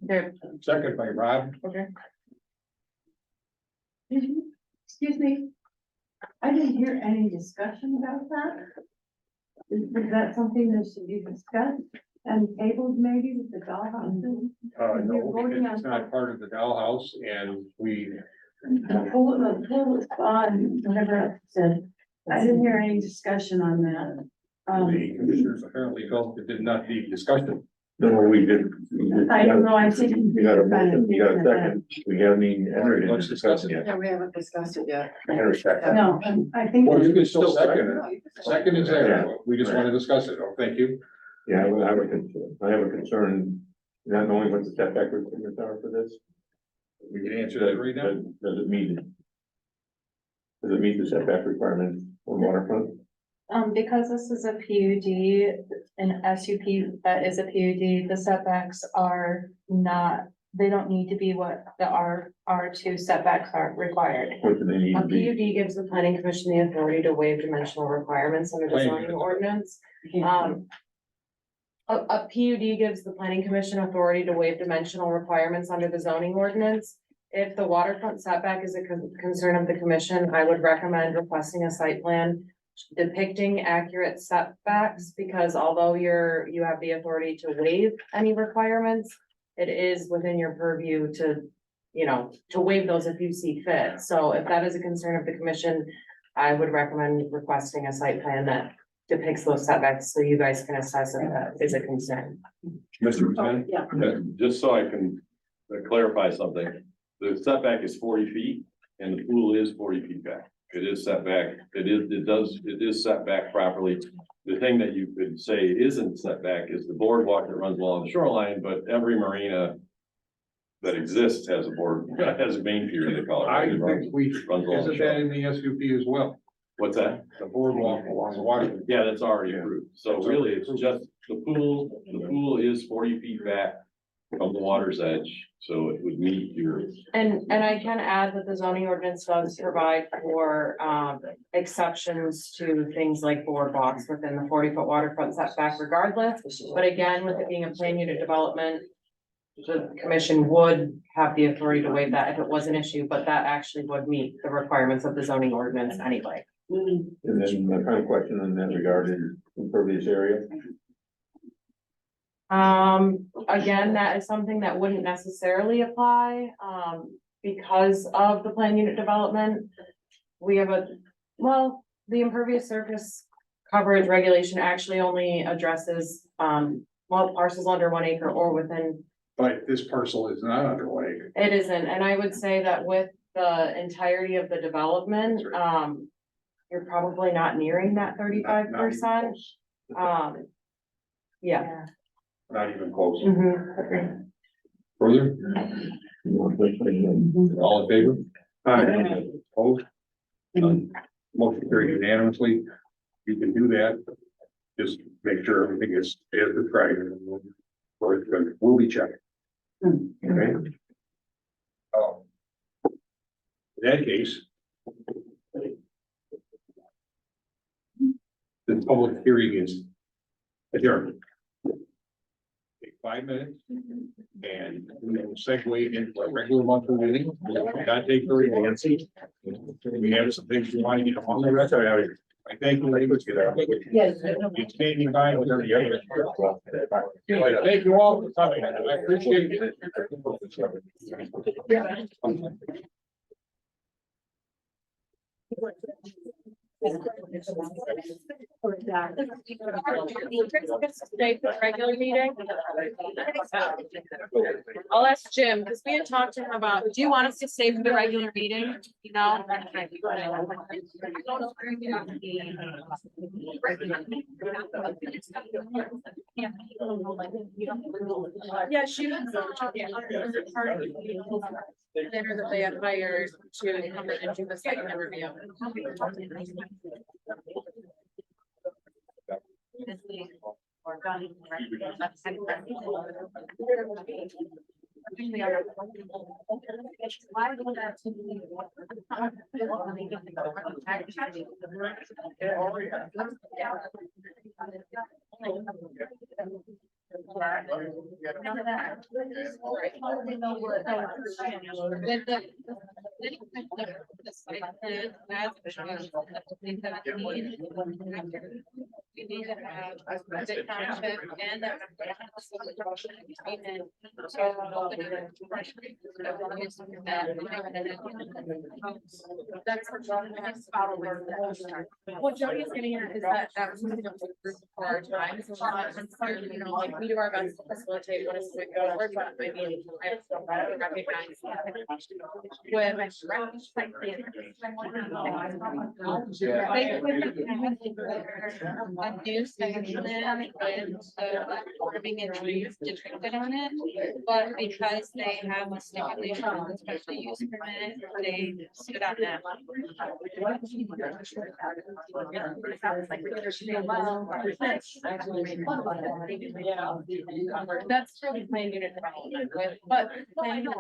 There, Second by Rob. okay. Excuse me, I didn't hear any discussion about that. Is that something that should be discussed and tabled maybe with the dollhouse? No, because it's not part of the dollhouse and we, The pool was on, whatever it said. I didn't hear any discussion on that. the commissioners apparently felt it did not need discussion. No, we did. I don't know, I'm thinking. We got a motion, we got a second, we haven't even entered Let's discuss it. Yeah, we haven't discussed it yet. Enter second. No, I think. Well, you can still second it. Second is there. We just want to discuss it. Oh, thank you. Yeah, I have a concern, not knowing what the setback requirements are for this. We can answer that right now. Does it meet? Does it meet the setback requirements on waterfront? Because this is a PUD, an SUP that is a PUD, the setbacks are not, they don't need to be what the R2 setbacks are required. What do they need A to be? PUD gives the planning commission the authority to waive dimensional requirements under the zoning ordinance. A PUD gives the planning commission authority to waive dimensional requirements under the zoning ordinance. If the waterfront setback is a concern of the commission, I would recommend requesting a site plan depicting accurate setbacks, because although you have the authority to waive any requirements, it is within your purview to, to waive those if you see fit. So if that is a concern of the commission, I would recommend requesting a site plan that depicts those setbacks, so you guys can assess if that is a concern. Mr. Chen? Yeah. Just so I can clarify something, the setback is 40 feet and the pool is 40 feet back. It is setback, it is set back properly. The thing that you could say isn't setback is the boardwalk that runs along the shoreline, but every marina that exists has a main pier, they call it. I It runs- think we, runs along the isn't that shore. in the SUP as well? What's that? The boardwalk along the water. Yeah, that's already approved. So really, it's just the pool is 40 feet back from the water's edge, so it would meet your. And I can add that the zoning ordinance does provide for, exceptions to things like boardwalks within the 40-foot waterfront setback regardless. But again, with it being a plan unit development, the commission would have the authority to waive that if it was an issue, but that actually would meet the requirements of the zoning ordinance anyway. And then my final question in that regard is impervious area. Again, that is something that wouldn't necessarily apply, because of the plan unit development. We have the impervious surface coverage regulation actually only addresses, parcels under 1 acre or within. But this parcel is not under 1 acre. It isn't, and I would say that with the entirety of the development, you're probably not nearing that 35%. Yeah. Not even close. Mhm. Further? All in favor? Aye. Opposed? None. Motion carried unanimously. You can do that. Just make sure everything is described. Or it's good. We'll be checking. Okay. In that case. The public hearing is adjourned. Take 5 minutes and we'll segue into a regular monthly meeting. Not take very fancy. We have some things we want to get on the rest of it. I thank you, ladies. Yes. You're standing by with every other. Thank you all for coming. I appreciate it. Stay for the regular meeting. I'll ask Jim, because we had talked to him about, do you want us to stay for the regular meeting? No? Yeah, she was. Later that they had hired to come in and do the site plan review. We need to have the township and the. That's what Jody's getting at is that was something that was approved for our time, so you know, like, we do our best to facilitate what is going to go forward, but I mean, I recognize. A new section farming and trees depicted on it, but because they have a stipulation on the special use permit, they stood on that. That's for the plan unit development, but plan unit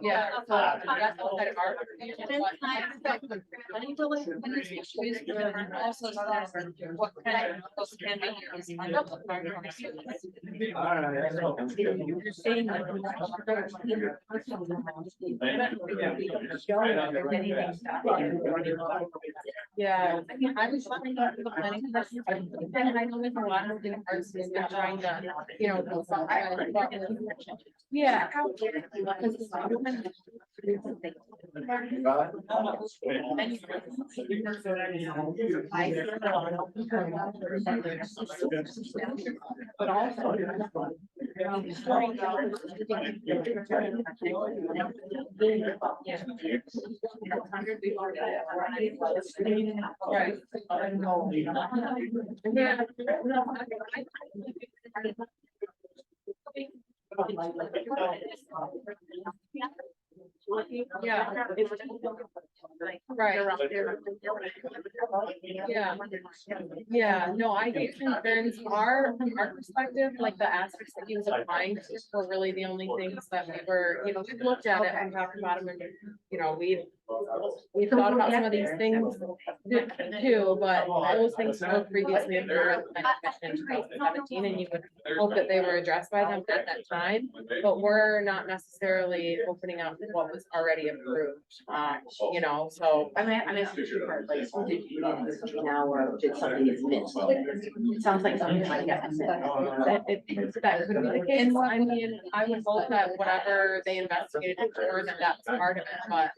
yeah. Also, what kind of can be used. Yeah, I mean, I was talking about the planning commission, and I know there's a lot of different parts of it, trying to, you know. Yeah. But also. Right. Yeah. Right. Yeah. Yeah, no, I think concerns are, from our perspective, like the aspects that he was applying to were really the only things that we were, you know, we've looked at it and talked about them and, you know, we've thought about some of these things too, but those things were previously in the in 2017, and you would hope that they were addressed by them at that time, but we're not necessarily opening up what was already approved, you know, so. I'm asking you, like, did you now, or did something get missed? It sounds like something might get missed. That could be the case. I mean, I would hope that whatever they investigated for, that that's part of it, but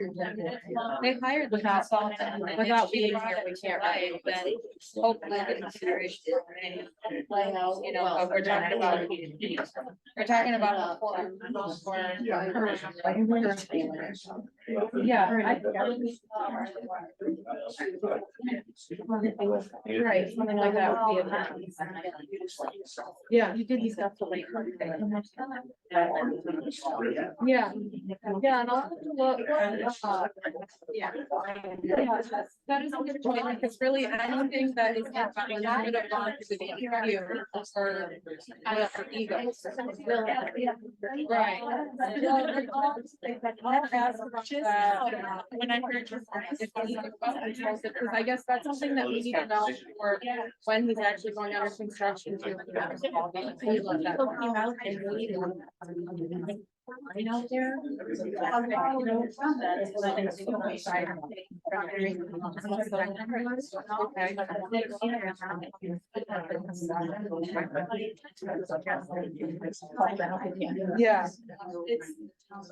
they hired the consultant without being here, we can't really then hopefully get consideration. You know, but we're talking about yeah, right, something like that would be a. Yeah, you did stuff to like. Yeah, yeah, and I'll have to look. Yeah. Yeah, that is a good point, because really anything that is not would have gone to the DPU or for egos. Right. I'll ask about that when I heard your because I guess that's something that we need to know for when he's actually going under construction to. Right out there. Yeah.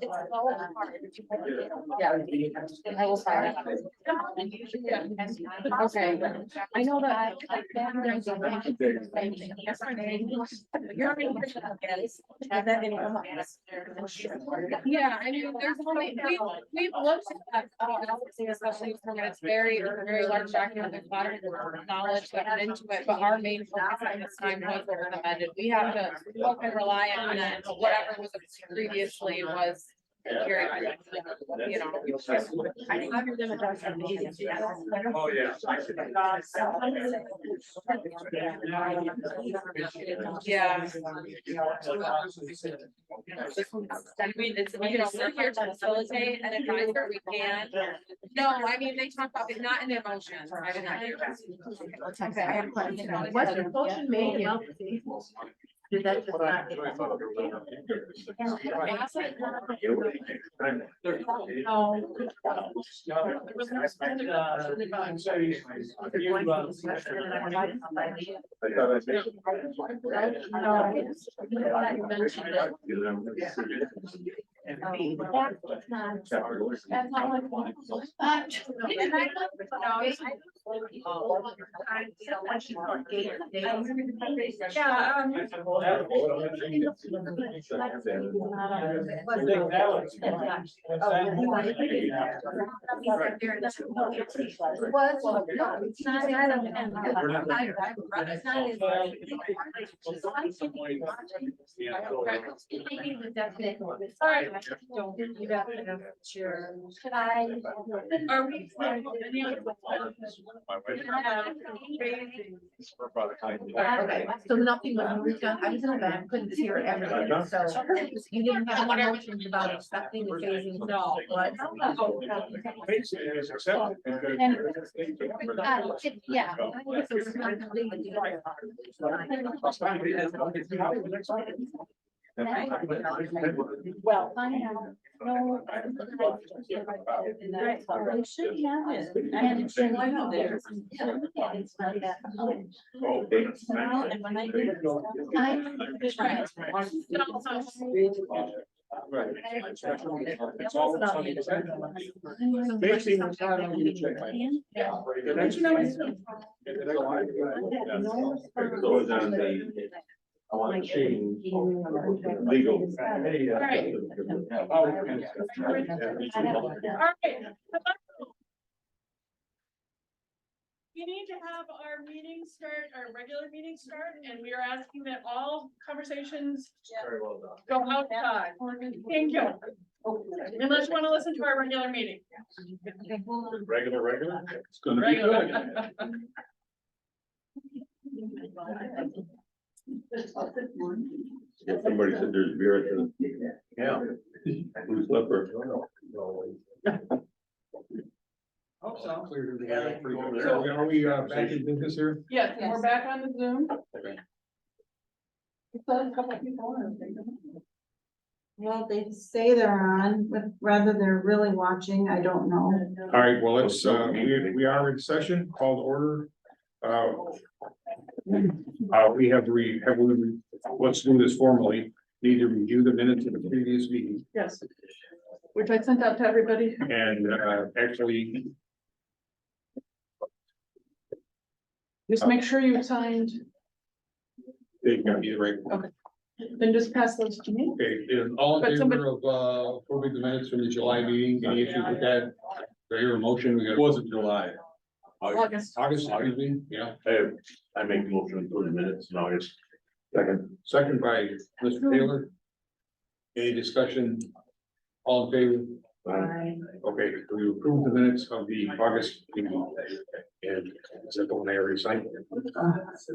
It's all hard. Yeah, I will find out. Okay, I know that. Yeah, I mean, there's only, we've looked at, especially from it's very large document, there's a lot of knowledge that went into it, but our main focus at this time was what was amended. We have to hope and rely on it, whatever was previously was. You know. I think other than Oh, yeah. Yeah. I mean, it's, you know, we're here to facilitate and advise where we can. No, I mean, they talk about it, not in their motions. I did not hear that. Okay, I have a question. Was the motion made about the tables? Did that just not? Should I? Are we? Okay, so nothing was moved on. I was in the back, couldn't hear everything, so you didn't have any motions about accepting the phasing, no, but. Yeah. Well, find out. No. We should have it. And it's there. It's not that. Well, and when I did. I want to change All legal. right. We need to have our meeting start, our regular meeting start, and we are asking that all conversations go outside. Thank you. Unless you want to listen to our regular meeting. Regular. It's gonna be good. Regular. Somebody said there's beer at the. Yeah. Blue Slipper. Hope so. Are we back in business here? Yes, we're back on the Zoom. Okay. Well, they say they're on, but whether they're really watching, I don't know. All right, well, let's, we are in session, called order. We have, let's do this formally. Need to review the minutes of the previous meeting Yes. Which I sent out to everybody. and, actually, Just make sure you signed, they've got to be the right. then just pass those to me. Okay, is all But in somebody- favor of, approving the minutes from the July meeting? Any issues with that? Do I hear a motion? It wasn't July. August. Excuse me, yeah. I make the motion for the minutes in August. Second by Mr. Taylor. Any discussion? All in favor? Okay, we approve the minutes of the August meeting. And is that the one I already signed? That's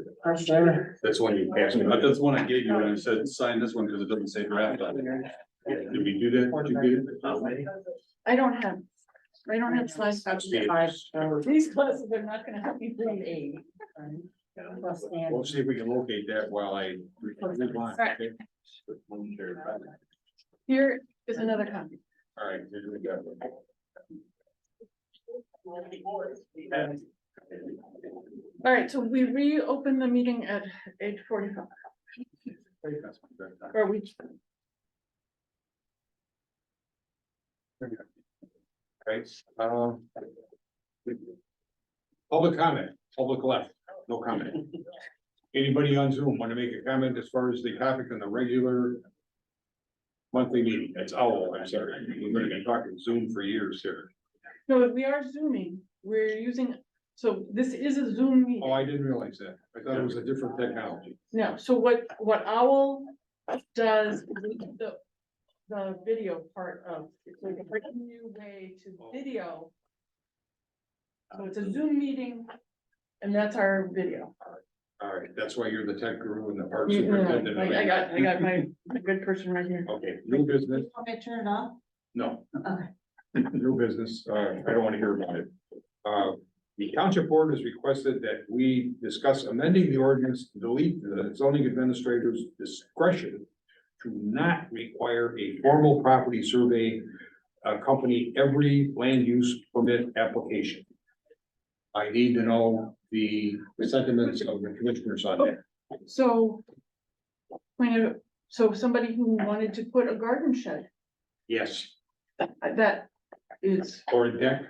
the one you passed me. That's the one I gave you and I said, sign this one because it doesn't say draft on it. Did we do that? Did you get it? I don't have slides. These classes are not gonna help me read eight. We'll see if we can locate that while I. Right. Here is another copy. All right. Here we go. All right, so we reopen the meeting at 8:45. Or we. Right, public comment, public left, no comment. Anybody on Zoom want to make a comment as far as the topic in the regular monthly meeting? That's owl, I'm sorry. We're gonna be talking Zoom for years here. No, we are zooming. We're using, so this is a Zoom meeting. Oh, I didn't realize that. I thought it was a different technology. No, so what Owl does, the video part of, it's like a brand new way to video. So it's a Zoom meeting, and that's our video. All right, that's why you're the tech guru and the park Yeah, superintendent. I got my good person right here. Okay, new business, Want me to turn it off? no. Okay. New business, I don't want to hear about it. The township board has requested that we discuss amending the ordinance, to delete the zoning administrator's discretion to not require a formal property survey accompany every land use permit application. I need to know the sentiments of the commissioners on that. So, so somebody who wanted to put a garden shed, Yes, that is, or a deck,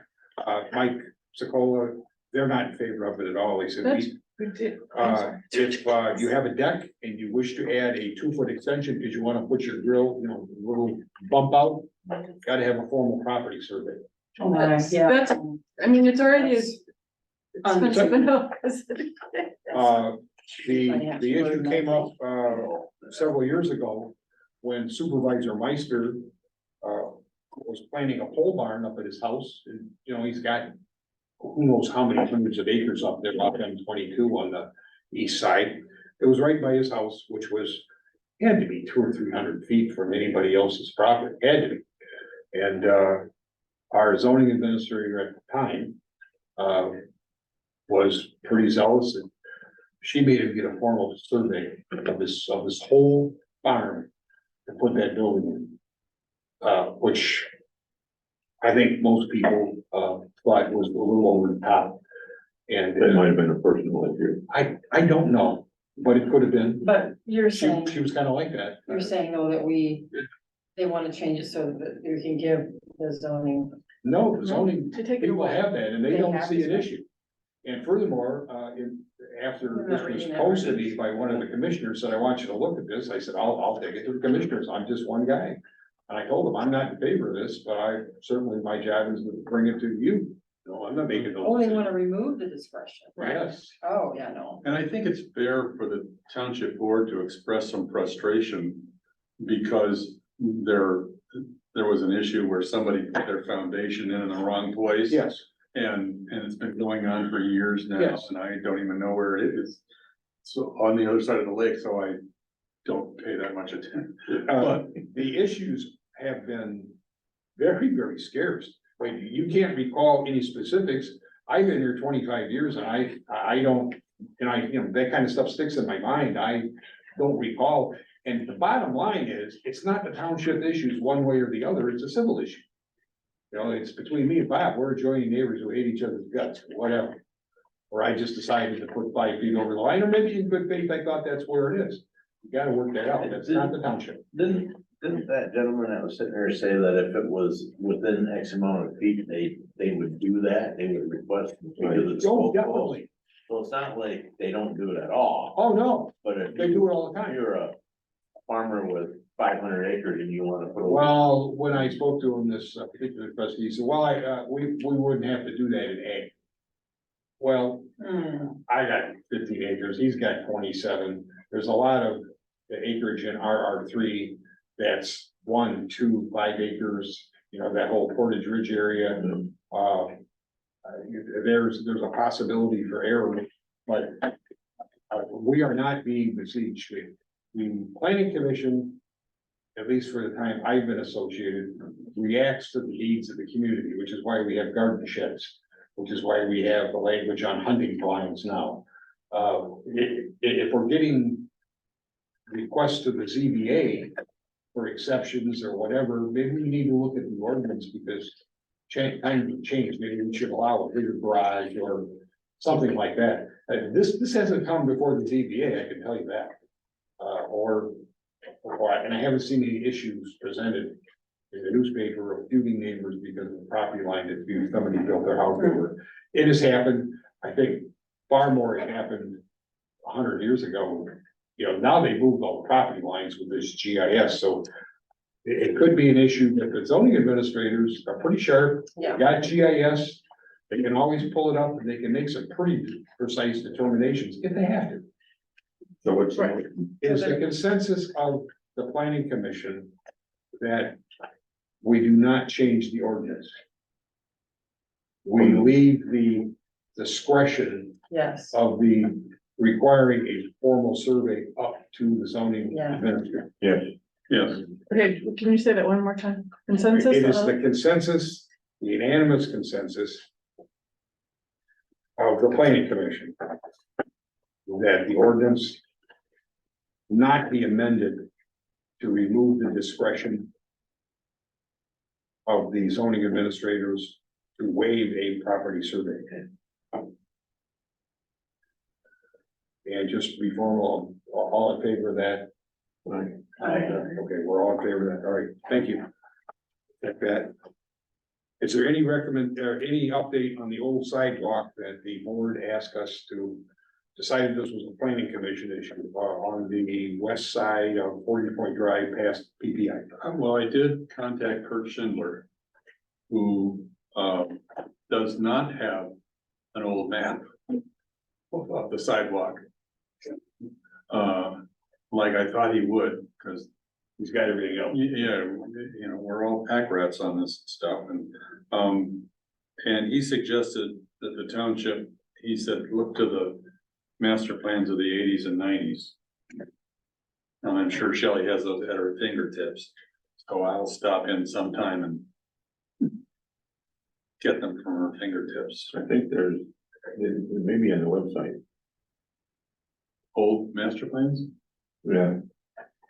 Mike Sokola, they're not in favor of it at all. They said, that's, we, we did. I'm sorry. if you have a deck and you wish to add a 2-foot extension because you want to put your grill, little bump out, gotta have a formal property survey. That's, I mean, it's already as expensive enough as it is. The issue came up, several years ago when Supervisor Meister, was planning a pole barn up at his house, and, he's got who knows how many hundreds of acres up there, up M 22 on the east side. It was right by his house, which had to be 200 or 300 feet from anybody else's property, had to be. And, our zoning administrator at the time, was pretty zealous, and she made him get a formal survey of this whole farm to put that building in. Which I think most people, thought was a little over the top. And That might have been a personal issue. I don't know, but it could have been. But you're She saying, was kind of like that. you're saying though that they want to change it so that you can give the zoning. No, the zoning, To take it people away. have that and they They don't have see an this. issue. And furthermore, after They're this not was reading that posted to right. me by one of the commissioners, said, I want you to look at this. I said, I'll take it to the commissioners. I'm just one guy. And I told them, I'm not in favor of this, but certainly my job is to bring it to you. No, I'm not making those Oh, they want decisions. to remove the discretion. Yes. Oh, yeah, no. And I think it's fair for the township board to express some frustration because there was an issue where somebody put their foundation in the wrong place. Yes. And it's been going on for years now, Yes. and I don't even know where it is. So on the other side of the lake, so I don't pay that much attention. But the issues have been very, very scarce. Like, you can't recall any specifics. I've been here 25 years and I don't, and that kind of stuff sticks in my mind. I don't recall. And the bottom line is, it's not the township issues one way or the other, it's a civil issue. You know, it's between me and Bob, we're adjoining neighbors who hate each other's guts, whatever. Or I just decided to put 5 feet over the line, or maybe in good faith, I thought that's where it is. You gotta work that out, that's not the township. Didn't that gentleman that was sitting there say that if it was within X amount of feet, they would do that, they would request? Oh, definitely. So it's not like they don't do it at all, Oh, no, but if they do it all the if time. you're a farmer with 500 acres and you wanna put. Well, when I spoke to him, this particular trustee, he said, well, we wouldn't have to do that in ag. Well, I got 15 acres, he's got 27. There's a lot of the acreage in RR3 that's 1, 2, 5 acres, you know, that whole Portage Ridge area. There's a possibility for error, but we are not being besieged. The planning commission, at least for the time I've been associated, reacts to the needs of the community, which is why we have garden sheds, which is why we have the language on hunting blinds now. If we're getting requests to the ZBA for exceptions or whatever, maybe we need to look at the ordinance because times have changed. Maybe we should allow a bigger garage or something like that. This hasn't come before the ZBA, I can tell you that. And I haven't seen any issues presented in the newspaper of feuding neighbors because of the property line dispute, somebody built their house over. It has happened, I think far more it happened 100 years ago. You know, now they moved all the property lines with this GIS, so it could be an issue that the zoning administrators are pretty sharp. Yeah. Got GIS, they can always pull it up and they can make some pretty precise determinations if they have to. So what's, Is the consensus of the planning commission that we do not change the ordinance? We leave the discretion Yes. of the requiring a formal survey up to the zoning Yeah. administrator. yes, yes. Okay, can you say that one more time? Consensus? It is of- the consensus, the unanimous consensus of the planning commission that the ordinance not be amended to remove the discretion of the zoning administrators to waive a property survey. And just be formal, all in favor of that? Okay, we're all in favor of that, all right, thank you. Like that. Is there any any update on the old sidewalk that the board asked us to decided this was a planning commission issue, on the west side of 40 Point Drive past PPI? Well, I did contact Kurt Schindler, who does not have an old map of the sidewalk. Like I thought he would, because he's got everything else. Yeah, you know, we're all pack rats on this stuff, and he suggested that the township, he said, look to the master plans of the 80s and 90s. And I'm sure Shelley has those at her fingertips, so I'll stop in sometime and get them from her fingertips. I think there's, maybe on the website. Old master plans? Yeah.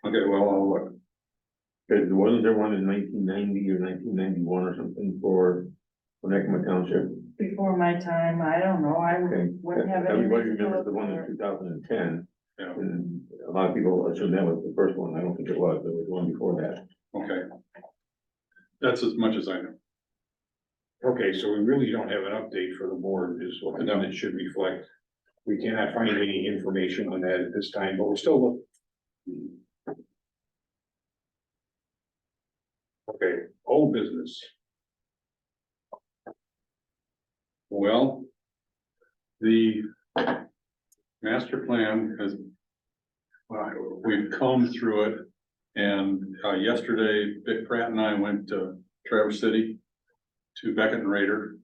Okay, well, I'll look. Cause wasn't there one in 1990 or 1991 or something for Onekama Township? Before my time, I don't know, I Okay, wouldn't have any. everybody reason to remembers the look one for in it. 2010. Yeah. And a lot of people assume that was the first one. I don't think it was. There was one before that. Okay. That's as much as I know. Okay, so we really don't have an update for the board, is what the minute should reflect. We cannot find any information on that at this time, but we're still looking. Okay, old business. Well, the master plan has, we've combed through it. And yesterday, Vic Pratt and I went to Traverse City to Beckett and Raider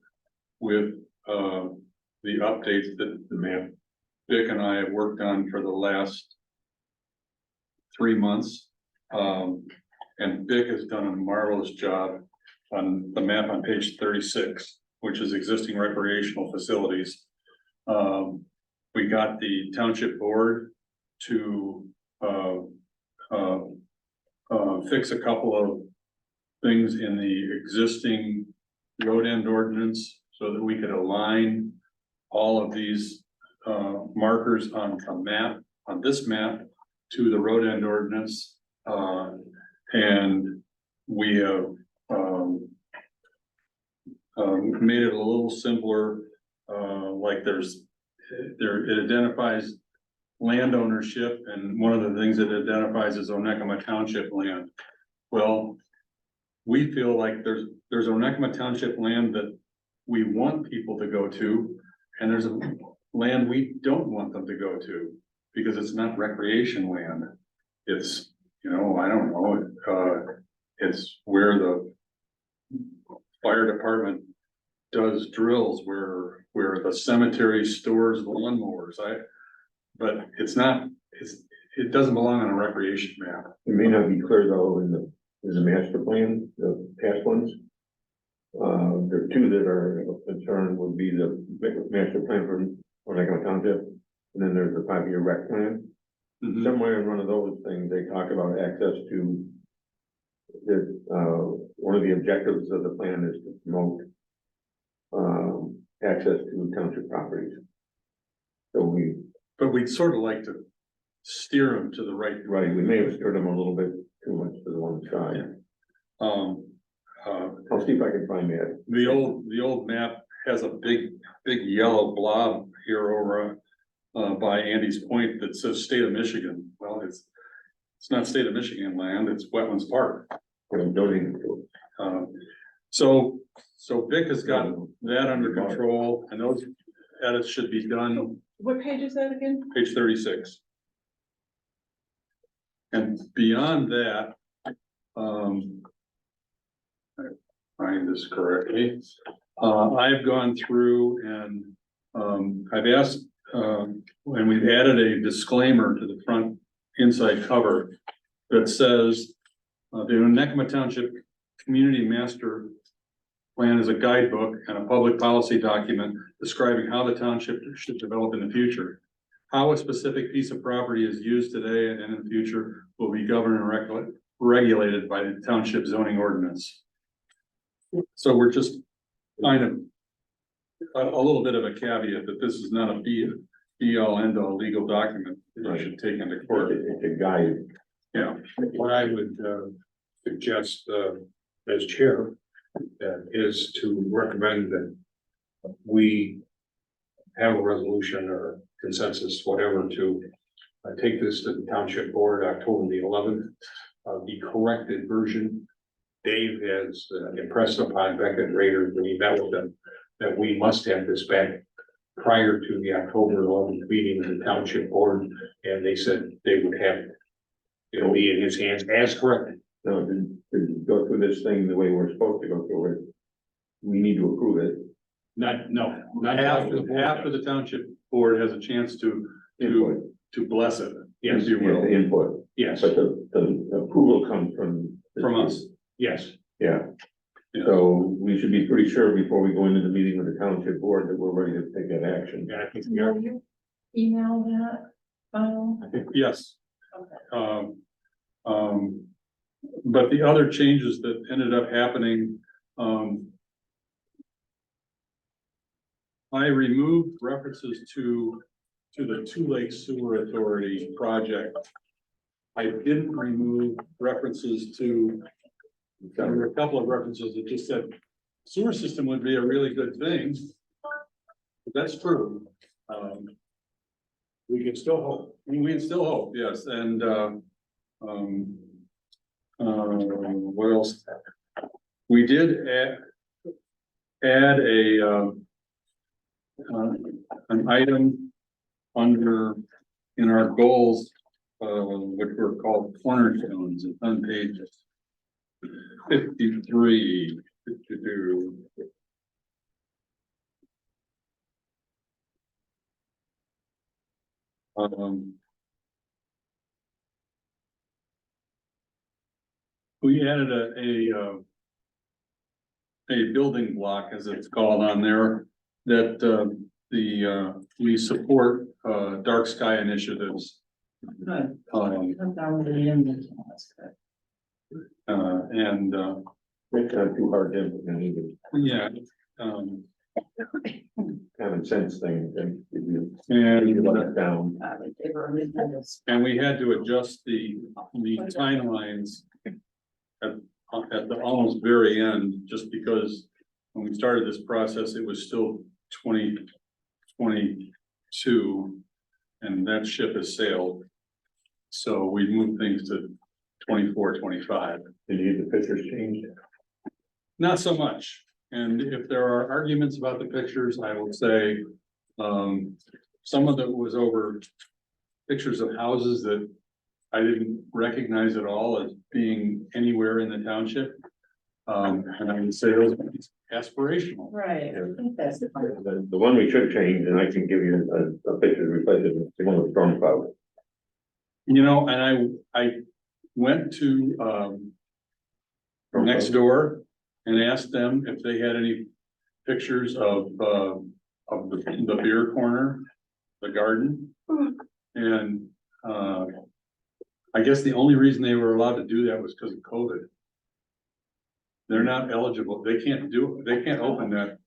with the updates that the man, Vic and I have worked on for the last 3 months. And Vic has done a marvelous job on the map on page 36, which is existing recreational facilities. We got the township board to fix a couple of things in the existing road end ordinance so that we could align all of these markers on a map, on this map, to the road end ordinance. And we have made it a little simpler, like it identifies land ownership, and one of the things it identifies is Onekama Township land. Well, we feel like there's Onekama Township land that we want people to go to, and there's a land we don't want them to go to, because it's not recreation land. It's, I don't know, it's where the fire department does drills, where the cemetery stores the lawnmowers. But it doesn't belong on a recreation map. It may not be clear though in the master plan, the past ones. There are two that are of concern would be the master plan for Onekama Township, and then there's the 5-year rec plan. Mhm. Somewhere in one of those things, they talk about access to one of the objectives of the plan is to promote access to township properties. So but we'd sort of like to steer them to the right. Right, we may have stirred them a little bit too much to the one side. I'll see if I can find that. The old map has a big yellow blob here over by Andy's Point that says state of Michigan. Well, it's not state of Michigan land, it's Wetlands Park. So Vic has got that under control, and those edits should be done What page is that again? page 36. And beyond that, I find this correctly, I've gone through and I've asked, and we've added a disclaimer to the front inside cover that says the Onekama Township Community Master Plan is a guidebook and a public policy document describing how the township should develop in the future. How a specific piece of property is used today and in the future will be governed and regulated by the township zoning ordinance. So we're just kind of a little bit of a caveat that this is not a be all end all legal document that you should take into court. It's a guide. Yeah. What I would suggest as chair is to recommend that we have a resolution or consensus, whatever, to take this to the township board October the 11th. The corrected version, Dave has impressed upon Beckett and Raider when he met with them that we must have this back prior to the October 11th meeting of the township board, and they said they would have it. It'll be in his hands as corrected. No, to go through this thing the way we're supposed to go through it, we need to approve it. Not After after the township board has a chance to bless it. Yes, if you will. the input. Yes. But the approval comes from us. Yes. Yeah. So we should be pretty sure before we go into the meeting with the township board that we're ready to take that action. Yeah, I think we are. Will you email that? Yes. Okay. but the other changes that ended up happening, I removed references to the Two Lakes Sewer Authority project. I didn't remove references to, there were a couple of references that just said sewer system would be a really good thing. That's true. We can still hope. We can still hope, yes, and, what else? We did add an item under, in our goals, which were called cornerstones, it's on page 53, 52. We added a building block, as it's called on there, that we support dark sky initiatives. And It's not too hard to, yeah, common sense thing, and you let it down. and we had to adjust the timelines at the almost very end, just because when we started this process, it was still 2022, and that ship has sailed. So we moved things to 24, 25. Did you get the pictures changed? Not so much. And if there are arguments about the pictures, I will say, some of it was over pictures of houses that I didn't recognize at all as being anywhere in the township. And I would say those are aspirational. Right, I think that's the part. The one we should change, and I can give you a picture to replace it, the one with storm cloud. You know, and I went to, next door and asked them if they had any pictures of the beer corner, the garden. And, I guess the only reason they were allowed to do that was because of COVID. They're not eligible. They can't open that,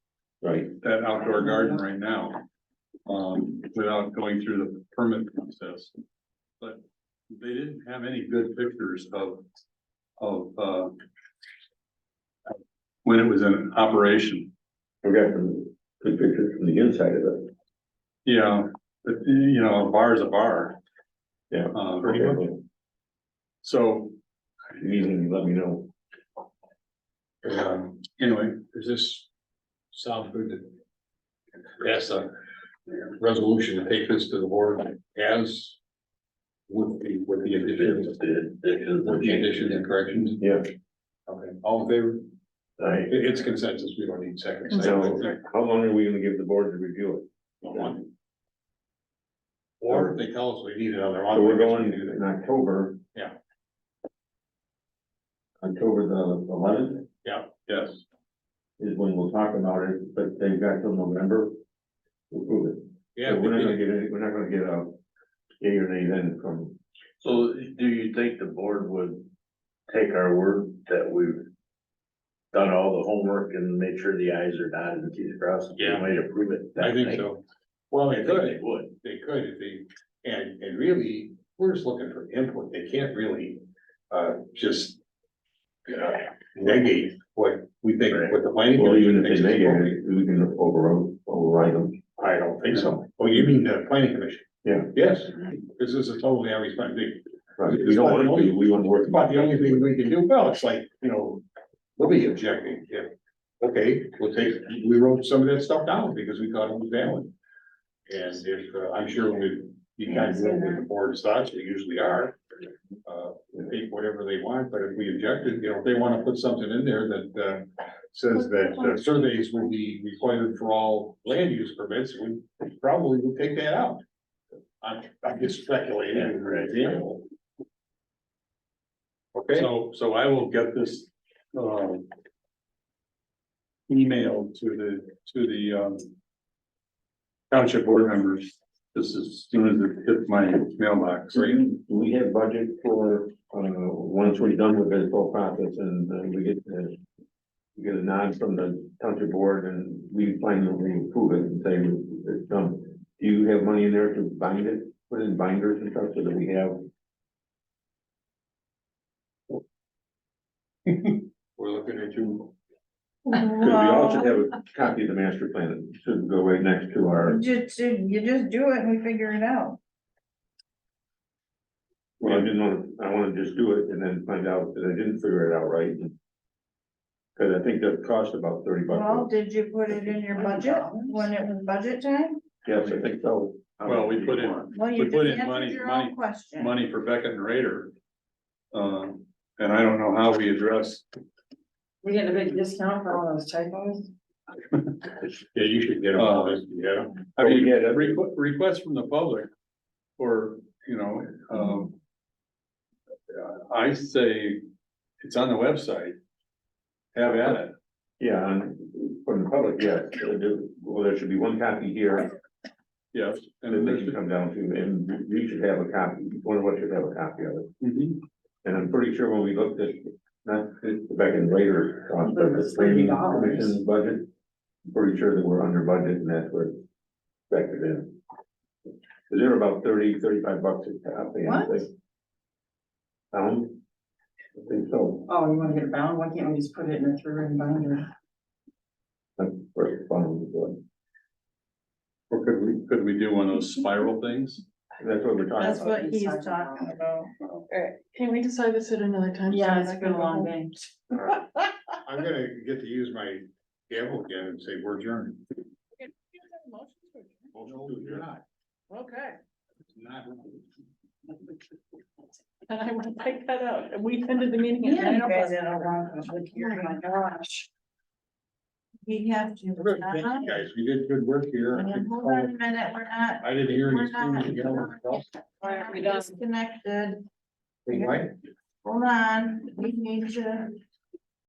that outdoor garden right now, without going through the permit process. But they didn't have any good pictures of when it was in operation. We got some good pictures from the inside of it. Yeah, but you know, a bar is a bar. Yeah. So. You can let me know. Anyway, does this sound good to pass a resolution to take this to the board as with the additions, with the additions and corrections? Yeah. Okay, all in favor? Aye. It's consensus, we don't need seconds. So, how long are we gonna give the board to review it? One. Or if they tell us we need another. So we're going in October. Yeah. October the 11th Yeah, yes. is when we'll talk about it, but they've got till November to approve it. Yeah, So we're not gonna get a yay or nay then from. So do you think the board would take our word that we've done all the homework and made sure the i's are dotted and t's crossed? Yeah. They might approve it. I think so. Well, I they think could, they would. they could if they, and really, we're just looking for input. They can't really, just negate what we think, what the planning. Well, even commission if they thinks is negate it, we can override them. I don't think so. Oh, you mean the planning commission? Yeah. Yes, this is a totally our responsibility. Right, we don't want to, we want to work. But the only thing we can do, well, it's like, you know, we'll be objecting, yeah. Okay, we wrote some of that stuff down because we thought it was valid. And if, I'm sure you kind of go with the board's thoughts, we usually are. They take whatever they want, but if we objected, you know, if they want to put something in there that, says that surveys will be required for all land use permits, we probably will take that out. I'm just speculating, for example. Okay. So I will get this, email to the township board members, just as soon as it hits my mailbox. Do we have budget for once we're done with this whole process and we get a nod from the township board and we finally approve it and say it's done. Do you have money in there to bind it, put in binders and stuff so that we have? We're looking at you. Cause we all should have a copy of the master plan. It should go right next to our. You just do it and we figure it out. Well, I wanna just do it and then find out that I didn't figure it out right. Cause I think that cost about $30. Well, did you put it in your budget when it was budget time? Yes, I think so. Well, we put in, Well, we you put just in money, answered your own question. money for Beckett and Raider. And I don't know how we address, We get a big discount for all those typos. Yeah, you should get them all this, yeah. I mean, requests from the public for, you know, I say it's on the website. Have at it. Yeah, and from the public, yes, well, there should be one copy here, Yes. and then they should come down to, and we should have a copy, one of us should have a copy of it. Mhm. And I'm pretty sure when we looked at, not back in later, but the training commission budget, I'm pretty sure that we're under budget and that's where it's factored in. Is there about 35 bucks a copy? I think? I think so. Oh, you wanna get it bound? Why can't we just put it in a three-ring binder? That's where it's fun. Or could we do one of those spiral things? That's what we're talking That's about. what he's talking about. Can we decide this at another time? Yeah, So it's I been can a go long home? day. I'm gonna get to use my gavel again and say we're adjourned. Okay. No, you're not. Okay, It's not. and I will take that out, and we ended the meeting. at Yeah, you 9:00. guys had a long public hearing, my gosh. We have to. Thank you guys, we did good work here. And hold on a minute, we're not. I didn't hear any. We're not. screaming yelling. We're disconnected. Wait, what? Hold on, we need to.